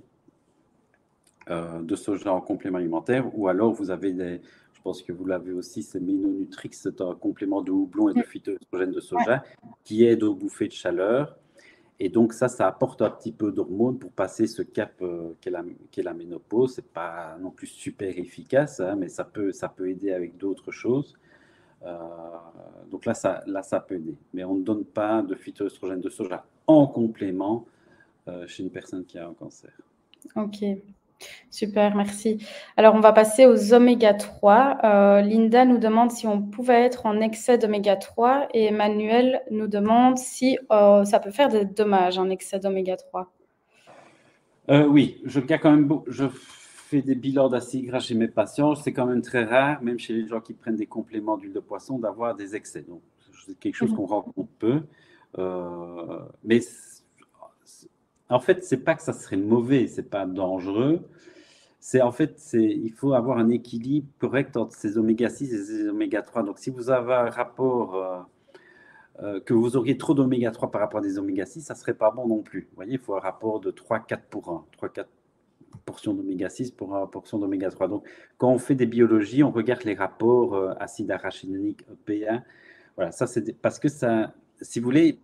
de soja en complément alimentaire, ou alors vous avez je pense que vous l'avez aussi, c'est Ménonutrix, c'est un complément de houblon et de phytoœstrogènes de soja qui aide aux bouffées de chaleur. Et donc ça apporte un petit peu d'hormones pour passer ce cap qu'est la ménopause. C'est pas non plus super efficace, hein, mais ça peut aider avec d'autres choses. Donc là, ça peut aider. Mais on ne donne pas de phytoœstrogènes de soja en complément chez une personne qui a un cancer. Ok, super, merci. Alors, on va passer aux oméga 3. Linda nous demande si on pouvait être en excès d'oméga 3 et Emmanuel nous demande si ça peut faire des dommages, un excès d'oméga 3. Oui, je fais des bilans d'acides gras chez mes patients. C'est quand même très rare, même chez les gens qui prennent des compléments d'huile de poisson, d'avoir des excès. Donc, c'est quelque chose qu'on rencontre peu. Mais en fait, c'est pas que ça serait mauvais, c'est pas dangereux. Il faut avoir un équilibre correct entre ces oméga 6 et ces oméga 3. Donc, si vous avez un rapport que vous auriez trop d'oméga 3 par rapport à des oméga 6, ça ne serait pas bon non plus. Vous voyez, il faut un rapport de 3-4 pour 1. 3-4 portions d'oméga 6 pour 1 portion d'oméga 3. Donc, quand on fait des biologies, on regarde les rapports acide arachidonique, EPA. Voilà, ça, c'est parce que ça, si vous voulez,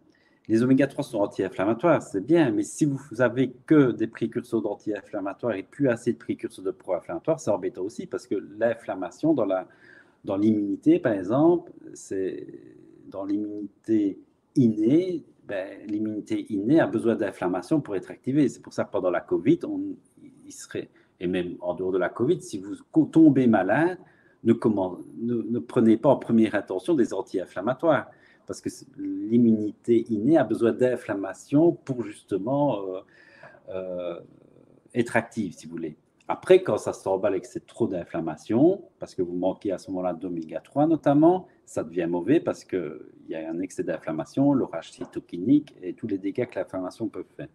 les oméga 3 sont anti-inflammatoires, c'est bien, mais si vous avez que des précurseurs d'anti-inflammatoires et plus assez de précurseurs de pro-inflammatoires, c'est embêtant aussi parce que l'inflammation dans l'immunité, par exemple, c'est dans l'immunité innée, l'immunité innée a besoin d'inflammation pour être activée. C'est pour ça que pendant la Covid, et même en dehors de la Covid, si vous tombez malade, ne prenez pas en première intention des anti-inflammatoires. Parce que l'immunité innée a besoin d'inflammation pour justement être active, si vous voulez. Après, quand ça s'emballe et que c'est trop d'inflammation, parce que vous manquez à ce moment-là d'oméga 3 notamment, ça devient mauvais parce qu'il y a un excès d'inflammation, l'orage cytokinique et tous les dégâts que l'inflammation peut faire.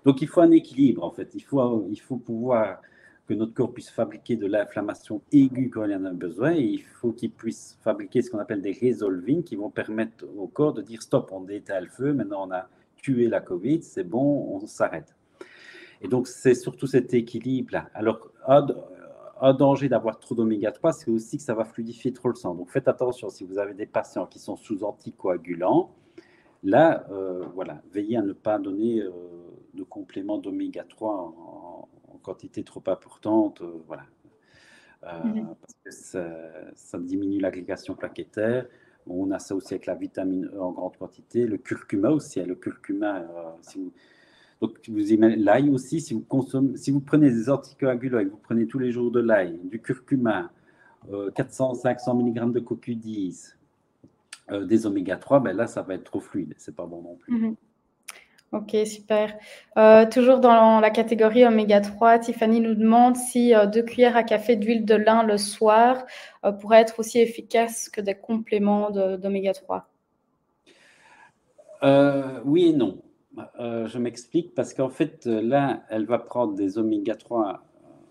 Donc, il faut un équilibre, en fait. Il faut pouvoir que notre corps puisse fabriquer de l'inflammation aiguë quand il y en a besoin, et il faut qu'il puisse fabriquer ce qu'on appelle des résolvines qui vont permettre au corps de dire stop, on éteint le feu, maintenant on a tué la Covid, c'est bon, on s'arrête. Et donc c'est surtout cet équilibre-là. Alors, un danger d'avoir trop d'oméga 3, c'est aussi que ça va fluidifier trop le sang. Donc faites attention, si vous avez des patients qui sont sous anticoagulants, là, voilà, veillez à ne pas donner de complément d'oméga 3 en quantité trop importante, voilà. Parce que ça diminue l'agrégation plaquettaire. On a ça aussi avec la vitamine E en grande quantité, le curcuma aussi. Le curcuma, donc vous imaginez l'ail aussi, si vous prenez des anticoagulants et que vous prenez tous les jours de l'ail, du curcuma, 400-500 mg de CoQ10, des oméga 3, ben là ça va être trop fluide, c'est pas bon non plus. Ok, super. Toujours dans la catégorie oméga 3, Tiffany nous demande si 2 cuillères à café d'huile de lin le soir pourrait être aussi efficace que des compléments d'oméga 3. Oui et non. Je m'explique parce qu'en fait, là, elle va prendre des oméga 3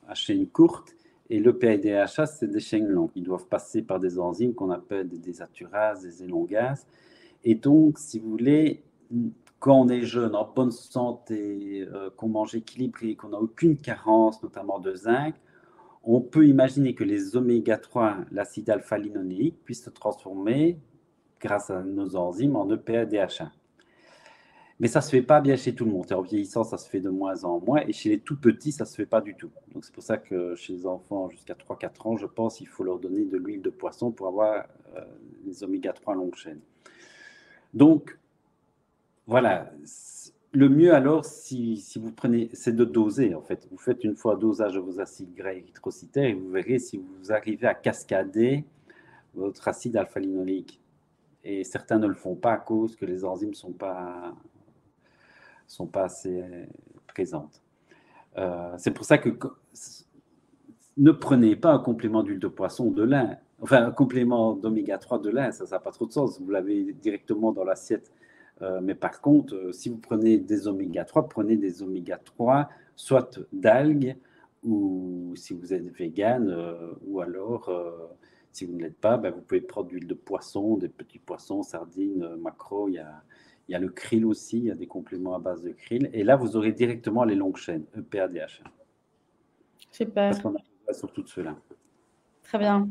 à chaîne courte et l'EPA et DHA, c'est des chaînes longues. Ils doivent passer par des enzymes qu'on appelle des désaturases, des élongases. Et donc, si vous voulez, quand on est jeune, en bonne santé, qu'on mange équilibré, qu'on n'a aucune carence, notamment de zinc, on peut imaginer que les oméga 3, l'acide alpha-linoléique, puissent se transformer, grâce à nos enzymes, en EPA-DHA. Mais ça ne se fait pas bien chez tout le monde. En vieillissant, ça se fait de moins en moins. Et chez les tout petits, ça ne se fait pas du tout. Donc, c'est pour ça que chez les enfants jusqu'à 3-4 ans, je pense qu'il faut leur donner de l'huile de poisson pour avoir les oméga-3 longue chaîne. Donc, voilà. Le mieux alors, si vous prenez, c'est de doser en fait. Vous faites une fois un dosage de vos acides gras érythrocytaires et vous verrez si vous arrivez à cascader votre acide alpha-linoléique. Et certains ne le font pas à cause que les enzymes ne sont pas assez présentes. C'est pour ça que ne prenez pas un complément d'huile de poisson de lin, enfin un complément d'oméga 3 de lin, ça n'a pas trop de sens, vous l'avez directement dans l'assiette. Mais par contre, si vous prenez des oméga 3, prenez des oméga 3, soit d'algues, ou si vous êtes vegan, ou alors, si vous ne l'êtes pas, ben, vous pouvez prendre de l'huile de poisson, des petits poissons, sardines, maquereaux, il y a le krill aussi, il y a des compléments à base de krill. Et là, vous aurez directement les longues chaînes, EPA, DHA. Super. Parce qu'on a sur tout cela. Très bien.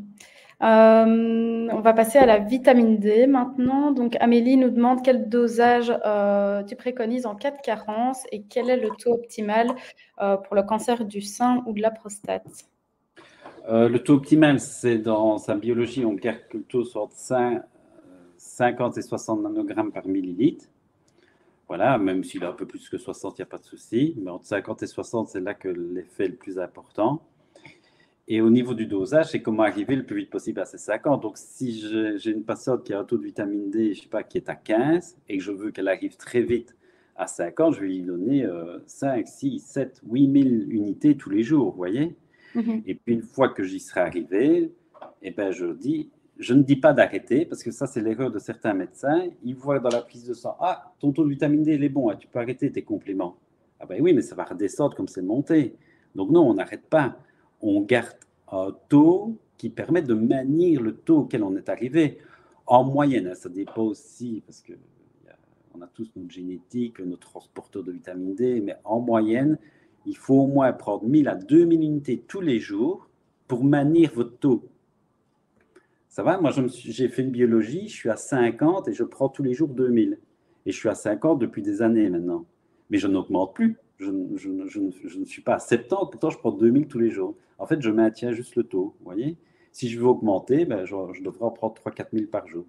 On va passer à la vitamine D maintenant. Donc, Amélie nous demande quel dosage tu préconises en cas de carence et quel est le taux optimal pour le cancer du sein ou de la prostate. Le taux optimal, c'est dans sa biologie, on calcule que le taux soit entre 50 et 60 nanogrammes par millilitre. Voilà, même s'il a un peu plus que 60, il n'y a pas de souci. Mais entre 50 et 60, c'est là que l'effet est le plus important. Et au niveau du dosage, c'est comment arriver le plus vite possible à ces 50. Donc, si j'ai une patiente qui a un taux de vitamine D, je sais pas, qui est à 15 et que je veux qu'elle arrive très vite à 50, je vais lui donner 5, 6, 7, 8 000 unités tous les jours, vous voyez. Et puis, une fois que j'y serai arrivé, eh ben, je ne dis pas d'arrêter, parce que ça, c'est l'erreur de certains médecins. Ils voient dans la prise de sang, ah, ton taux de vitamine D, il est bon, hein, tu peux arrêter tes compléments. Ah ben oui, mais ça va redescendre comme c'est monté. Donc non, on n'arrête pas. On garde un taux qui permet de maintenir le taux auquel on est arrivé. En moyenne, hein, ça dépend aussi, parce qu'on a tous notre génétique, notre transporteur de vitamine D, mais en moyenne, il faut au moins prendre 1000 à 2000 unités tous les jours pour maintenir votre taux. Ça va? Moi, j'ai fait une biologie, je suis à 50 et je prends tous les jours 2000. Et je suis à 50 depuis des années maintenant. Mais je n'augmente plus. Je ne suis pas à 70, pourtant je prends 2000 tous les jours. En fait, je maintiens juste le taux, vous voyez? Si je veux augmenter, ben, je devrais en prendre 3-4 000 par jour.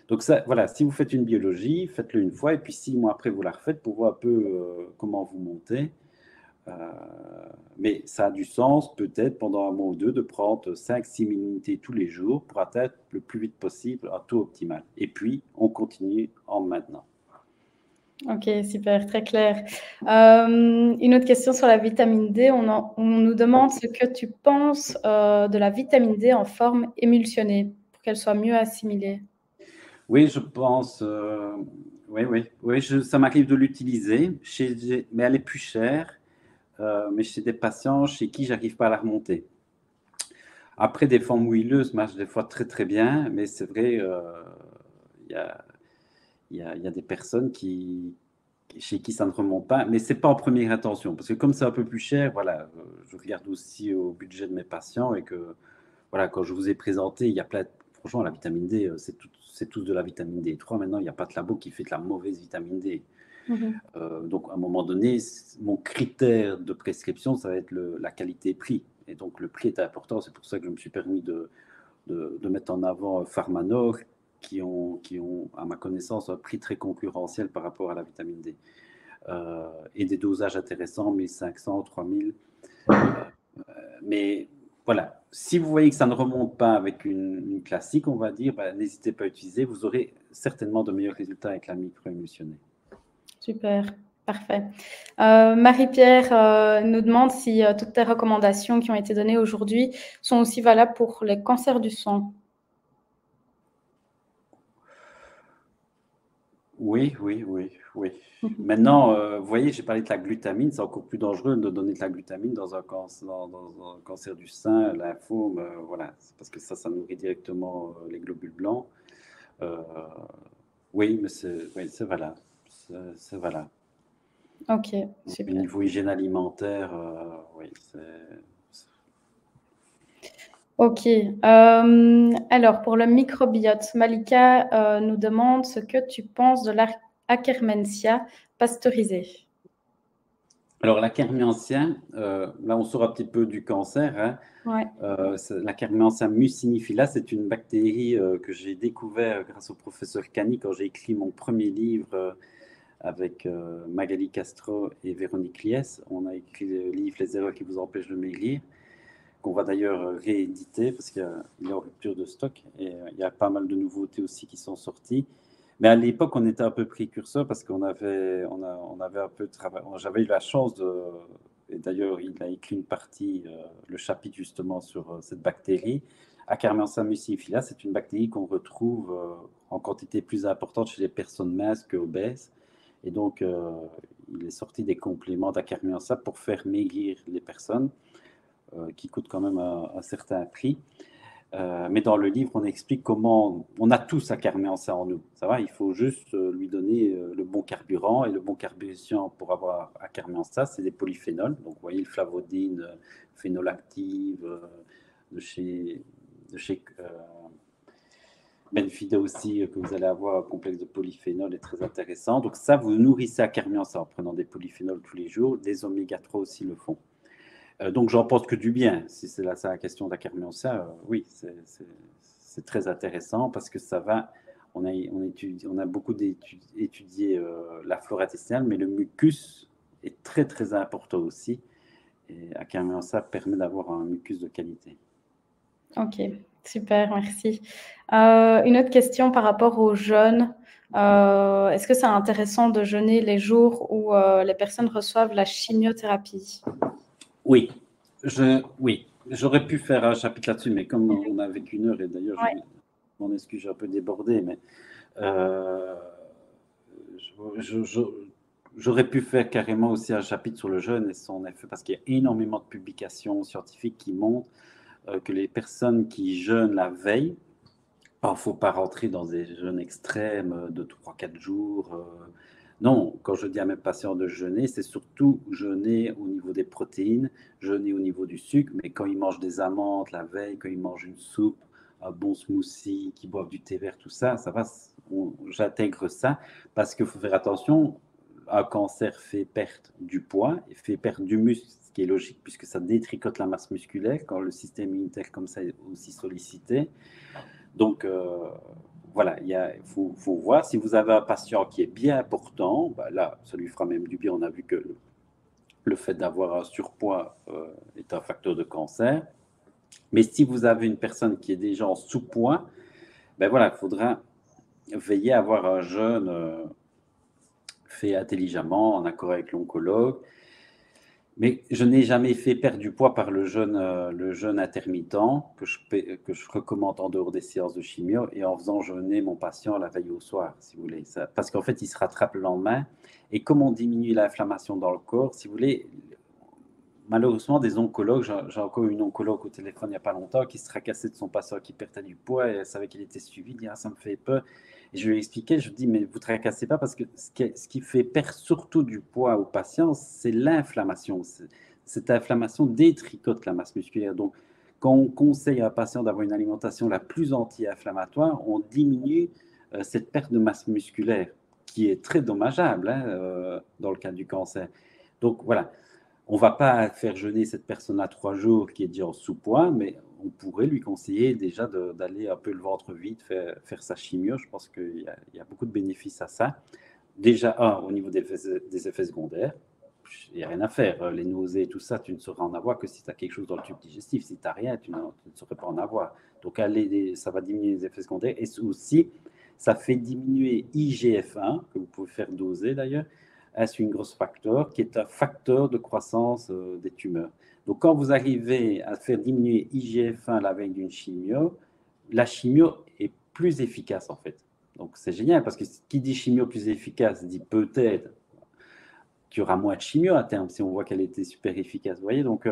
Donc ça, voilà, si vous faites une biologie, faites-le une fois et puis 6 mois après, vous la refaites pour voir un peu comment vous montez. Mais ça a du sens, peut-être, pendant un mois ou deux, de prendre 5-6 000 unités tous les jours pour atteindre le plus vite possible un taux optimal. Et puis, on continue en maintenant. Ok, super, très clair. Une autre question sur la vitamine D. On nous demande ce que tu penses de la vitamine D en forme émulsionnée pour qu'elle soit mieux assimilée. Oui, je pense. Oui, ça m'arrive de l'utiliser, mais elle est plus chère. Mais chez des patients chez qui j'arrive pas à la remonter. Après, des formes huileuses marchent des fois très très bien, mais c'est vrai, il y a des personnes chez qui ça ne remonte pas, mais c'est pas en première intention, parce que comme c'est un peu plus cher, voilà, je regarde aussi au budget de mes patients et que, voilà, quand je vous ai présenté, il y a plein, franchement, la vitamine D, c'est tous de la vitamine D3. Maintenant, il n'y a pas de labo qui fait de la mauvaise vitamine D. Donc, à un moment donné, mon critère de prescription, ça va être la qualité-prix. Et donc, le prix est important. C'est pour ça que je me suis permis de mettre en avant Pharmanor, qui ont, à ma connaissance, un prix très concurrentiel par rapport à la vitamine D. Et des dosages intéressants, 1500, 3000. Mais voilà, si vous voyez que ça ne remonte pas avec une classique, on va dire, n'hésitez pas à utiliser. Vous aurez certainement de meilleurs résultats avec la micro-émulsionnée. Super, parfait. Marie-Pierre nous demande si toutes tes recommandations qui ont été données aujourd'hui sont aussi valables pour les cancers du sang. Oui. Maintenant, vous voyez, j'ai parlé de la glutamine. C'est encore plus dangereux de donner de la glutamine dans un cancer du sein, lymphome. Voilà, c'est parce que ça nourrit directement les globules blancs. Oui, mais c'est valable. C'est valable. Ok, super. Au niveau hygiène alimentaire, oui, Ok. Alors, pour le microbiote, Malika nous demande ce que tu penses de l'Akkermansia pasteurisée. Alors, l'Akkermansia, là, on sort un petit peu du cancer. Hein. Ouais. L'Akkermansia mucinifila, c'est une bactérie que j'ai découvert grâce au professeur Cani quand j'ai écrit mon premier livre avec Magali Castro et Véronique Liès. On a écrit le livre « Les erreurs qui vous empêchent de maigrir », qu'on va d'ailleurs rééditer parce qu'il est en rupture de stock et il y a pas mal de nouveautés aussi qui sont sorties. Mais à l'époque, on était un peu précurseur parce qu'on avait un peu travaillé. J'avais eu la chance et d'ailleurs, il a écrit une partie, le chapitre justement sur cette bactérie. Akkermansia mucinifila, c'est une bactérie qu'on retrouve en quantité plus importante chez les personnes minces qu'obèses. Et donc, il est sorti des compléments d'Akkermansia pour faire maigrir les personnes, qui coûtent quand même un certain prix. Mais dans le livre, on explique comment on a tous Akkermansia en nous. Ça va, il faut juste lui donner le bon carburant. Et le bon carburant pour avoir Akkermansia, c'est des polyphénols. Donc, vous voyez le flavodine, phénolactive, de chez Benfida aussi, que vous allez avoir, un complexe de polyphénol est très intéressant. Donc ça, vous nourrissez Akkermansia en prenant des polyphénols tous les jours. Les oméga 3 aussi le font. Donc j'en pense que du bien. Si c'est la question d'Akkermansia, oui, c'est très intéressant parce que ça va. On a beaucoup étudié la flore intestinale, mais le mucus est très très important aussi. Et Akkermansia permet d'avoir un mucus de qualité. Ok, super, merci. Une autre question par rapport au jeûne. Est-ce que c'est intéressant de jeûner les jours où les personnes reçoivent la chimiothérapie? Oui, j'aurais pu faire un chapitre là-dessus, mais comme on n'avait qu'une heure, et d'ailleurs, je m'en excuse, j'ai un peu débordé, mais j'aurais pu faire carrément aussi un chapitre sur le jeûne et son effet, parce qu'il y a énormément de publications scientifiques qui montrent que les personnes qui jeûnent la veille, il ne faut pas rentrer dans des jeûnes extrêmes de 3-4 jours. Non, quand je dis à mes patients de jeûner, c'est surtout jeûner au niveau des protéines, jeûner au niveau du sucre, mais quand ils mangent des amandes la veille, quand ils mangent une soupe, un bon smoothie, qu'ils boivent du thé vert, tout ça, ça va, j'intègre ça, parce qu'il faut faire attention, un cancer fait perdre du poids, et fait perdre du muscle, ce qui est logique, puisque ça détricote la masse musculaire, quand le système immunitaire comme ça est aussi sollicité. Donc, voilà, il faut voir. Si vous avez un patient qui est bien portant, bah là, ça lui fera même du bien. On a vu que le fait d'avoir un surpoids est un facteur de cancer. Mais si vous avez une personne qui est déjà en sous-poids, ben voilà, il faudra veiller à avoir un jeûne fait intelligemment, en accord avec l'oncologue. Mais je n'ai jamais fait perdre du poids par le jeûne intermittent que je recommande en dehors des séances de chimio et en faisant jeûner mon patient la veille au soir, si vous voulez. Parce qu'en fait, il se rattrape le lendemain. Et comme on diminue l'inflammation dans le corps, si vous voulez, malheureusement, des oncologues, j'ai encore eu une oncologue au téléphone il n'y a pas longtemps qui se tracassait de son patient qui perdait du poids et elle savait qu'il était suivi. Elle dit, ah, ça me fait peur. Et je lui ai expliqué, je lui ai dit, mais vous ne tracassez pas parce que ce qui fait perdre surtout du poids aux patients, c'est l'inflammation. Cette inflammation détricote la masse musculaire. Donc, quand on conseille à un patient d'avoir une alimentation la plus anti-inflammatoire, on diminue cette perte de masse musculaire qui est très dommageable dans le cas du cancer. Donc, voilà. On ne va pas faire jeûner cette personne-là 3 jours qui est déjà en sous-poids, mais on pourrait lui conseiller déjà d'aller un peu le ventre vide, faire sa chimio. Je pense qu'il y a beaucoup de bénéfices à ça. Déjà, au niveau des effets secondaires, il n'y a rien à faire. Les nausées et tout ça, tu ne sauras en avoir que si tu as quelque chose dans le tube digestif. Si tu n'as rien, tu ne saurais pas en avoir. Donc, ça va diminuer les effets secondaires. Et aussi, ça fait diminuer IGF-1, que vous pouvez faire doser d'ailleurs, insuline growth factor, qui est un facteur de croissance des tumeurs. Donc, quand vous arrivez à faire diminuer IGF-1 la veille d'une chimio, la chimio est plus efficace en fait. Donc, c'est génial parce que qui dit chimio plus efficace dit peut-être qu'il y aura moins de chimio à terme si on voit qu'elle était super efficace. Vous voyez, donc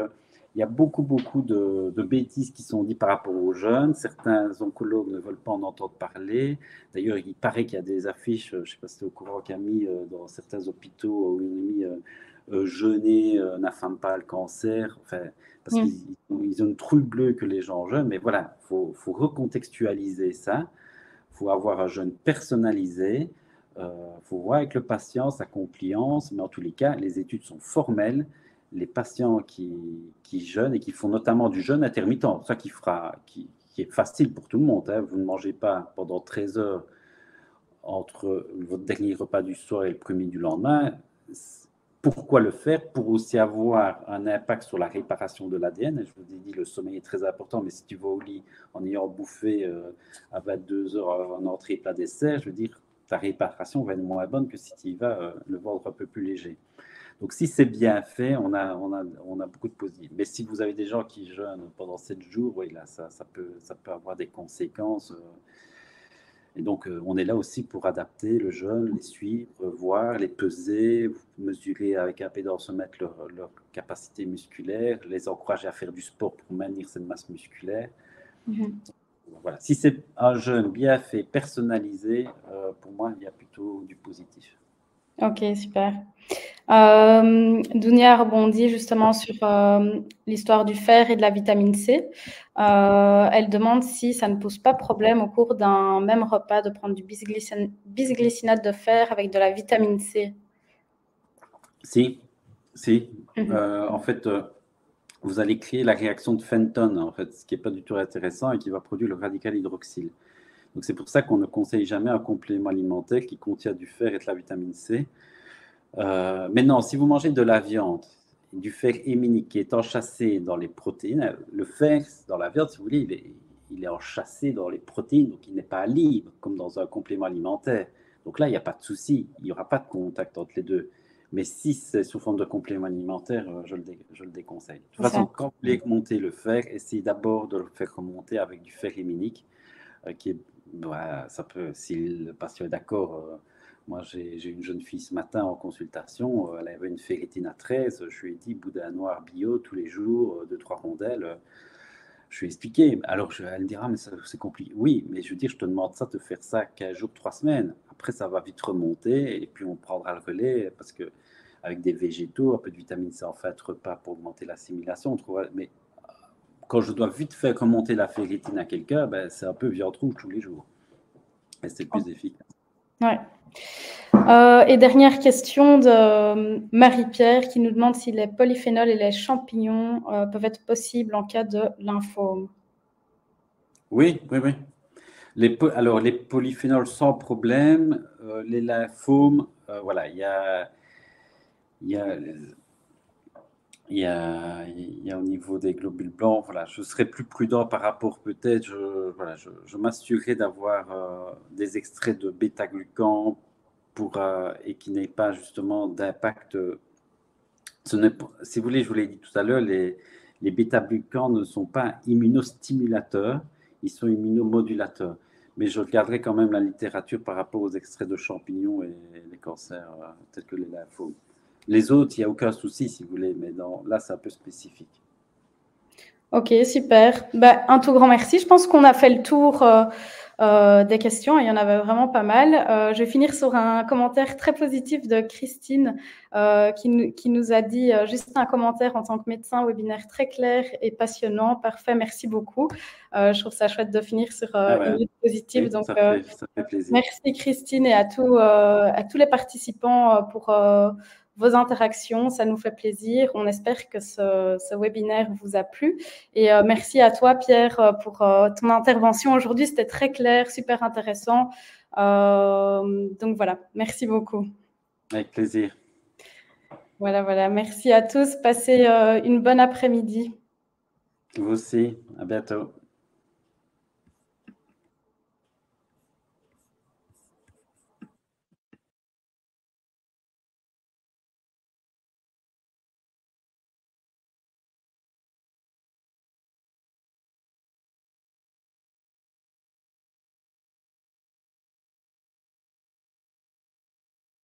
il y a beaucoup de bêtises qui sont dites par rapport aux jeunes. Certains oncologues ne veulent pas en entendre parler. D'ailleurs, il paraît qu'il y a des affiches, je ne sais pas si tu es au courant, qu'il y a mis dans certains hôpitaux où il a mis jeûner n'affame pas le cancer. Enfin, parce qu'ils ont une trouille bleue que les gens jeûnent. Mais voilà, il faut recontextualiser ça. Il faut avoir un jeûne personnalisé. faut voir avec le patient sa compliance, mais en tous les cas, les études sont formelles. Les patients qui jeûnent et qui font notamment du jeûne intermittent, ça qui est facile pour tout le monde. Hein. Vous ne mangez pas pendant 13 heures entre votre dernier repas du soir et le premier du lendemain. Pourquoi le faire? Pour aussi avoir un impact sur la réparation de l'ADN. Je vous ai dit, le sommeil est très important, mais si tu vas au lit en ayant bouffé à 22 heures en entrée plat dessert, je veux dire, ta réparation va être moins bonne que si tu y vas le ventre un peu plus léger. Donc, si c'est bien fait, on a beaucoup de positifs. Mais si vous avez des gens qui jeûnent pendant 7 jours, oui, là, ça peut avoir des conséquences. Et donc, on est là aussi pour adapter le jeûne, les suivre, voir, les peser, mesurer avec un pédensomètre leur capacité musculaire, les encourager à faire du sport pour maintenir cette masse musculaire. Voilà. Si c'est un jeûne bien fait, personnalisé, pour moi, il y a plutôt du positif. Ok, super. Dounia rebondit justement sur l'histoire du fer et de la vitamine C. Elle demande si ça ne pose pas problème au cours d'un même repas de prendre du bisglycinate de fer avec de la vitamine C. Si. En fait, vous allez créer la réaction de Fenton, en fait, ce qui n'est pas du tout intéressant et qui va produire le radical hydroxyle. Donc, c'est pour ça qu'on ne conseille jamais un complément alimentaire qui contient du fer et de la vitamine C. Maintenant, si vous mangez de la viande, du fer héminique qui est enchâssé dans les protéines, le fer dans la viande, si vous voulez, il est enchâssé dans les protéines, donc il n'est pas libre comme dans un complément alimentaire. Donc là, il n'y a pas de souci, il n'y aura pas de contact entre les deux. Mais si c'est sous forme de complément alimentaire, je le déconseille. De toute façon, quand vous voulez remonter le fer, essayez d'abord de le faire remonter avec du fer héminique, qui est, ça peut, si le patient est d'accord. Moi, j'ai une jeune fille ce matin en consultation, elle avait une ferritine à 13, je lui ai dit boudin noir bio tous les jours, 2-3 rondelles. Je lui ai expliqué. Alors, elle me dira, mais c'est compliqué. Oui, mais je veux dire, je te demande ça, de faire ça 15 jours, 3 semaines. Après, ça va vite remonter et puis on prendra le relais parce que avec des végétaux, un peu de vitamine C en fin de repas pour augmenter l'assimilation, on trouvera. Mais quand je dois vite faire remonter la ferritine à quelqu'un, c'est un peu viande rouge tous les jours. Et c'est plus efficace. Ouais. Et dernière question de Marie-Pierre qui nous demande si les polyphénols et les champignons peuvent être possibles en cas de lymphome. Oui. Alors, les polyphénols sans problème, les lymphomes, voilà, il y a au niveau des globules blancs, voilà, je serais plus prudent par rapport peut-être, je m'assurerais d'avoir des extraits de bêta-glucans et qui n'aient pas justement d'impact. Si vous voulez, je vous l'ai dit tout à l'heure, les bêta-glucans ne sont pas immunostimulateurs, ils sont immunomodulateurs. Mais je regarderai quand même la littérature par rapport aux extraits de champignons et les cancers tels que les lymphomes. Les autres, il n'y a aucun souci si vous voulez, mais là, c'est un peu spécifique. Ok, super. Un tout grand merci. Je pense qu'on a fait le tour des questions. Il y en avait vraiment pas mal. Je vais finir sur un commentaire très positif de Christine qui nous a dit juste un commentaire en tant que médecin, webinaire très clair et passionnant. Parfait, merci beaucoup. Je trouve ça chouette de finir sur une note positive. Oui, donc, ça fait plaisir. Merci Christine et à tous les participants pour vos interactions, ça nous fait plaisir. On espère que ce webinaire vous a plu. Et merci à toi, Pierre, pour ton intervention aujourd'hui. C'était très clair, super intéressant. Donc voilà, merci beaucoup. Avec plaisir. Voilà. Merci à tous. Passez une bonne après-midi. Vous aussi. À bientôt.